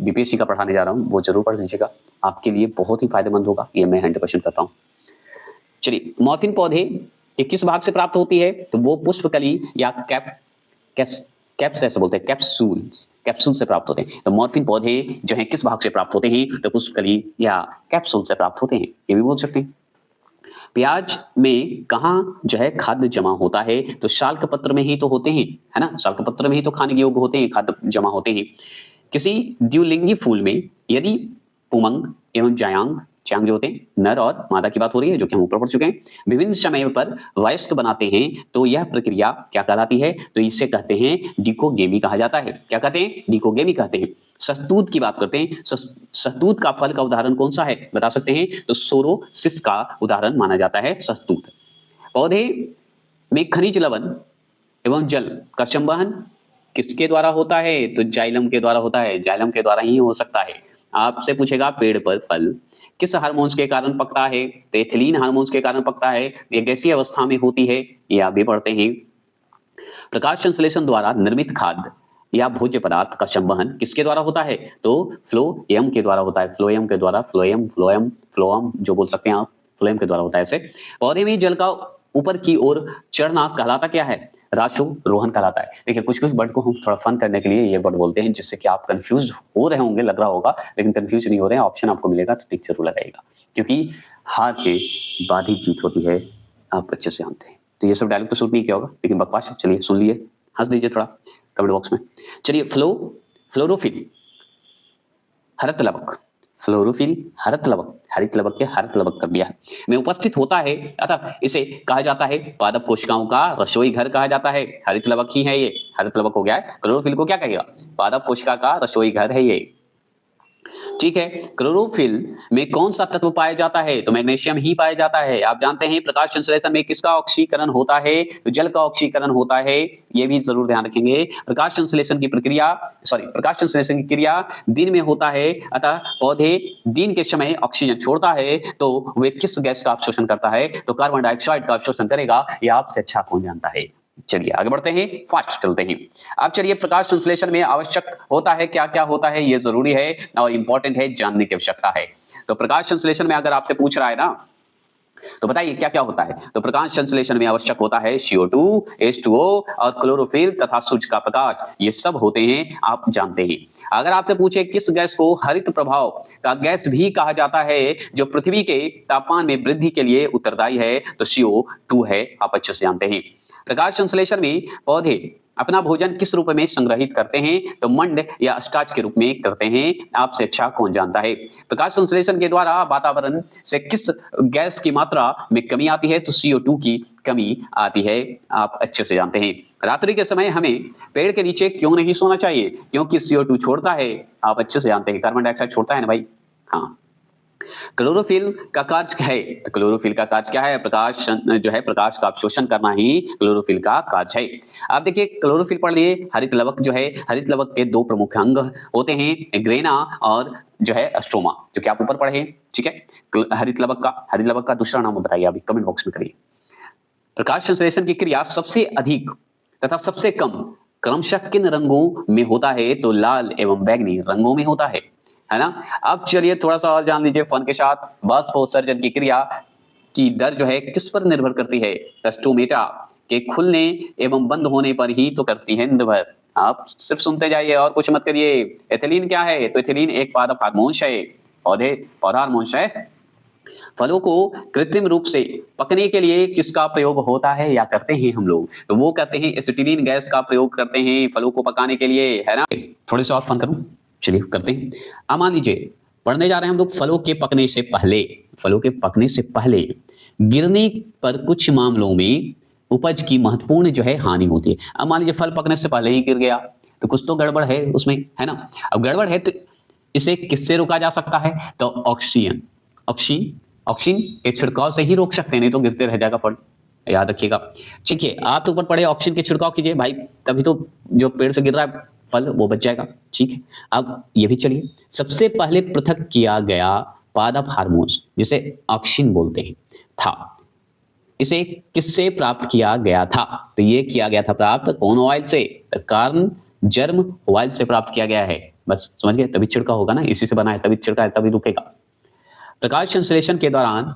बीपीएससी का पढ़ाने जा रहा हूँ वो जरूर पढ़ लीजिएगा, आपके लिए बहुत ही फायदेमंद होगा, ये मैं 100% कहता हूँ। चलिए, मॉर्फिन पौधे ये किस भाग से प्राप्त होती है? तो वो पुष्पकली या कैप्स ऐसे बोलते हैं, कैप्सूल से प्राप्त होते हैं। तो मॉर्फिन पौधे जो हैं किस भाग से प्राप्त होते हैं? तो पुष्पकली या कैप्सूल से प्राप्त होते हैं, ये भी बोल सकते हैं। प्याज में कहाँ जो है खाद्य जमा होता है? तो शाल्क पत्र में ही तो होते हैं, है ना, शाल्क पत्र में ही तो खाने योग्य होते हैं, खाद्य जमा होते हैं। किसी द्विलिंगी फूल में यदि पुमंग एवं चांग जो होते हैं, नर और मादा की बात हो रही है, जो कि हम ऊपर पढ़ चुके हैं, विभिन्न समय पर वयस्क बनाते हैं, तो यह प्रक्रिया क्या कहलाती है? तो इसे कहते हैं डिकोगेमी कहा जाता है। क्या कहते हैं? डिकोगेमी कहते हैं। शहतूत की बात करते हैं। शहतूत का फल का उदाहरण कौन सा है बता सकते हैं? तो सोरोसिस का उदाहरण माना जाता है शहतूत। पौधे में खनिज लवण एवं जल का संवहन किसके द्वारा होता है? तो जाइलम के द्वारा होता है, जाइलम के द्वारा ही हो सकता है। आपसे पूछेगा पेड़ पर फल किस हार्मोन्स के कारण पकता है? तो एथिलीन हार्मोन्स के कारण पकता है, ये गैसीय अवस्था में होती है, ये आप भी पढ़ते हैं। प्रकाश संश्लेषण द्वारा निर्मित खाद्य या भोज्य पदार्थ का संवहन किसके द्वारा होता है? तो फ्लोएम के द्वारा होता है, फ्लोएम के द्वारा, फ्लोएम जो बोल सकते हैं आप, फ्लोएम के द्वारा होता है। ऐसे पौधे में जल का ऊपर की ओर चढ़ना कहलाता क्या है? रासोरोहन कहलाता है। देखिए कुछ वर्ड को हम थोड़ा फन करने के लिए ये वर्ड बोलते हैं, जिससे कि आप कंफ्यूज हो रहे होंगे, लग रहा होगा, लेकिन कंफ्यूज नहीं हो रहे हैं। ऑप्शन आपको मिलेगा तो टिक जरूर लगाइएगा, क्योंकि हार के बाद ही जीत होती है, आप अच्छे से जानते हैं। तो ये सब डायलॉग तो सूट नहीं किया होगा, लेकिन बकवास है। चलिए सुन लिए, हंस दीजिए थोड़ा कमेंट बॉक्स में। चलिए फ्लोरोफिल हरित लवक, फ्लोरोफिल हरित लवक, हरित लवक के हरित लवक कर दिया है, में उपस्थित होता है, अतः इसे कहा जाता है पादप कोशिकाओं का रसोई घर कहा जाता है। हरित लवक ही है ये, हरित लवक हो गया है। क्लोरोफिल को क्या कहेगा? पादप कोशिका का रसोई घर है ये, ठीक है। क्लोरोफिल में कौन सा तत्व पाया जाता है? तो मैग्नीशियम ही पाया जाता है। आप जानते हैं प्रकाश संश्लेषण में किसका ऑक्सीकरण होता है? तो जल का ऑक्सीकरण होता है, ये भी जरूर ध्यान रखेंगे। प्रकाश संश्लेषण की क्रिया दिन में होता है, अतः पौधे दिन के समय ऑक्सीजन छोड़ता है, तो वे किस गैस का अवशोषण करता है? तो कार्बन डाइऑक्साइड का अवशोषण करेगा। यह आपसे अच्छा कौन जानता है? चलिए आगे बढ़ते हैं, फास्ट चलते हैं। अब चलिए प्रकाश संश्लेषण में आवश्यक होता है, क्या क्या होता है, ये जरूरी है और इंपॉर्टेंट है, जानने की आवश्यकता है। तो प्रकाश संश्लेषण में अगर आपसे पूछ रहा है ना, तो बताइए क्या क्या होता है? तो प्रकाश संश्लेषण में आवश्यक होता है CO2, H2O और क्लोरोफिल तथा सूर्य का प्रकाश, ये सब होते हैं, आप जानते हैं। अगर आपसे पूछे किस गैस को हरित प्रभाव का गैस भी कहा जाता है, जो पृथ्वी के तापमान में वृद्धि के लिए उत्तरदायी है, तो CO2 है, आप अच्छे से जानते हैं। प्रकाश संश्लेषण में पौधे अपना भोजन किस रूप में संग्रहित करते हैं? तो मंड या स्टार्च के रूप में करते हैं, आपसे अच्छा कौन जानता है? प्रकाश संश्लेषण के द्वारा वातावरण से किस गैस की मात्रा में कमी आती है? तो CO2 की कमी आती है, आप अच्छे से जानते हैं। रात्रि के समय हमें पेड़ के नीचे क्यों नहीं सोना चाहिए? क्योंकि CO2 छोड़ता है, आप अच्छे से जानते हैं। कार्बन डाइऑक्साइड छोड़ता है ना भाई, हाँ। क्लोरोफिल का कार्य है, तो क्लोरोफिल का कार्य क्या है? प्रकाश जो है, प्रकाश का अवशोषण करना ही क्लोरोफिल का कार्य है। आप देखिए क्लोरोफिल पढ़ लिए। हरित लवक जो है, हरित लवक के दो प्रमुख अंग होते हैं, ग्रेना और जो है स्ट्रोमा, जो कि आप ऊपर पढ़े, ठीक है। हरित लवक का दूसरा नाम बताइए, अभी कमेंट बॉक्स में करिए। प्रकाश संश्लेषण की क्रिया सबसे अधिक तथा सबसे कम क्रमशः किन रंगों में होता है? तो लाल एवं बैंगनी रंगों में होता है ना। अब चलिए थोड़ा सा और जान लीजिए फन के साथ। वाष्पोत्सर्जन की क्रिया की दर जो है किस पर निर्भर करती है? स्टोमेटा के खुलने एवं बंद होने पर ही तो करती है निर्भर। आप सिर्फ सुनते जाइए और कुछ मत करिए। एथिलीन क्या है? तो एथिलीन एक पादप हार्मोन है, पौधा हार्मोन है। फलों को कृत्रिम रूप से पकने के लिए किसका प्रयोग होता है या करते हैं हम लोग? तो वो कहते हैं एसिटिलीन गैस का प्रयोग करते हैं फलों को पकाने के लिए, है ना। थोड़े से और फन करूं, चलिए करते हैं। अब मान लीजिए पढ़ने जा रहे हैं हम लोग फलों के पकने से पहले गिरने पर कुछ मामलों में उपज की महत्वपूर्ण जो है हानि होती है। अब मान लीजिए फल पकने से पहले ही गिर गया, तो कुछ तो गड़बड़ है उसमें, है ना। अब गड़बड़ है तो इसे किससे रोका जा सकता है? तो ऑक्सीन के छिड़काव से ही रोक सकते हैं, नहीं तो गिरते रह जाएगा फल, याद रखिएगा। ठीक है, आप तो ऊपर पढ़े, ऑक्सीजन के छिड़काव कीजिए भाई, तभी तो जो पेड़ से गिर रहा है फल वो बच जाएगा, ठीक है। अब ये भी चलिए, सबसे पहले पृथक किया गया पादप हार्मोन जिसे ऑक्सीन बोलते हैं था, इसे किससे प्राप्त किया गया था? तो ये किया गया था प्राप्त कौन ऑयल से? कार्न जर्म ऑयल से प्राप्त किया गया है। बस समझ गए, तभी छिड़का होगा ना, इसी से बना है, तभी छिड़का है, तभी रुकेगा। प्रकाश संश्लेषण के दौरान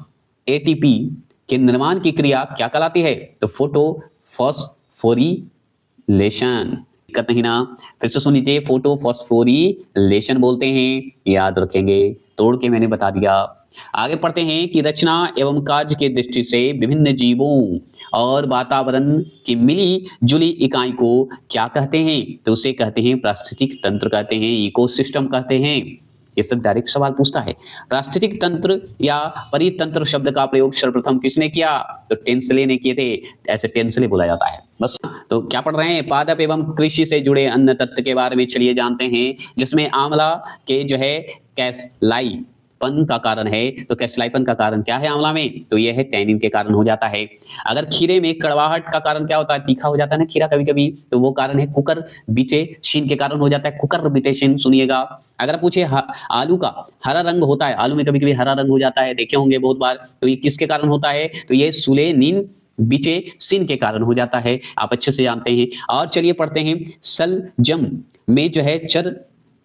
एटीपी के निर्माण की क्रिया क्या कहलाती है? तो फोटोफॉस्फोरिलेशन। दिक्कत नहीं ना, फिर से सुन लीजिए, फोटोफॉस्फोरिलेशन बोलते हैं, याद रखेंगे, तोड़ के मैंने बता दिया। आगे पढ़ते हैं कि रचना एवं कार्य की दृष्टि से विभिन्न जीवों और वातावरण की मिली जुली इकाई को क्या कहते हैं? तो उसे कहते हैं पारिस्थितिक तंत्र कहते हैं, इकोसिस्टम कहते हैं। ये सब डायरेक्ट सवाल पूछता है। पारिस्थितिक तंत्र या परितंत्र शब्द का प्रयोग सर्वप्रथम किसने किया? तो टेंसले ने किए थे, ऐसे टेंसले बोला जाता है। बस, तो क्या पढ़ रहे हैं? पादप एवं कृषि से जुड़े अन्य तत्व के बारे में चलिए जानते हैं, जिसमें आंवला के जो है कैसलाईपन का कारण है। तो कैसलाईपन का कारण क्या है आंवला में? तो यह है टैनिन के कारण हो जाता है। अगर खीरे में कड़वाहट का कारण क्या होता है? तीखा हो जाता है ना खीरा कभी कभी, तो वो कारण है कुकर बीटेशिन के कारण हो जाता है, कुकर बीटेशिन, सुनिएगा। अगर पूछे आलू का हरा रंग होता है, आलू में कभी कभी हरा रंग हो जाता है, देखे होंगे बहुत बार, तो ये किसके कारण होता है? तो ये सुलेनिन बीटेसिन के कारण हो जाता है, आप अच्छे से जानते हैं। और चलिए पढ़ते हैं, सलजम में जो है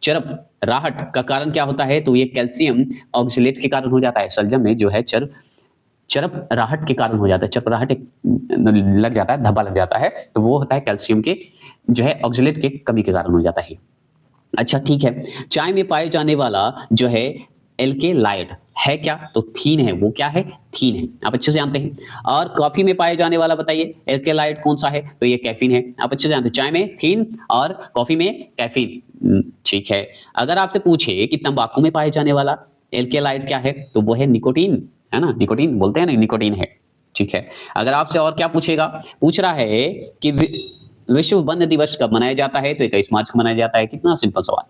चरप राहट का कारण क्या होता है? तो ये कैल्शियम ऑक्सलेट के कारण हो जाता है। सलजम में जो है चरपराहट के कारण हो जाता है, चरपराहट एक लग जाता है, धब्बा लग जाता है, तो वो होता है कैल्शियम के जो है ऑक्सलेट के कमी के कारण हो जाता है। अच्छा ठीक है, चाय में पाए जाने वाला जो है एल्केलाइड है क्या? तो थीन है। वो क्या है? थीन है, आप अच्छे से जानते हैं। और कॉफी में पाए जाने वाला बताइए एल्केलाइड कौन सा है? तो ये कैफीन है, आप अच्छे से जानते हैं। चाय में थीन और कॉफी में कैफीन। ठीक है, अगर आपसे पूछे कि तंबाकू में पाए जाने वाला एल्केलाइड क्या है, तो वो है निकोटीन, है ना, निकोटीन बोलते हैं ना, निकोटीन है। ठीक है, अगर आपसे और क्या पूछेगा, पूछ रहा है कि विश्व वन दिवस कब मनाया जाता है? तो 21 मार्च को मनाया जाता है। कितना सिंपल सवाल।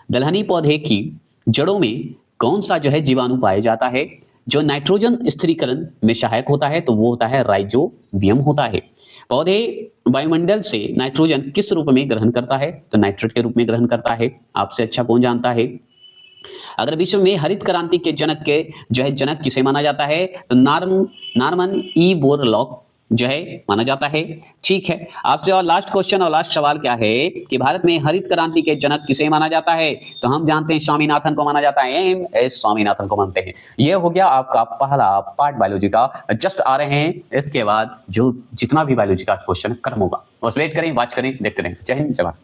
दलहनी पौधे की जड़ों में कौन सा जो है जीवाणु पाया जाता है जो नाइट्रोजन स्थिरीकरण में सहायक होता है? तो वो होता है राइजोबियम होता है। पौधे वायुमंडल से नाइट्रोजन किस रूप में ग्रहण करता है? तो नाइट्रेट के रूप में ग्रहण करता है। आपसे अच्छा कौन जानता है? अगर विश्व में हरित क्रांति के जनक के जो है जनक किसे माना जाता है? तो नॉर्मन ई बोरलॉग जो है माना जाता है। ठीक है, आपसे और लास्ट क्वेश्चन और लास्ट सवाल क्या है कि भारत में हरित क्रांति के जनक किसे माना जाता है? तो हम जानते हैं स्वामीनाथन को माना जाता है, एम एस स्वामीनाथन को मानते हैं। यह हो गया आपका पहला पार्ट बायोलॉजी का। जस्ट आ रहे हैं, इसके बाद जो जितना भी बायोलॉजी का क्वेश्चन खत्म होगा, बस वेट करें, वॉच करें, देखते रहें। जय हिंद, जय भारत।